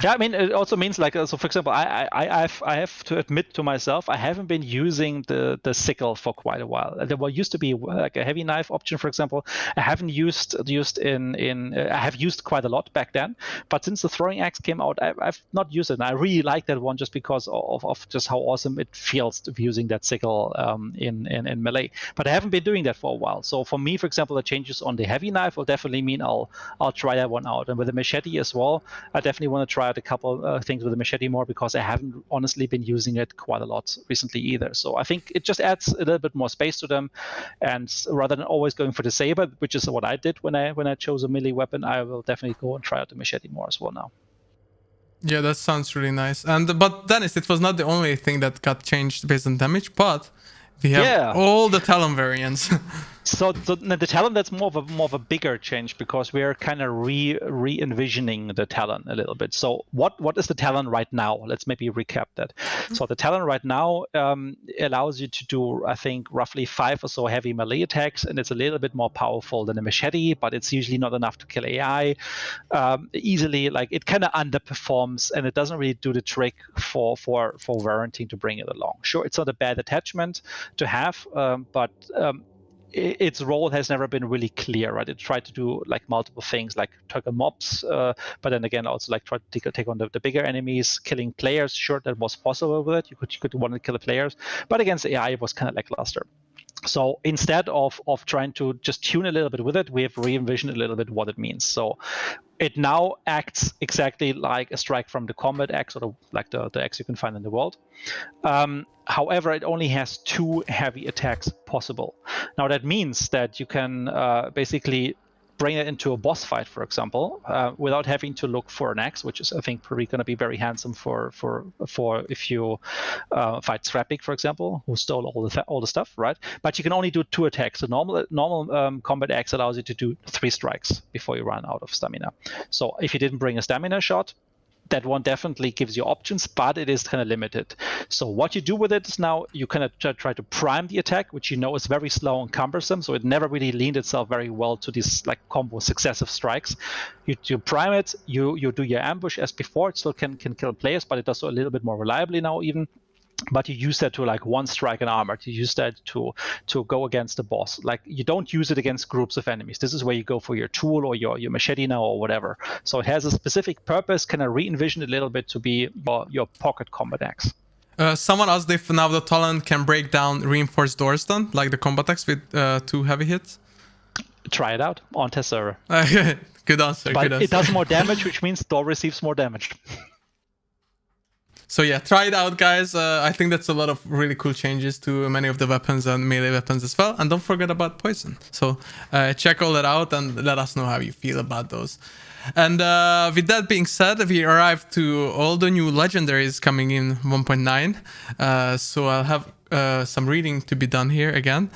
yeah, I mean, it also means like, so for example, I have to admit to myself, I haven't been using the sickle for quite a while. There used to be like a heavy knife option, for example. I haven't used I have used quite a lot back then, but since the throwing axe came out, I've not used it. And I really like that one just because of just how awesome it feels to be using that sickle in melee. But I haven't been doing that for a while. So for me, for example, the changes on the heavy knife will definitely mean I'll try that one out. And with the machete as well, I definitely want to try out a couple things with the machete more, because I haven't honestly been using it quite a lot recently either. So I think it just adds a little bit more space to them, and rather than always going for the saber, which is what I did when I chose a melee weapon, I will definitely go and try out the machete more as well now. Yeah, that sounds really nice. But Dennis, it was not the only thing that got changed based on damage, but we have all the Talon variants. So the Talon, that's more of a bigger change, because we're kind of re-envisioning the Talon a little bit. So what is the Talon right now? Let's maybe recap that. So the Talon right now allows you to do, I think, roughly 5 or so heavy melee attacks, and it's a little bit more powerful than a machete, but it's usually not enough to kill AI easily. Like, it kind of underperforms, and it doesn't really do the trick for warranting to bring it along. Sure, it's not a bad attachment to have, but its role has never been really clear, right? It tried to do like multiple things, like target mobs, but then again also like try to take on the bigger enemies, killing players. Sure, that was possible with it. You could want to kill the players, but against AI it was kind of lackluster. So instead of trying to just tune a little bit with it, we have re-envisioned a little bit what it means. So it now acts exactly like a strike from the combat axe, or like the axe you can find in the world. However, it only has 2 heavy attacks possible. Now that means that you can basically bring it into a boss fight, for example, without having to look for an axe, which is, I think, probably going to be very handsome for if you fight Scrapik, for example, who stole all the stuff, right? But you can only do 2 attacks. The normal combat axe allows you to do 3 strikes before you run out of stamina. So if you didn't bring a stamina shot, that one definitely gives you options, but it is kind of limited. So what you do with it is now you kind of try to prime the attack, which you know is very slow and cumbersome, so it never really leaned itself very well to these like combo successive strikes. You prime it, you do your ambush as before. It still can kill players, but it does so a little bit more reliably now even. But you use that to like one strike an armor. You use that to go against the boss. Like, you don't use it against groups of enemies. This is where you go for your tool or your machete now or whatever. So it has a specific purpose. Can I re-envision it a little bit to be your pocket combat axe? Someone asked if now the Talon can break down reinforced doors then, like the combat axe with 2 heavy hits. Try it out on test server. Good answer. But it does more damage, which means door receives more damage. So yeah, try it out, guys. I think that's a lot of really cool changes to many of the weapons and melee weapons as well. And don't forget about poison. So check all that out and let us know how you feel about those. And with that being said, we arrived to all the new legendaries coming in 1.9. So I'll have some reading to be done here again.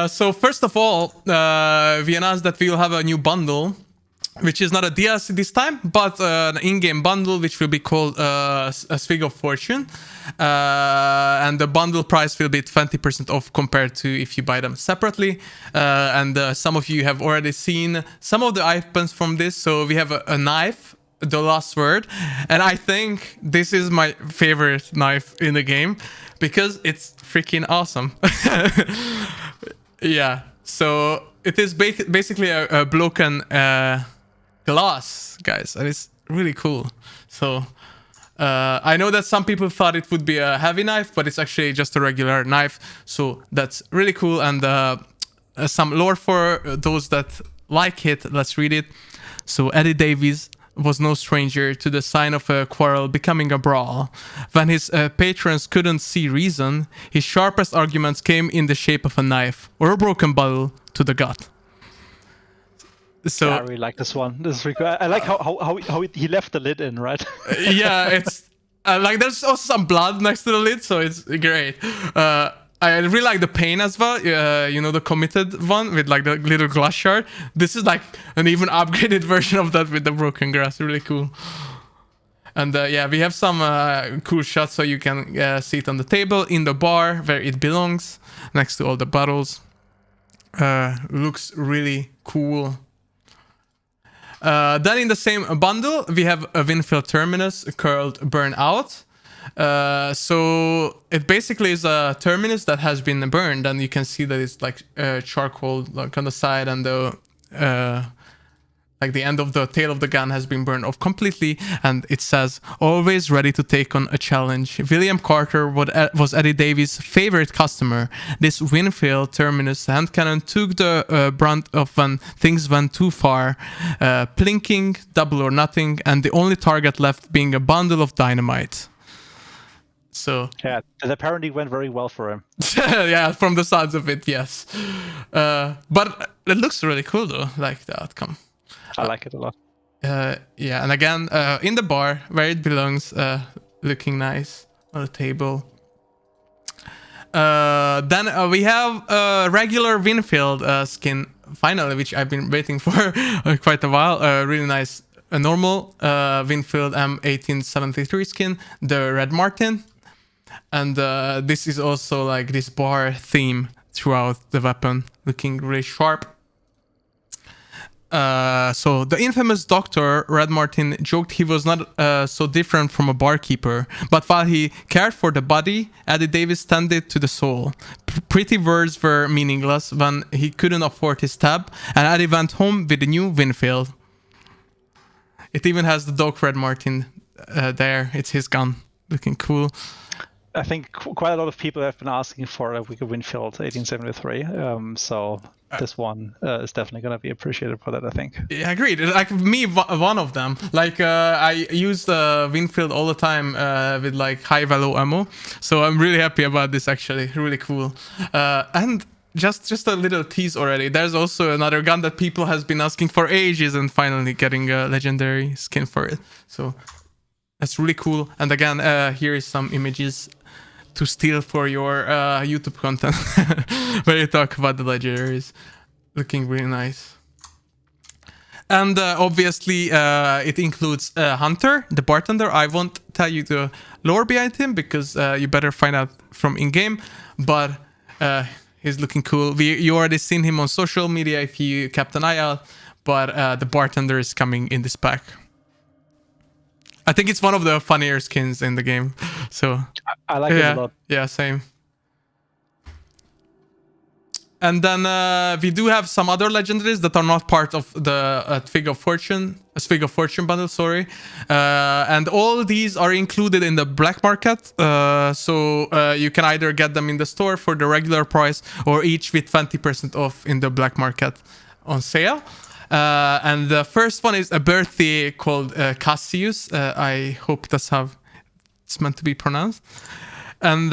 So first of all, we announced that we'll have a new bundle, which is not a DLC this time, but an in-game bundle, which will be called a Swig of Fortune. And the bundle price will be 20% off compared to if you buy them separately. And some of you have already seen some of the items from this. So we have a knife, the last word. And I think this is my favorite knife in the game because it's freaking awesome. Yeah, so it is basically a broken glass, guys, and it's really cool. So I know that some people thought it would be a heavy knife, but it's actually just a regular knife. So that's really cool. And some lore for those that like it. Let's read it. So Eddie Davies was no stranger to the sign of a quarrel becoming a brawl. When his patrons couldn't see reason, his sharpest arguments came in the shape of a knife or a broken bottle to the gut. So yeah, I really like this one. This is really cool. I like how he left the lid in, right? Yeah, it's like there's also some blood next to the lid, so it's great. I really like the pain as well. You know, the committed one with like the little glass shard. This is like an even upgraded version of that with the broken glass. Really cool. And yeah, we have some cool shots so you can see it on the table in the bar where it belongs, next to all the bottles. Looks really cool. Then in the same bundle, we have a Winfield terminus called Burnout. So it basically is a terminus that has been burned, and you can see that it's like charcoal like on the side, and the like the end of the tail of the gun has been burned off completely, and it says, always ready to take on a challenge. William Carter was Eddie Davies' favorite customer. This Winfield terminus hand cannon took the brunt of when things went too far, plinking, double or nothing, and the only target left being a bundle of dynamite. So yeah, it apparently went very well for him. Yeah, from the sounds of it, yes. But it looks really cool though, like the outcome. I like it a lot. Yeah, and again, in the bar where it belongs, looking nice on the table. Then we have a regular Winfield skin, finally, which I've been waiting for quite a while. Really nice, a normal Winfield M1873 skin, the Red Martin. And this is also like this bar theme throughout the weapon, looking really sharp. So the infamous doctor, Red Martin, joked he was not so different from a barkeeper, but while he cared for the body, Eddie Davis tended to the soul. Pretty words were meaningless when he couldn't afford his tab, and Eddie went home with a new Winfield. It even has the dog Red Martin there. It's his gun, looking cool. I think quite a lot of people have been asking for a Wicker Winfield 1873, so this one is definitely going to be appreciated for that, I think. Yeah, agreed. Like me, one of them. Like I use the Winfield all the time with like high value ammo, so I'm really happy about this. Actually, really cool. And just a little tease already. There's also another gun that people has been asking for ages, and finally getting a legendary skin for it. So that's really cool. And again, here is some images to steal for your YouTube content where you talk about the legendaries. Looking really nice. And obviously it includes Hunter, the bartender. I won't tell you the lore behind him because you better find out from in-game, but he's looking cool. You already seen him on social media if you kept an eye out, but the bartender is coming in this pack. I think it's one of the funnier skins in the game. So I like it a lot. Yeah, same. And then we do have some other legendaries that are not part of the Twig of Fortune bundle, sorry. And all these are included in the black market. So you can either get them in the store for the regular price or each with 20% off in the black market on sale. And the first one is a birthday called Cassius. I hope that's how it's meant to be pronounced. And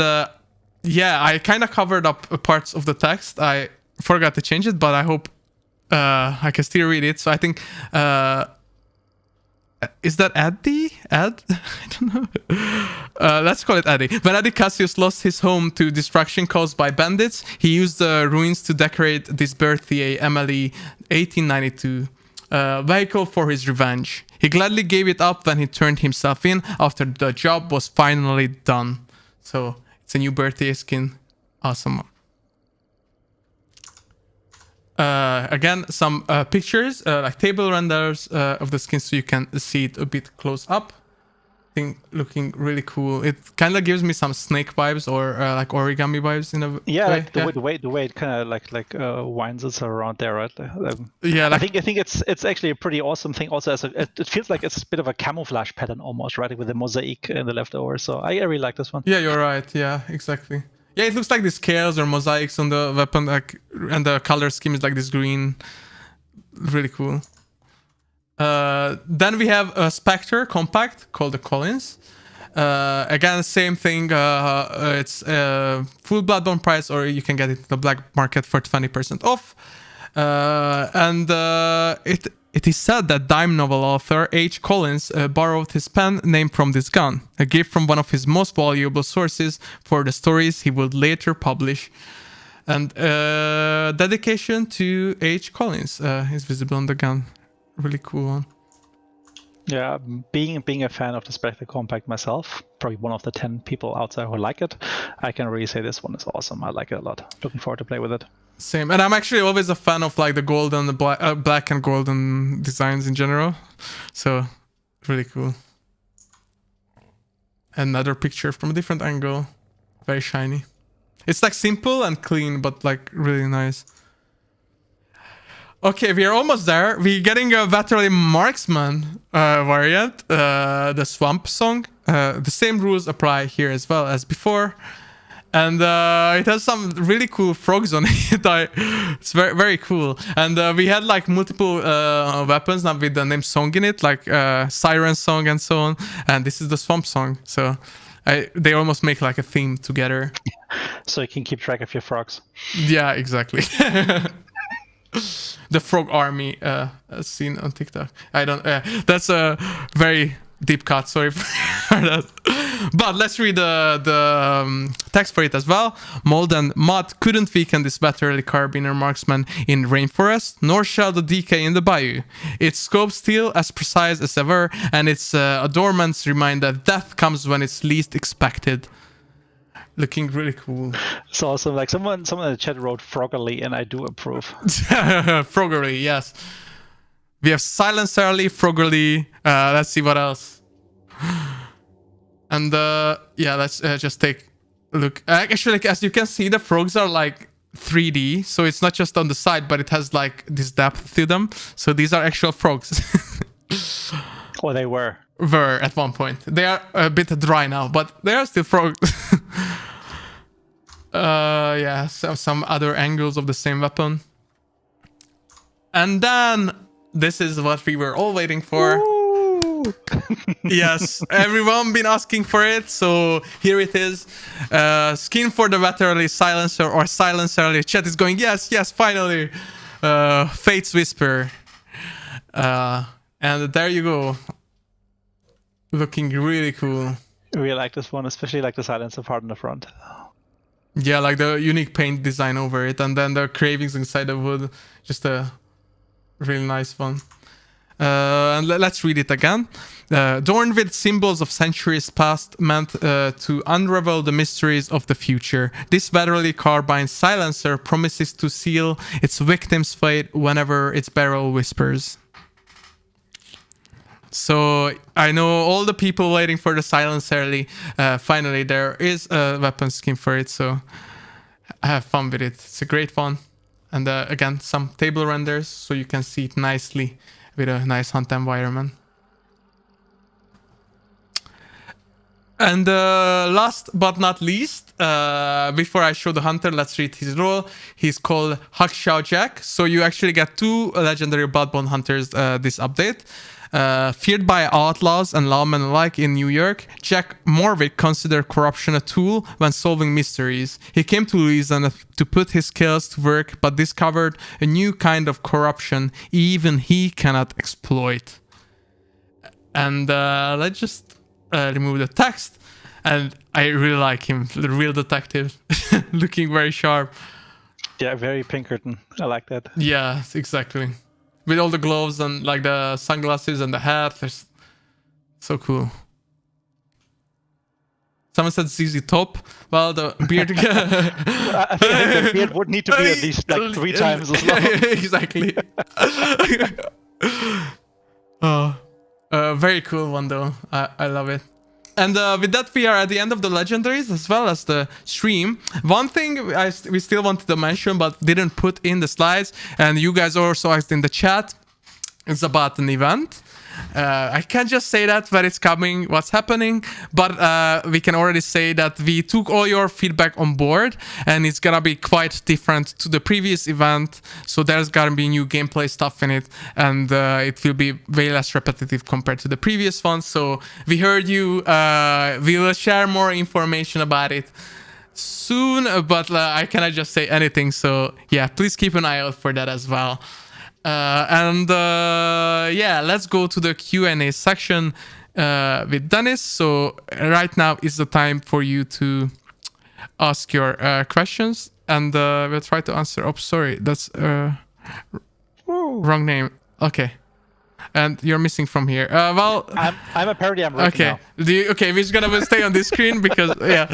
yeah, I kind of covered up parts of the text. I forgot to change it, but I hope I can still read it. So I think, is that Eddie? Ed? I don't know. Let's call it Eddie. When Eddie Cassius lost his home to destruction caused by bandits, he used the ruins to decorate this birthday MLE 1892 vehicle for his revenge. He gladly gave it up when he turned himself in after the job was finally done. So it's a new birthday skin. Awesome. Again, some pictures, like table renders of the skin so you can see it a bit close up. I think looking really cool. It kind of gives me some snake vibes or like origami vibes in a way. Like the way it kind of like winds us around there, right? Yeah, like, I think it's actually a pretty awesome thing. Also, it feels like it's a bit of a camouflage pattern almost, right, with the mosaic in the leftover. So I really like this one. Yeah, you're right. Yeah, exactly. Yeah, it looks like the scales or mosaics on the weapon, like, and the color scheme is like this green. Really cool. Then we have a Spectre compact called the Collins. Again, same thing. It's full Bloodborne price, or you can get it in the black market for 20% off. And it is said that dime novel author H. Collins borrowed his pen name from this gun, a gift from one of his most valuable sources for the stories he would later publish. And dedication to H. Collins is visible on the gun. Really cool one. Yeah, being a fan of the Spectre Compact myself, probably one of the 10 people out there who like it, I can really say this one is awesome. I like it a lot. Looking forward to play with it. Same, and I'm actually always a fan of like the golden, the black and golden designs in general. So really cool. Another picture from a different angle, very shiny. It's like simple and clean, but like really nice. Okay, we are almost there. We're getting a veteran marksman variant, the swamp song. The same rules apply here as well as before. And it has some really cool frogs on it. It's very, very cool. And we had like multiple weapons now with the name song in it, like siren song and so on. And this is the swamp song. So they almost make like a theme together. So you can keep track of your frogs. Yeah, exactly. The frog army seen on TikTok. I don't. That's a very deep cut. Sorry for that. But let's read the text for it as well. Mold and mud couldn't weaken this veteran carabiner marksman in rainforest, nor shall the decay in the bayou. Its scope still as precise as ever, and its adornments remind that death comes when it's least expected. Looking really cool. It's awesome. Like someone in the chat wrote froggerly, and I do approve. Froggerly, yes. We have silencerly, froggerly. Let's see what else. And yeah, let's just take a look. Actually, as you can see, the frogs are like 3D, so it's not just on the side, but it has like this depth to them. So these are actual frogs. Or they were at one point. They are a bit dry now, but they are still frogs. Yeah, so some other angles of the same weapon. And then this is what we were all waiting for. Yes, everyone been asking for it, so here it is. Skin for the veteran silencer or silencerly. Chat is going, yes, finally. Fate's Whisper. And there you go. Looking really cool. We like this one, especially like the silencer part in the front. Yeah, like the unique paint design over it, and then the cravings inside the wood. Just a really nice one. And let's read it again. Adorned with symbols of centuries past, meant to unravel the mysteries of the future. This veteran carbine silencer promises to seal its victim's fate whenever its barrel whispers. So I know all the people waiting for the silencerly. Finally, there is a weapon skin for it, so have fun with it. It's a great one. And again, some table renders so you can see it nicely with a nice hunt environment. And last but not least, before I show the hunter, let's read his role. He's called Hakshao Jack. So you actually get 2 legendary Bloodborne hunters this update. Feared by outlaws and lawmen alike in New York, Jack Morwick considered corruption a tool when solving mysteries. He came to Louisiana to put his skills to work, but discovered a new kind of corruption even he cannot exploit. And let's just remove the text. And I really like him, the real detective, looking very sharp. Yeah, very Pinkerton. I like that. Yeah, exactly. With all the gloves and like the sunglasses and the hat. There's so cool. Someone said ZZ Top. Well, the beard. I feel like the beard would need to be at least like 3 times as long. Exactly. Very cool one though. I love it. And with that, we are at the end of the legendaries as well as the stream. One thing we still wanted to mention but didn't put in the slides, and you guys also asked in the chat, it's about an event. I can't just say that when it's coming, what's happening, but we can already say that we took all your feedback on board, and it's gonna be quite different to the previous event. So there's gonna be new gameplay stuff in it, and it will be way less repetitive compared to the previous one. So we heard you. We will share more information about it soon, but I cannot just say anything. So yeah, please keep an eye out for that as well. Yeah, let's go to the Q&A section with Dennis. So right now is the time for you to ask your questions, and we'll try to answer. Oh, sorry, that's wrong name. Okay. And you're missing from here. Well, I'm apparently I'm right okay. now. Okay, we're just gonna stay on this screen because yeah.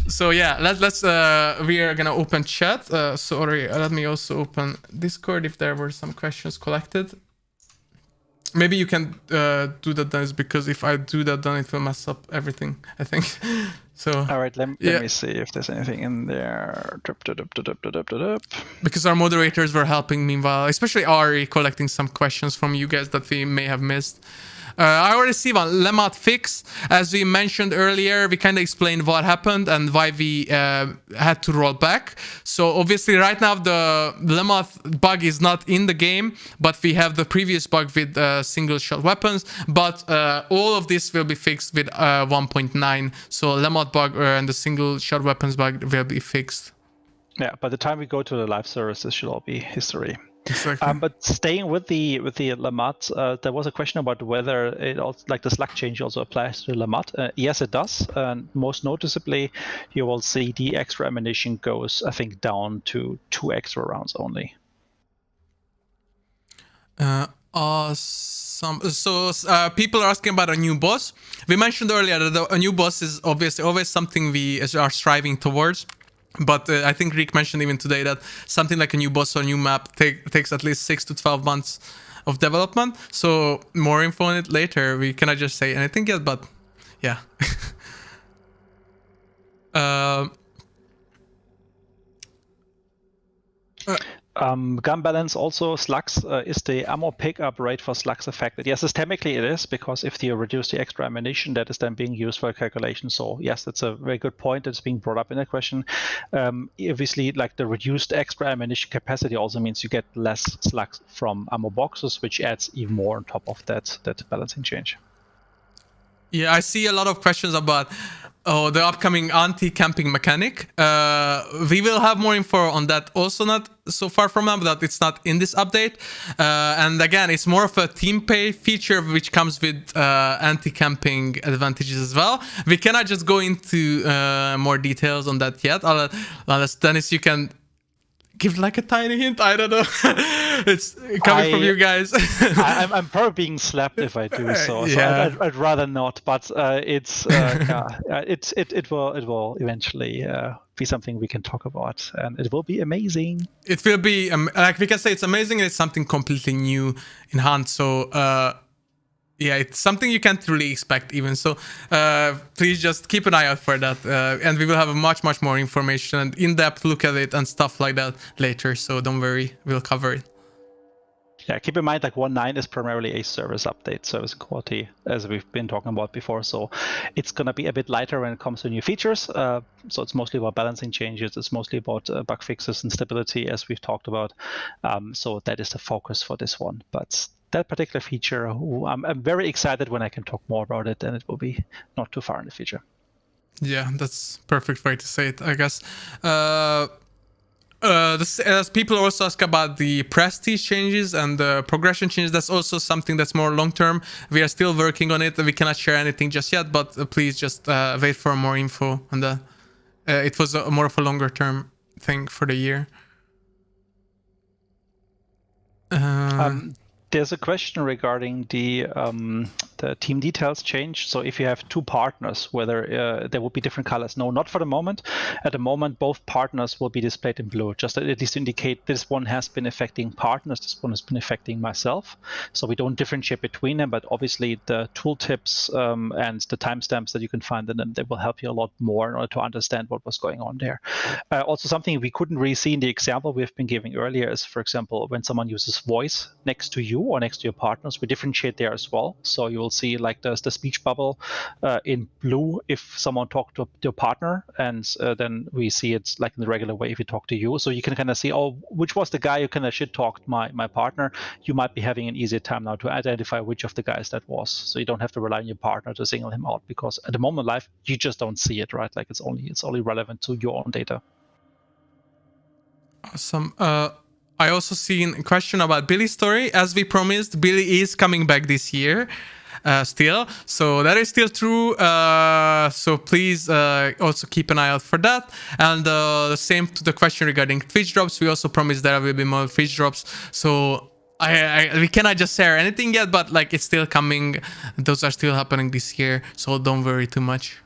So yeah, let's we are gonna open chat. Sorry, let me also open Discord if there were some questions collected. Maybe you can do that, Dennis, because if I do that, then it will mess up everything, I think. So all right, let me see if there's anything in there. Because our moderators were helping meanwhile, especially Ari, collecting some questions from you guys that we may have missed. I already see one, Lemmat fix. As we mentioned earlier, we kind of explained what happened and why we had to roll back. So obviously right now the Lemmat bug is not in the game, but we have the previous bug with single shot weapons. But all of this will be fixed with 1.9. So Lemmat bug and the single shot weapons bug will be fixed. Yeah, by the time we go to the live service, this should all be history. Exactly. But staying with the Lemmat, there was a question about whether it also, like the slug change also applies to Lemmat. Yes, it does. And most noticeably, you will see the extra ammunition goes, I think, down to 2 extra rounds only. Awesome. So people are asking about a new boss. We mentioned earlier that a new boss is obviously always something we are striving towards. But I think Rick mentioned even today that something like a new boss or a new map takes at least 6 to 12 months of development. So more info on it later. We cannot just say anything yet, but yeah. Gun balance also, Slugs, is the ammo pickup rate for Slugs affected? Yes, systemically it is, because if you reduce the extra ammunition, that is then being used for a calculation. So yes, that's a very good point that's being brought up in that question. Obviously, like the reduced extra ammunition capacity also means you get less Slugs from ammo boxes, which adds even more on top of that balancing change. Yeah, I see a lot of questions about the upcoming anti-camping mechanic. We will have more info on that also, not so far from now, but it's not in this update. And again, it's more of a team pay feature which comes with anti-camping advantages as well. We cannot just go into more details on that yet. Unless Dennis, you can give like a tiny hint. I don't know. It's coming from you guys. I'm probably being slapped if I do so. Yeah. So I'd rather not. But it will eventually be something we can talk about, and it will be amazing. It will be like we can say it's amazing. It's something completely new in hand. So. Yeah, it's something you can't really expect even. So please just keep an eye out for that. And we will have a much more information and in-depth look at it and stuff like that later. So don't worry, we'll cover it. Yeah, keep in mind like 1.9 is primarily a service update, service quality, as we've been talking about before. So it's going to be a bit lighter when it comes to new features. So it's mostly about balancing changes. It's mostly about bug fixes and stability, as we've talked about. So that is the focus for this one. But that particular feature, I'm very excited when I can talk more about it, and it will be not too far in the future. Yeah, that's perfect way to say it, I guess. As people also ask about the prestige changes and the progression changes, that's also something that's more long-term. We are still working on it. We cannot share anything just yet, but please just wait for more info on that. It was more of a longer-term thing for the year. There's a question regarding the team details change. So if you have 2 partners, whether there will be different colors. No, not for the moment. At the moment, both partners will be displayed in blue, just at least to indicate this one has been affecting partners, this one has been affecting myself. So we don't differentiate between them, but obviously the tooltips and the timestamps that you can find in them, they will help you a lot more in order to understand what was going on there. Also, something we couldn't really see in the example we've been giving earlier is, for example, when someone uses voice next to you or next to your partners, we differentiate there as well. So you will see like there's the speech bubble in blue if someone talked to your partner, and then we see it like in the regular way if you talk to you. So you can kind of see, oh, which was the guy who kind of shit talked my partner. You might be having an easier time now to identify which of the guys that was. So you don't have to rely on your partner to single him out, because at the moment live you just don't see it, right? Like it's only relevant to your own data. Awesome. I also seen a question about Billy's story. As we promised, Billy is coming back this year still. So that is still true. So please also keep an eye out for that. And the same to the question regarding Twitch drops. We also promised there will be more Twitch drops. So we cannot just share anything yet, but like it's still coming. Those are still happening this year, so don't worry too much.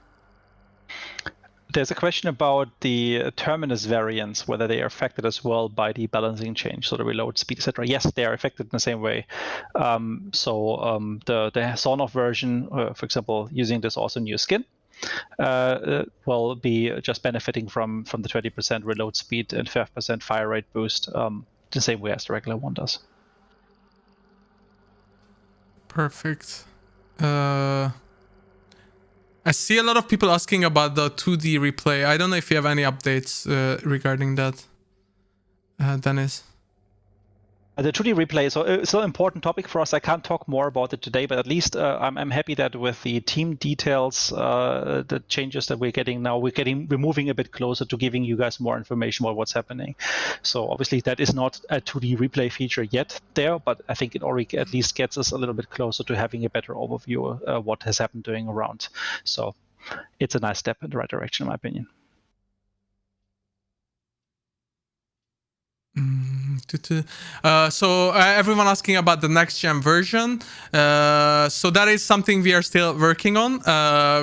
There's a question about the terminus variants, whether they are affected as well by the balancing change, so the reload speed, etc. Yes, they are affected in the same way. The Sawn-off version, for example, using this awesome new skin, will be just benefiting from the 20% reload speed and 5% fire rate boost, the same way as the regular one does. Perfect. I see a lot of people asking about the 2D replay. I don't know if you have any updates regarding that, Dennis. The 2D replay is still an important topic for us. I can't talk more about it today, but at least I'm happy that with the team details, the changes that we're getting now, we're moving a bit closer to giving you guys more information about what's happening. So obviously that is not a 2D replay feature yet there, but I think it already at least gets us a little bit closer to having a better overview of what has happened doing around. So it's a nice step in the right direction, in my opinion. Everyone asking about the next gen version. So that is something we are still working on.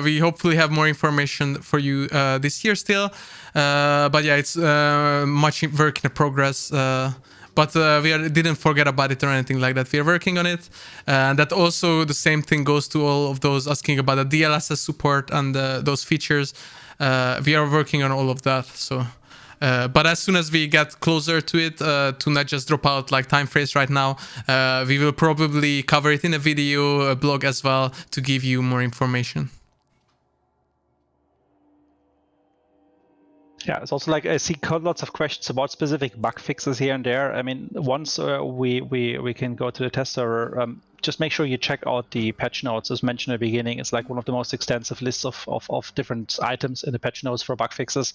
We hopefully have more information for you this year still. But yeah, it's much work in progress. But didn't forget about it or anything like that. We are working on it. And that also the same thing goes to all of those asking about the DLSS support and those features. We are working on all of that. So. But as soon as we get closer to it, to not just drop out like time phrase right now, we will probably cover it in a video, a blog as well, to give you more information. Yeah, it's also like I see lots of questions about specific bug fixes here and there. I mean, once we can go to the test server, just make sure you check out the patch notes. As mentioned at the beginning, it's like one of the most extensive lists of different items in the patch notes for bug fixes.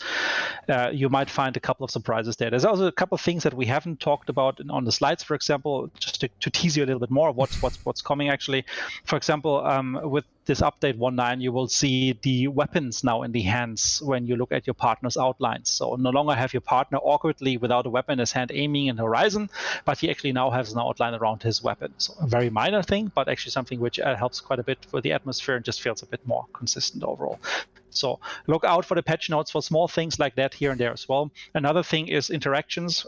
You might find a couple of surprises there. There's also a couple of things that we haven't talked about on the slides, for example, just to tease you a little bit more of what's coming actually. For example, with this update 1.9, you will see the weapons now in the hands when you look at your partner's outlines. So no longer have your partner awkwardly without a weapon in his hand aiming in the horizon, but he actually now has an outline around his weapon. So a very minor thing, but actually something which helps quite a bit for the atmosphere and just feels a bit more consistent overall. So look out for the patch notes for small things like that here and there as well. Another thing is interactions.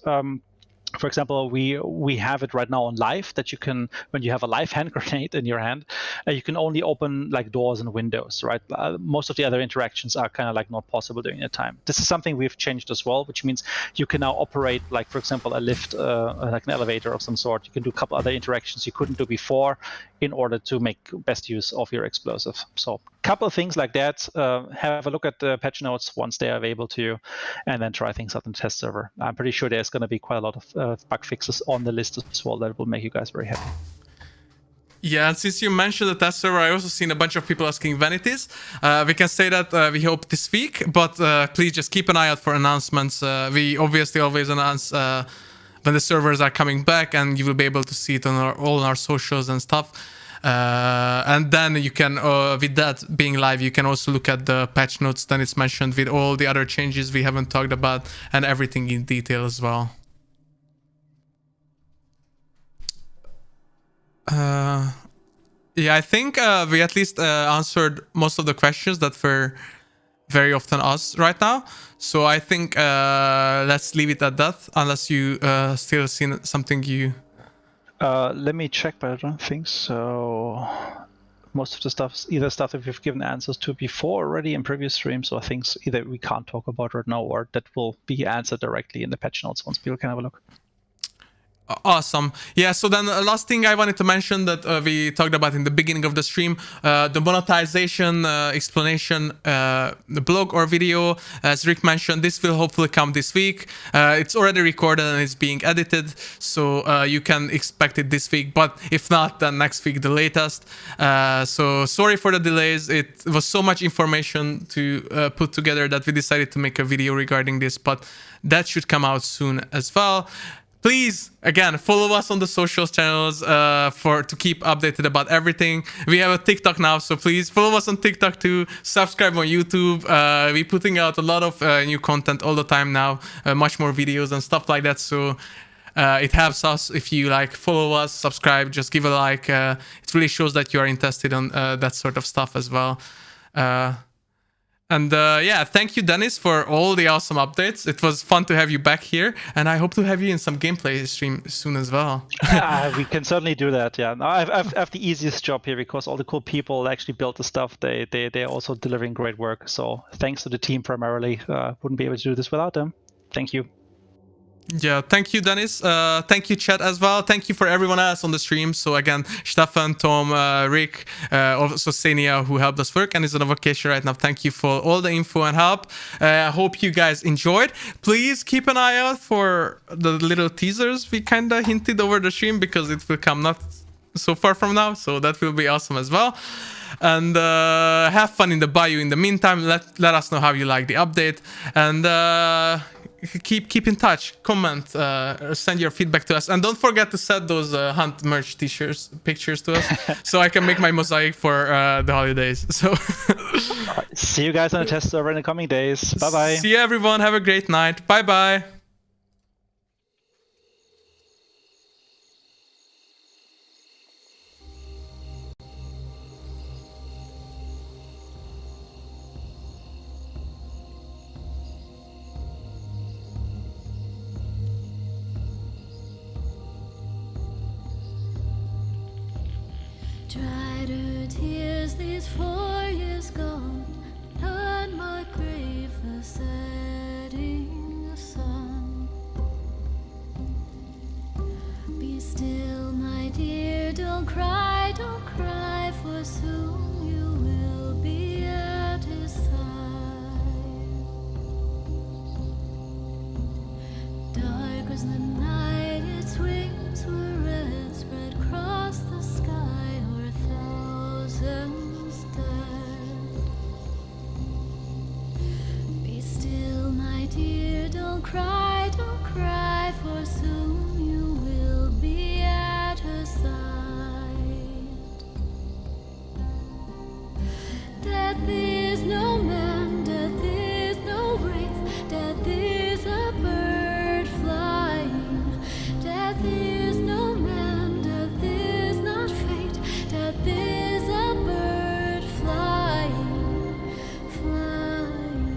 For example, we have it right now on live that you can, when you have a live hand grenade in your hand, you can only open like doors and windows, right? Most of the other interactions are kind of like not possible during the time. This is something we've changed as well, which means you can now operate like, for example, a lift, like an elevator of some sort. You can do a couple other interactions you couldn't do before in order to make best use of your explosive. So a couple of things like that. Have a look at the patch notes once they are available to you, and then try things out in the test server. I'm pretty sure there's going to be quite a lot of bug fixes on the list as well that will make you guys very happy. Yeah, and since you mentioned the test server, I also seen a bunch of people asking when it is. We can say that we hope this week, but please just keep an eye out for announcements. We obviously always announce when the servers are coming back, and you will be able to see it on all our socials and stuff. And then you can, with that being live, you can also look at the patch notes. Then it's mentioned with all the other changes we haven't talked about and everything in detail as well. Yeah, I think we at least answered most of the questions that were very often asked right now. So I think let's leave it at that, unless you still see something you... Let me check, but I don't think so. Most of the stuff, either stuff that we've given answers to before already in previous streams, or things either we can't talk about right now, or that will be answered directly in the patch notes once people can have a look. Awesome. Yeah, so then the last thing I wanted to mention that we talked about in the beginning of the stream, the monetization explanation, the blog or video, as Rick mentioned, this will hopefully come this week. It's already recorded and it's being edited, so you can expect it this week, but if not, then next week the latest. So sorry for the delays. It was so much information to put together that we decided to make a video regarding this, but that should come out soon as well. Please, again, follow us on the social channels to keep updated about everything. We have a TikTok now, so please follow us on TikTok too. Subscribe on YouTube. We're putting out a lot of new content all the time now, much more videos and stuff like that. So It helps us if you like follow us, subscribe, just give a like. It really shows that you are interested in that sort of stuff as well. And yeah, thank you, Dennis, for all the awesome updates. It was fun to have you back here, and I hope to have you in some gameplay stream soon as well. We can certainly do that. Yeah, no, I have the easiest job here because all the cool people actually built the stuff. They're also delivering great work. So thanks to the team primarily. Wouldn't be able to do this without them. Thank you. Yeah, thank you, Dennis. Thank you, chat, as well. Thank you for everyone else on the stream. So again, Steffen, Tom, Rick, also Senia, who helped us work and is on vacation right now. Thank you for all the info and help. I hope you guys enjoyed. Please keep an eye out for the little teasers we kind of hinted over the stream, because it will come not so far from now. So that will be awesome as well. And have fun in the bayou in the meantime. Let us know how you like the update. And keep in touch, comment, send your feedback to us, and don't forget to set those Hunt merch t-shirts pictures to us so I can make my mosaic for the holidays. So see you guys on the test server in the coming days. Bye bye. See you, everyone. Have a great night. Bye bye. Dried her tears these 4 years gone, on my grave the setting sun. Be still, my dear, don't cry, for soon you will be at his side. Dark was the night, its wings were red, spread across the sky. Thousands dead. Be still, my dear, don't cry, for soon you will be at her side. Death is no man, death is no wraith, death is a bird flying. Death is no man, death is not fate, death is a bird flying, flying.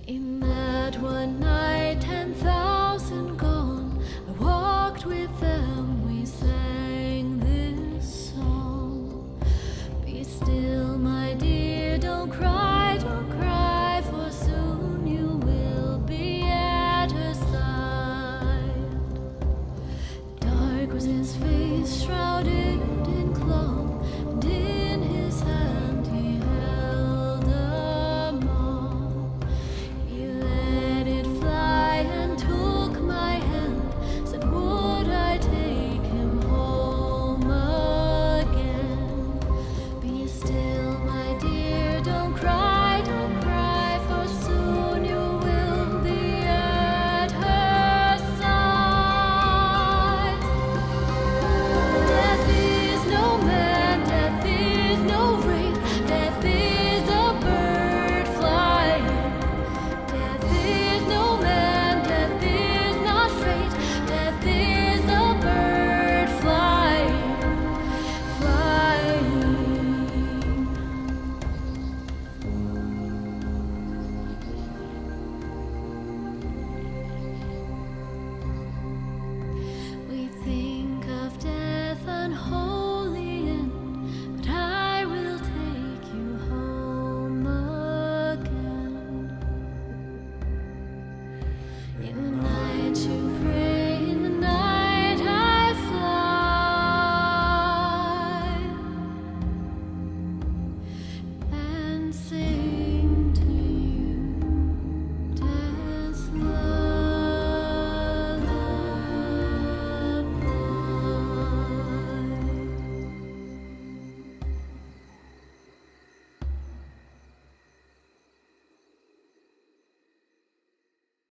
In that one night, 10,000 gone, I walked with them, we sang this song. Be still, my dear, don't cry, for soon you will be at her side. Dark was his face,